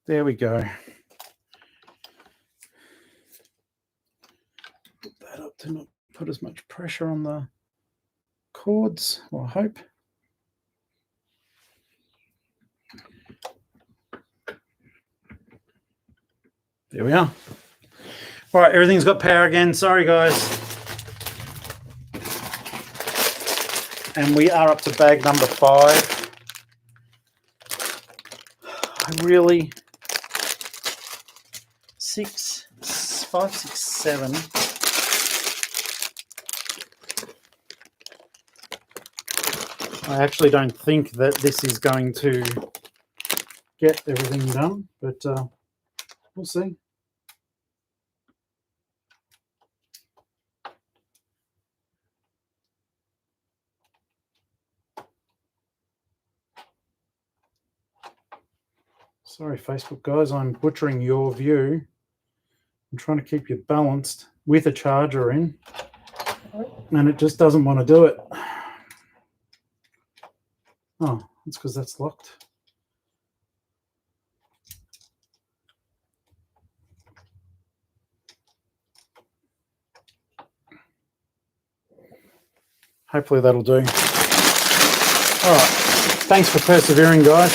There we go. Put that up to not put as much pressure on the cords, or I hope. There we are. All right, everything's got power again. Sorry, guys. And we are up to bag number 5. I really... 6, 5, 6, 7. I actually don't think that this is going to get everything done, but we'll see. Sorry, Facebook guys, I'm butchering your view. I'm trying to keep you balanced with a charger in, and it just doesn't want to do it. Oh, it's because that's locked. Hopefully that'll do. All right, thanks for persevering, guys.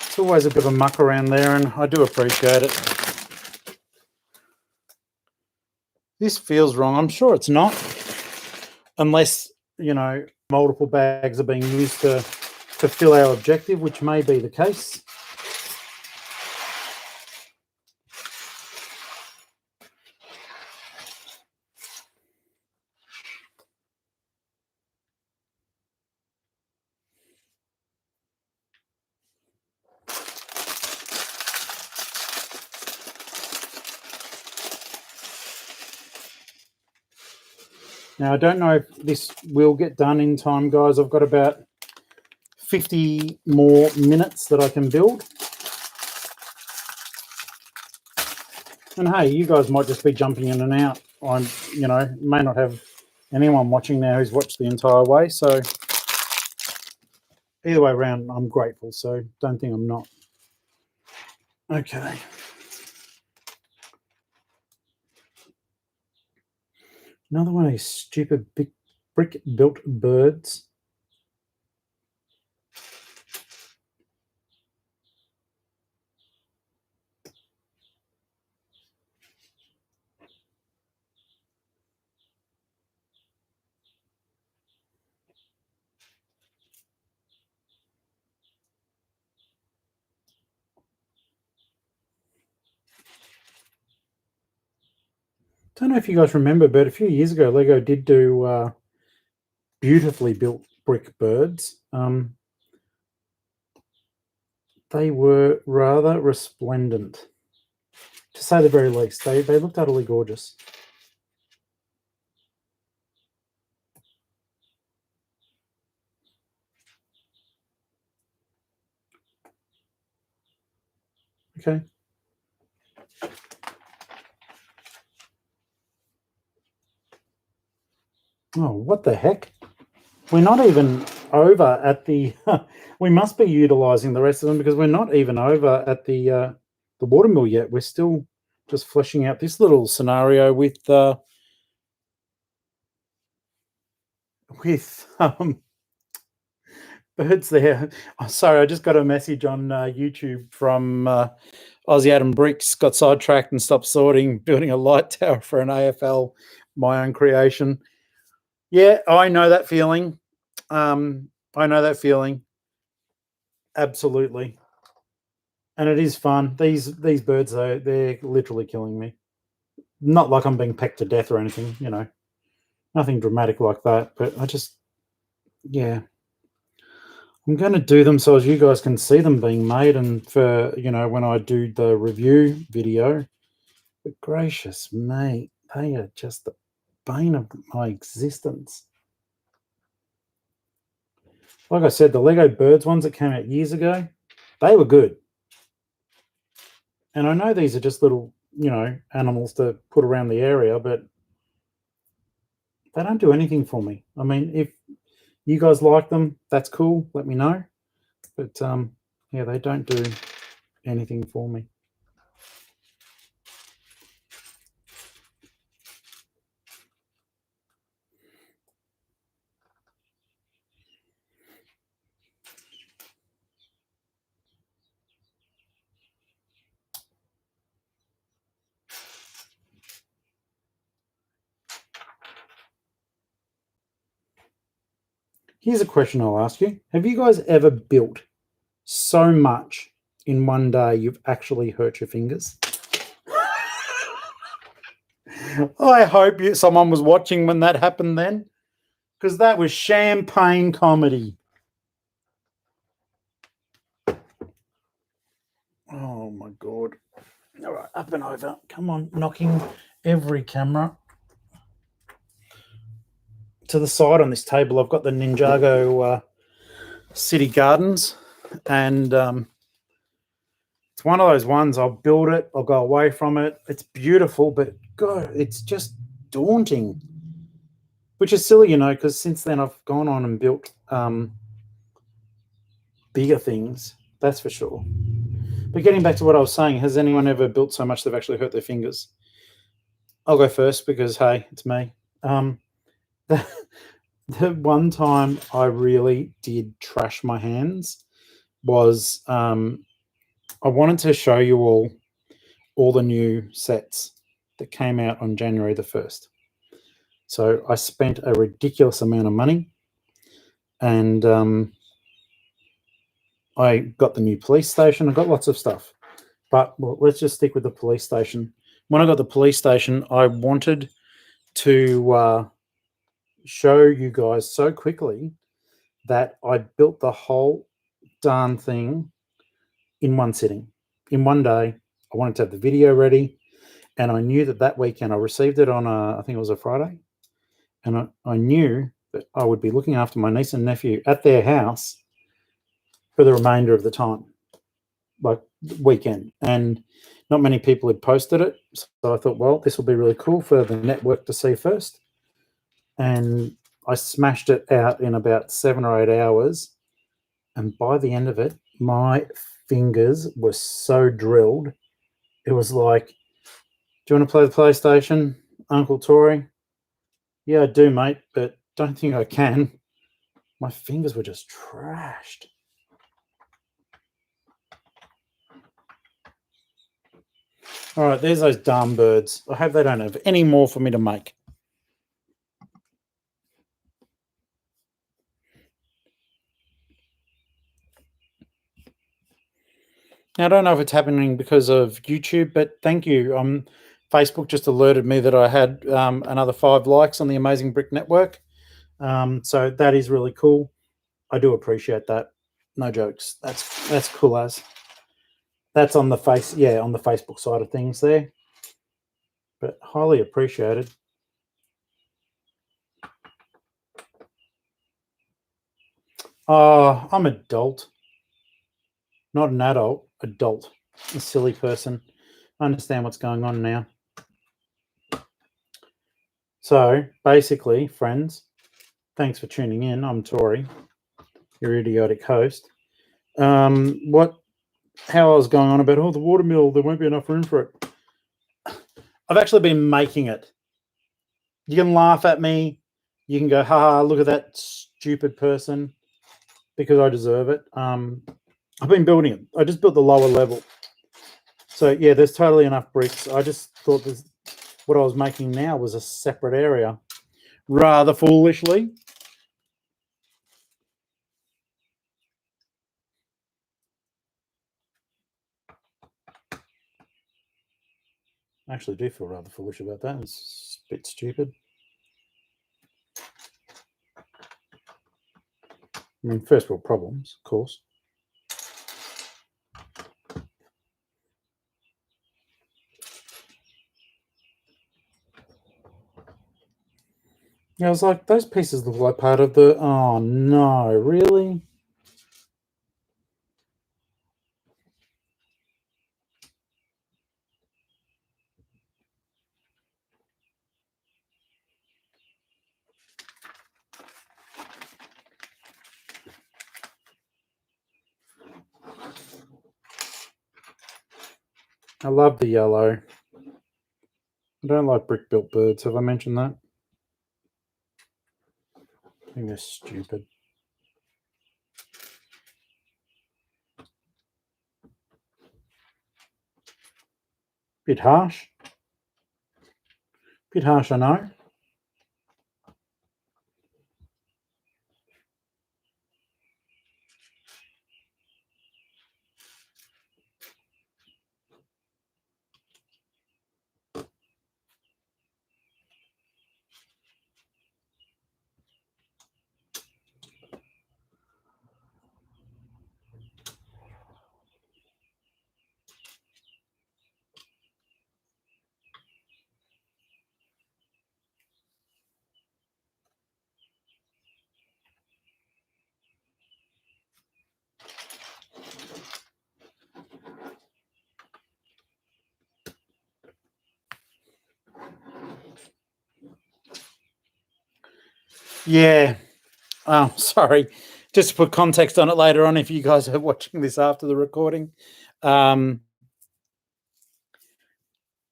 It's always a bit of a muck around there, and I do appreciate it. This feels wrong. I'm sure it's not, unless, you know, multiple bags are being used to fulfill our objective, which may be the case. Now, I don't know if this will get done in time, guys. I've got about 50 more minutes that I can build. And hey, you guys might just be jumping in and out. I, you know, may not have anyone watching now who's watched the entire way. So either way around, I'm grateful. So don't think I'm not. Okay. Another one of these stupid big brick-built birds. Don't know if you guys remember, but a few years ago, Lego did do beautifully built brick birds. They were rather resplendent, to say the very least. They looked utterly gorgeous. Okay. Oh, what the heck? We're not even over at the... we must be utilising the rest of them because we're not even over at the watermill yet. We're still just fleshing out this little scenario with birds there. Oh, sorry, I just got a message on YouTube from Aussie Adam Bricks. Got sidetracked and stopped sorting, building a light tower for an AFL my own creation. Yeah, I know that feeling. I know that feeling. Absolutely. And it is fun. These birds, though, they're literally killing me. Not like I'm being pecked to death or anything, you know. Nothing dramatic like that. But I just, yeah. I'm going to do them so as you guys can see them being made, and for, you know, when I do the review video. But gracious me, they are just the bane of my existence. Like I said, the Lego Birds ones that came out years ago, they were good. And I know these are just little, you know, animals to put around the area, but they don't do anything for me. I mean, if you guys like them, that's cool. Let me know. But yeah, they don't do anything for me. Here's a question I'll ask you. Have you guys ever built so much in one day you've actually hurt your fingers? I hope someone was watching when that happened then, because that was champagne comedy. Oh my God. All right, up and over. Come on, knocking every camera to the side on this table. I've got the Ninjago City Gardens, and it's one of those ones, I'll build it, I'll go away from it. It's beautiful, but God, it's just daunting, which is silly, you know, because since then I've gone on and built bigger things, that's for sure. But getting back to what I was saying, has anyone ever built so much they've actually hurt their fingers? I'll go first because, hey, it's me. The one time I really did trash my hands was I wanted to show you all the new sets that came out on January the 1st. So I spent a ridiculous amount of money, and I got the new police station. I got lots of stuff, but well, let's just stick with the police station. When I got the police station, I wanted to show you guys so quickly that I built the whole darn thing in one sitting, in one day. I wanted to have the video ready, and I knew that weekend I received it on I think it was a Friday, and I knew that I would be looking after my niece and nephew at their house for the remainder of the time, like weekend. And not many people had posted it, so I thought, well, this will be really cool for the network to see first. And I smashed it out in about 7 or 8 hours, and by the end of it, my fingers were so drilled. It was like, do you want to play the PlayStation, Uncle Tory? Yeah, I do, mate, but don't think I can. My fingers were just trashed. All right, there's those darn birds. I hope they don't have any more for me to make. Now, I don't know if it's happening because of YouTube, but thank you. Facebook just alerted me that I had another 5 likes on the Amazing Brick Network. So that is really cool. I do appreciate that. No jokes. That's cool as. That's on the on the Facebook side of things there. But highly appreciated. Oh, I'm an adult. Not an adult, adult. A silly person. I understand what's going on now. So basically, friends, thanks for tuning in. I'm Tory, your idiotic host. How I was going on about, the watermill, there won't be enough room for it. I've actually been making it. You can laugh at me. You can go, ha, look at that stupid person, because I deserve it. I've been building it. I just built the lower level. So, yeah, there's totally enough bricks. I just thought what I was making now was a separate area. Rather foolishly. I actually do feel rather foolish about that. It's a bit stupid. I mean, first world problems, of course. Yeah, I was like, those pieces look like part of the... Oh, no, really? I love the yellow. I don't like brick-built birds. Have I mentioned that? I think they're stupid. Bit harsh. Bit harsh, I know. Yeah. Oh, sorry. Just to put context on it later on, if you guys are watching this after the recording. I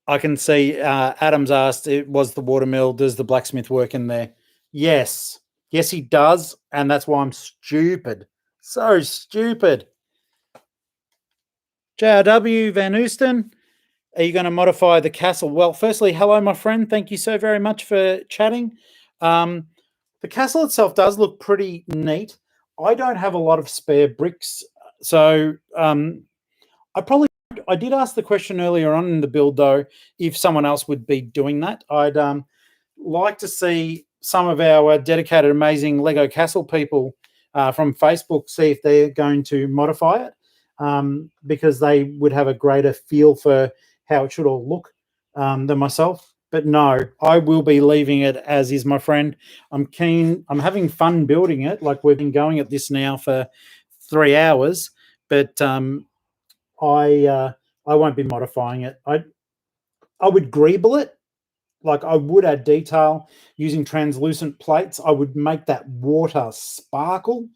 can see Adam's asked, it was the watermill, does the blacksmith work in there? Yes. Yes, he does. And that's why I'm stupid. So stupid. JRW Van Oosten, are you going to modify the castle? Well, firstly, hello, my friend. Thank you so very much for chatting. The castle itself does look pretty neat. I don't have a lot of spare bricks. So I did ask the question earlier on in the build, though, if someone else would be doing that. I'd like to see some of our dedicated, amazing Lego Castle people from Facebook see if they're going to modify it, because they would have a greater feel for how it should all look than myself. But no, I will be leaving it as is, my friend. I'm keen. I'm having fun building it. Like, we've been going at this now for 3 hours, but I won't be modifying it. I would greeble it. Like, I would add detail using translucent plates. I would make that water sparkle.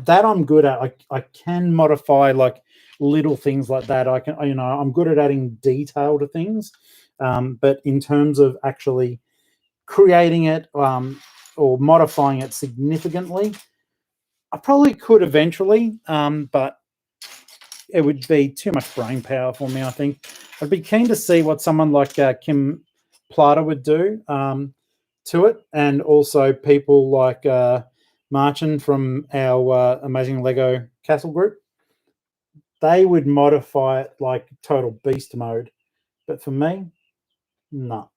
That I'm good at. I can modify like little things like that. I can, I'm good at adding detail to things. But in terms of actually creating it or modifying it significantly, I probably could eventually, but it would be too much brain power for me, I think. I'd be keen to see what someone like Kim Plata would do to it, and also people like Martin from our amazing Lego Castle group. They would modify it like total beast mode. But for me, no.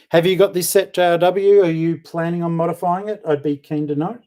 Have you got this set, JRW? Are you planning on modifying it? I'd be keen to know.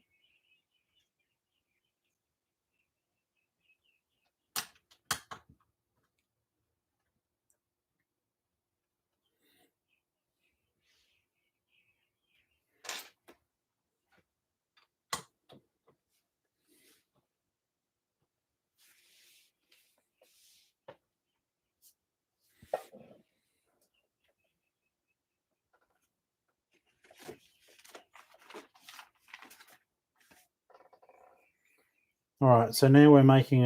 All right, so now we're making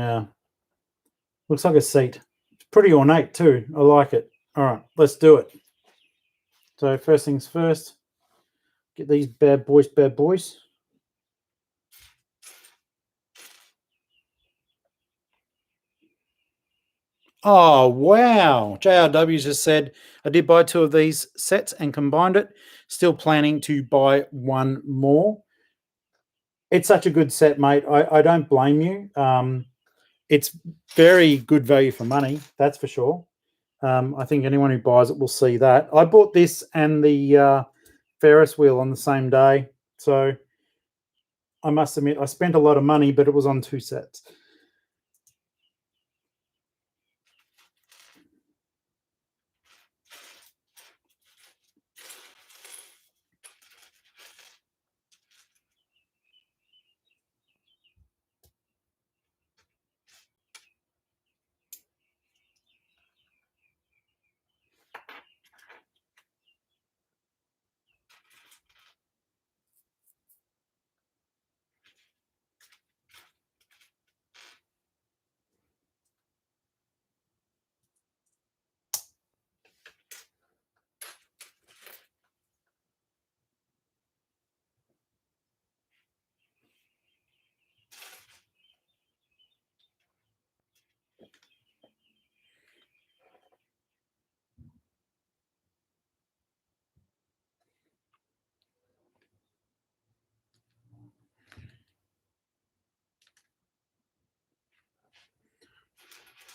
looks like a seat. It's pretty ornate too. I like it. All right, let's do it. So first things first, get these bad boys, bad boys. Oh, wow. JRW just said, I did buy 2 of these sets and combined it. Still planning to buy 1 more. It's such a good set, mate. I don't blame you. It's very good value for money, that's for sure. I think anyone who buys it will see that. I bought this and the Ferris wheel on the same day. So I must admit, I spent a lot of money, but it was on 2 sets.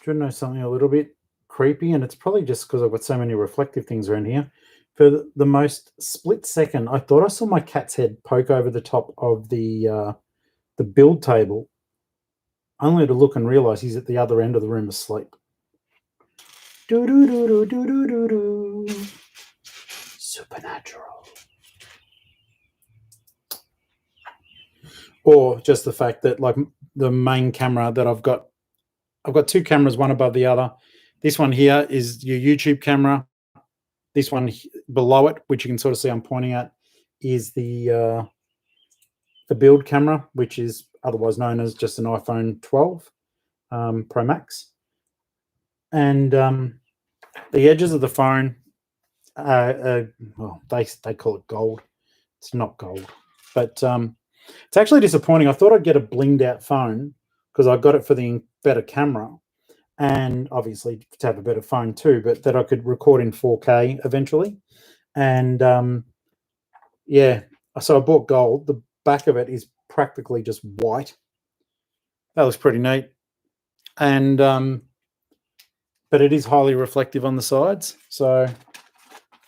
Do you know something a little bit creepy? And it's probably just because I've got so many reflective things around here. For the most split second, I thought I saw my cat's head poke over the top of the build table, only to look and realize he's at the other end of the room asleep. Do do do do do do do do. Supernatural. Or just the fact that, like, the main camera that I've got 2 cameras, one above the other. This one here is your YouTube camera. This one below it, which you can sort of see I'm pointing at, is the build camera, which is otherwise known as just an iPhone 12 Pro Max. And the edges of the phone, well, they call it gold. It's not gold, but it's actually disappointing. I thought I'd get a blinged out phone because I got it for the better camera, and obviously to have a better phone too, but that I could record in 4K eventually. And yeah, so I bought gold. The back of it is practically just white. That was pretty neat. And but it is highly reflective on the sides. So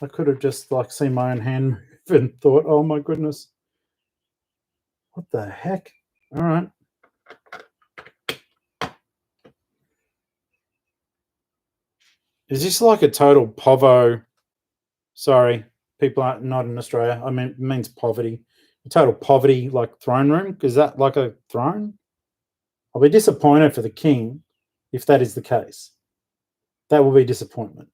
I could have just like seen my own hand move and thought, oh my goodness, what the heck? All right. Is this like a total povo? Sorry, people aren't not in Australia. I mean, it means poverty. A total poverty like throne room. Is that like a throne? I'll be disappointed for the king if that is the case. That will be disappointment.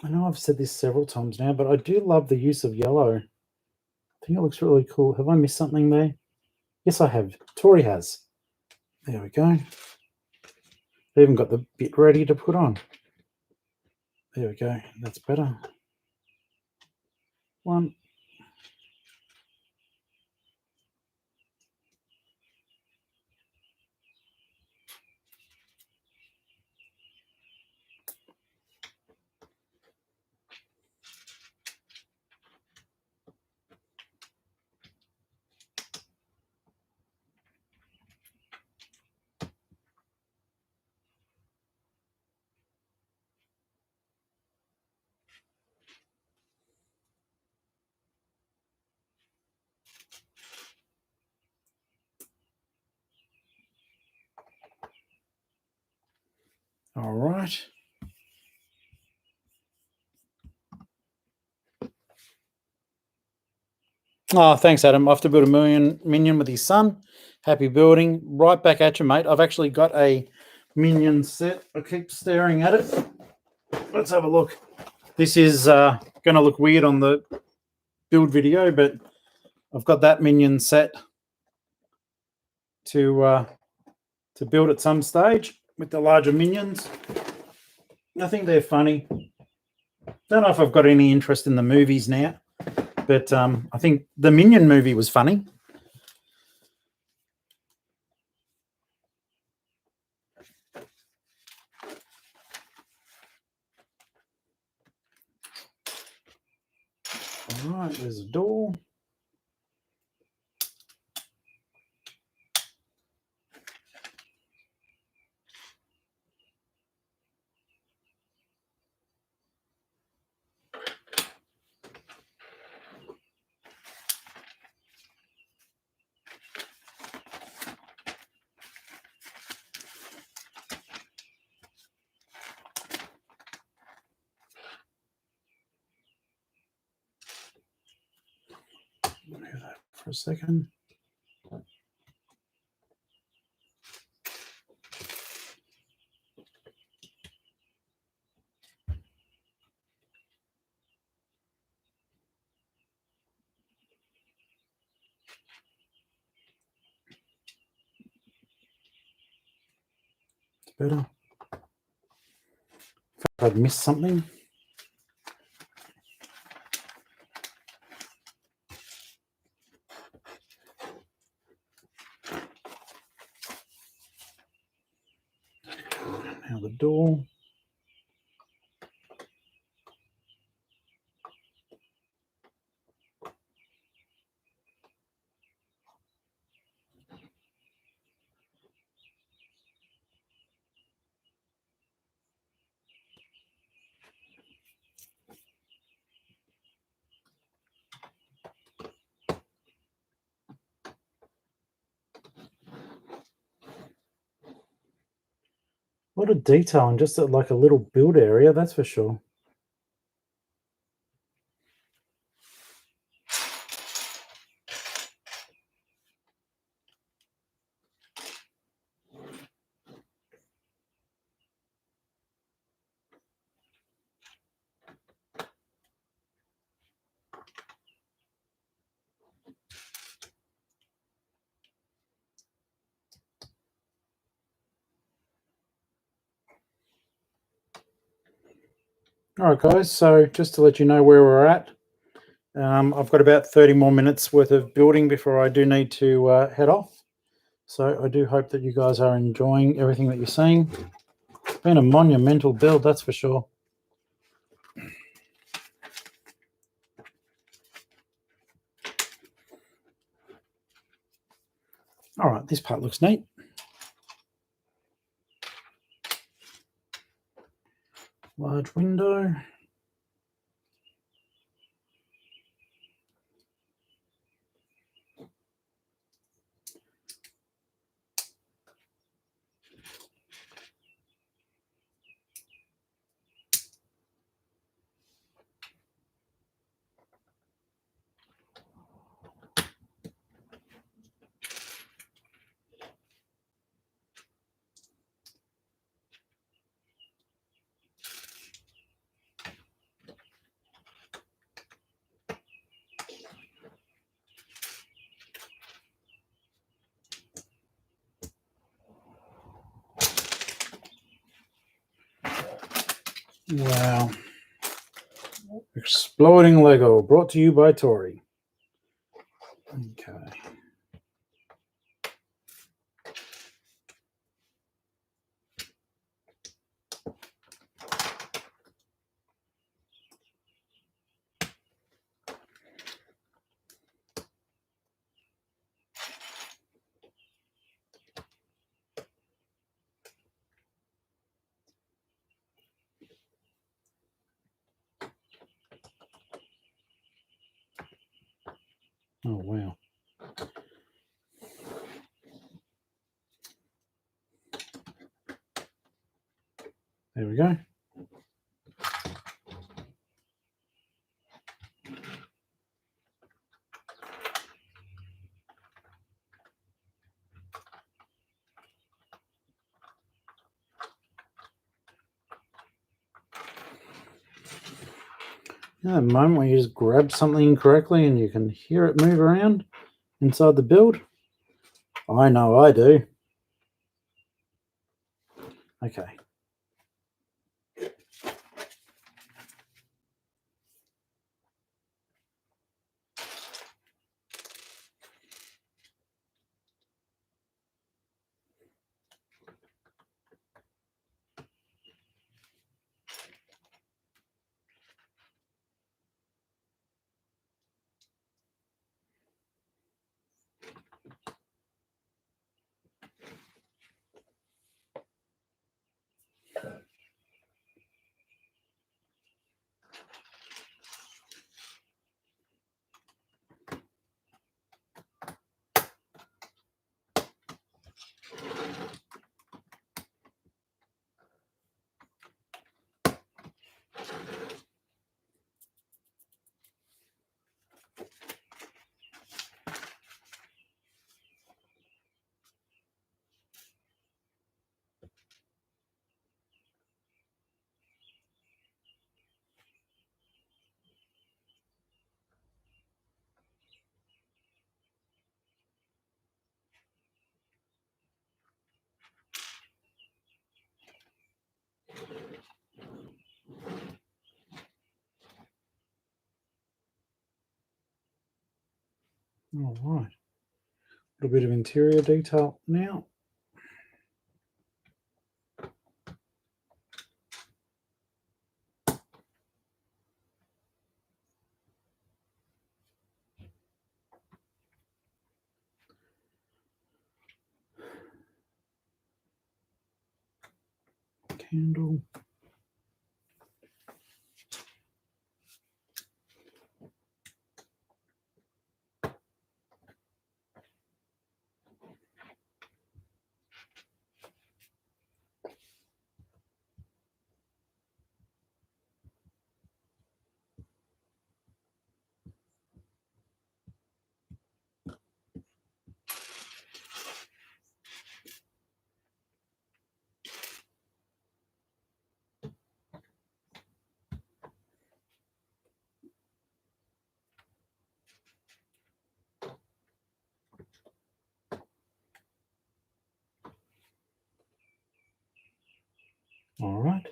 I know I've said this several times now, but I do love the use of yellow. I think it looks really cool. Have I missed something there? Yes, I have. Tori has. There we go. I even got the bit ready to put on. There we go. That's better. One. All right. Oh, thanks, Adam. Off to build a minion with his son. Happy building. Right back at you, mate. I've actually got a minion set. I keep staring at it. Let's have a look. This is going to look weird on the build video, but I've got that minion set to build at some stage with the larger minions. I think they're funny. Don't know if I've got any interest in the movies now, but I think the Minion movie was funny. All right, there's a door. Move that for a second. It's better. If I'd missed something. Now the door. A lot of detail on just like a little build area, that's for sure. All right, guys, so just to let you know where we're at, I've got about 30 more minutes worth of building before I do need to head off. So I do hope that you guys are enjoying everything that you're seeing. It's been a monumental build, that's for sure. All right, this part looks neat. Large window. Wow. Exploding Lego, brought to you by Tori. Okay. Oh, wow. There we go. Yeah, the moment where you just grab something incorrectly and you can hear it move around inside the build. I know I do. Okay. All right. A little bit of interior detail now. Candle. All right.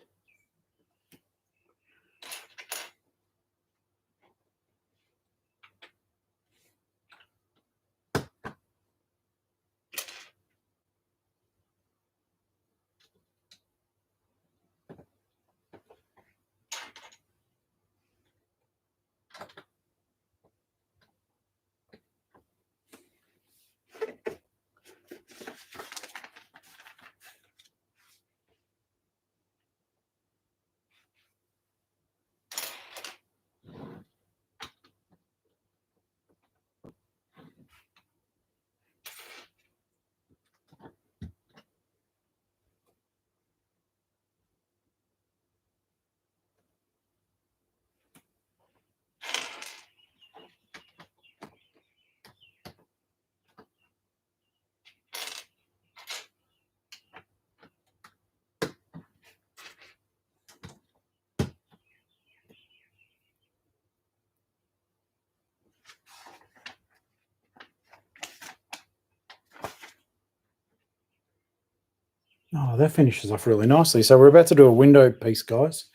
Oh, that finishes off really nicely. So we're about to do a window piece, guys.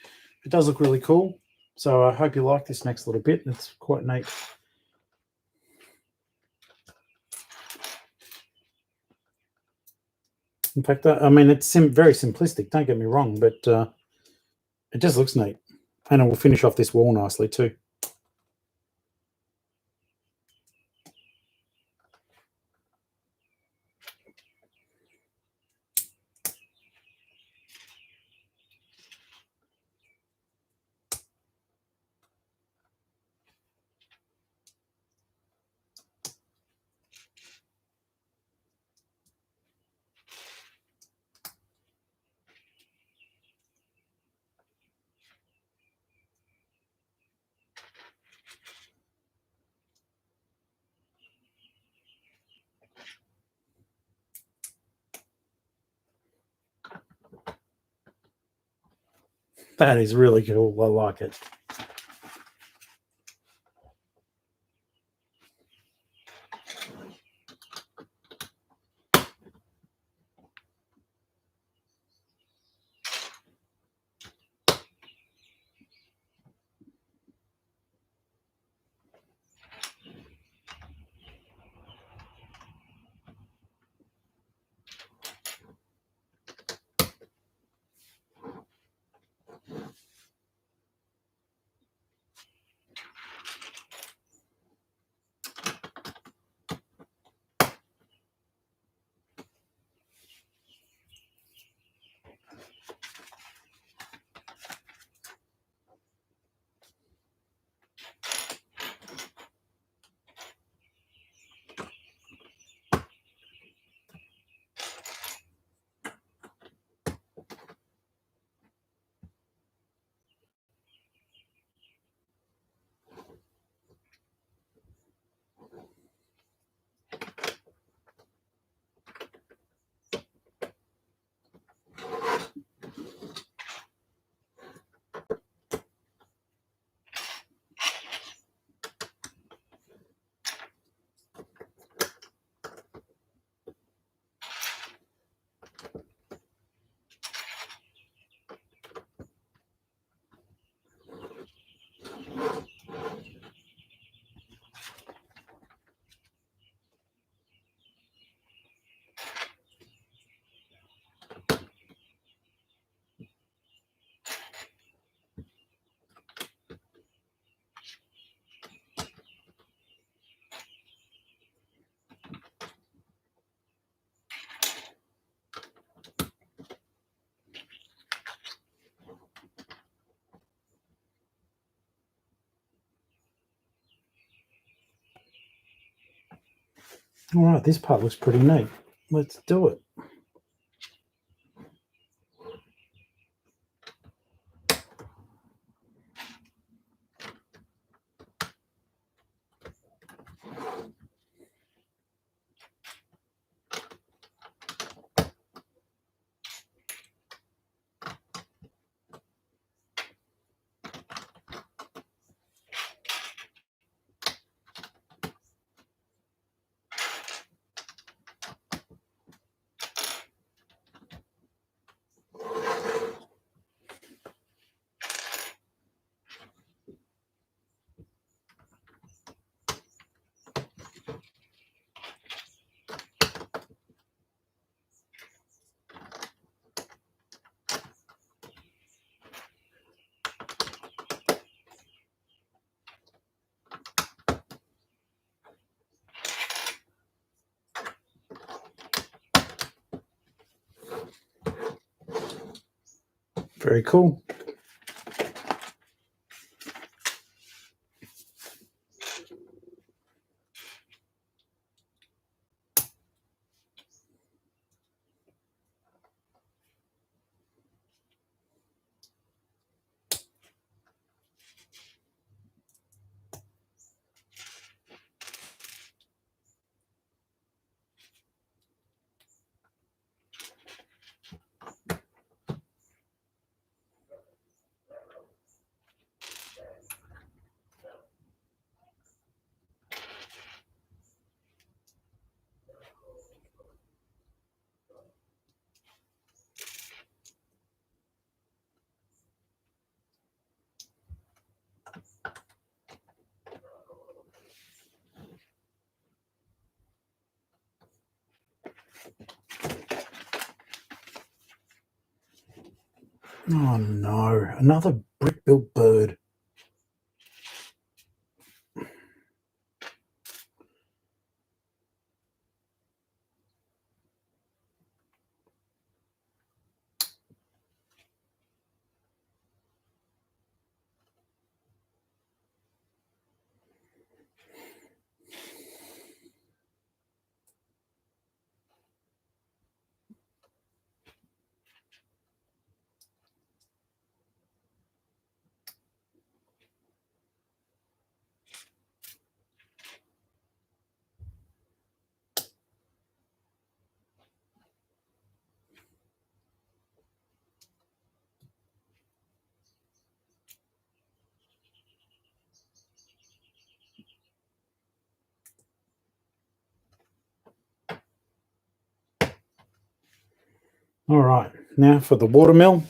It does look really cool. So I hope you like this next little bit. It's quite neat. In fact, I mean, it's very simplistic. Don't get me wrong, but it just looks neat. And it will finish off this wall nicely too. That is really cool. I like it. All right, this part looks pretty neat. Let's do it. Very cool. Oh no, another brick-built bird. All right, now for the watermill.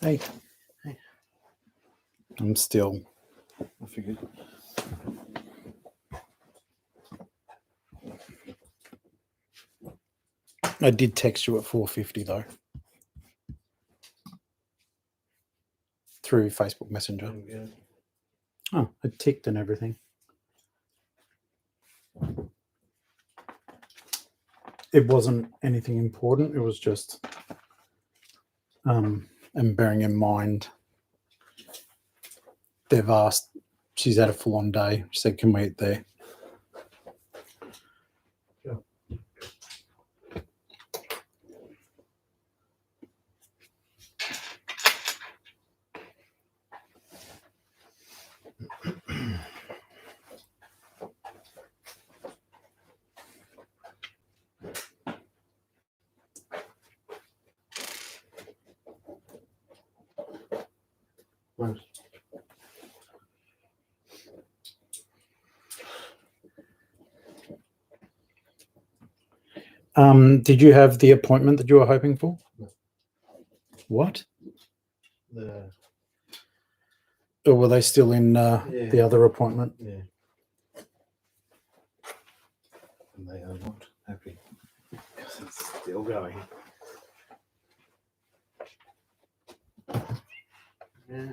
Hey, I'm still. I figured. I did text you at 4:50 though, through Facebook Messenger. Oh, it ticked and everything. It wasn't anything important. It was just, and bearing in mind, they've asked. She's had a full-on day. She said, "Can we eat there?" Right. Did you have the appointment that you were hoping for? No. What? The Or were they still in the other appointment? yeah, and they are not happy because it's still going. Yeah.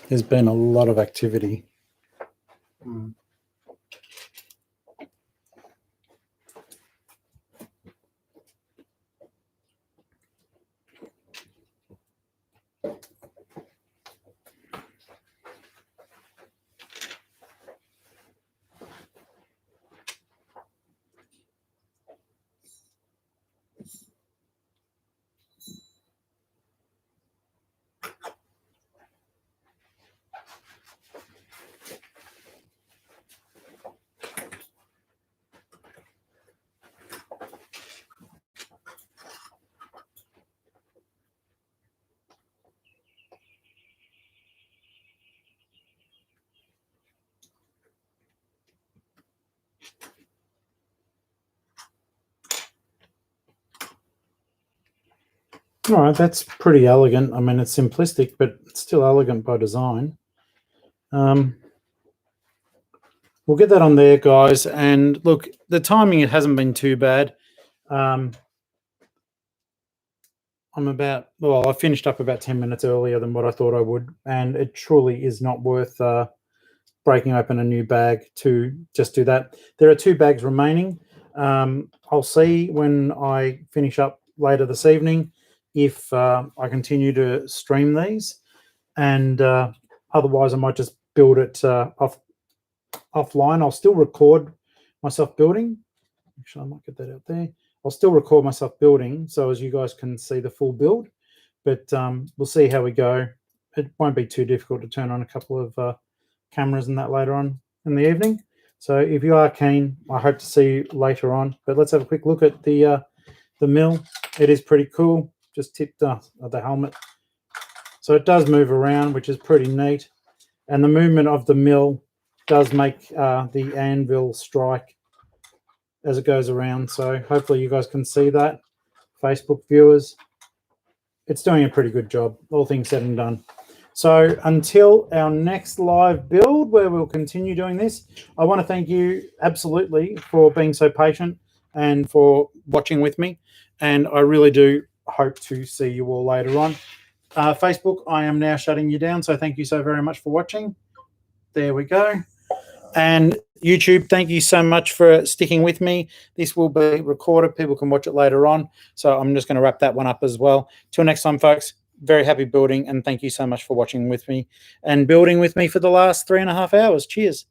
There's been a lot of activity. Mm. All right, that's pretty elegant. I mean, it's simplistic, but it's still elegant by design. We'll get that on there, guys. And look, the timing, it hasn't been too bad. I finished up about 10 minutes earlier than what I thought I would. And it truly is not worth breaking open a new bag to just do that. There are 2 bags remaining. I'll see when I finish up later this evening if I continue to stream these, and otherwise I might just build it offline. I'll still record myself building. Actually, I might get that out there. I'll still record myself building, so as you guys can see the full build, but we'll see how we go. It won't be too difficult to turn on a couple of cameras and that later on in the evening. So if you are keen, I hope to see you later on. But let's have a quick look at the mill. It is pretty cool. Just tipped the helmet. So it does move around, which is pretty neat. And the movement of the mill does make the anvil strike as it goes around. So hopefully you guys can see that, Facebook viewers. It's doing a pretty good job, all things said and done. So until our next live build, where we'll continue doing this, I want to thank you absolutely for being so patient and for watching with me. And I really do hope to see you all later on. Facebook, I am now shutting you down. So thank you so very much for watching. There we go. And YouTube, thank you so much for sticking with me. This will be recorded. People can watch it later on. So I'm just going to wrap that one up as well. Till next time, folks, very happy building. And thank you so much for watching with me and building with me for the last 3.5 hours. Cheers.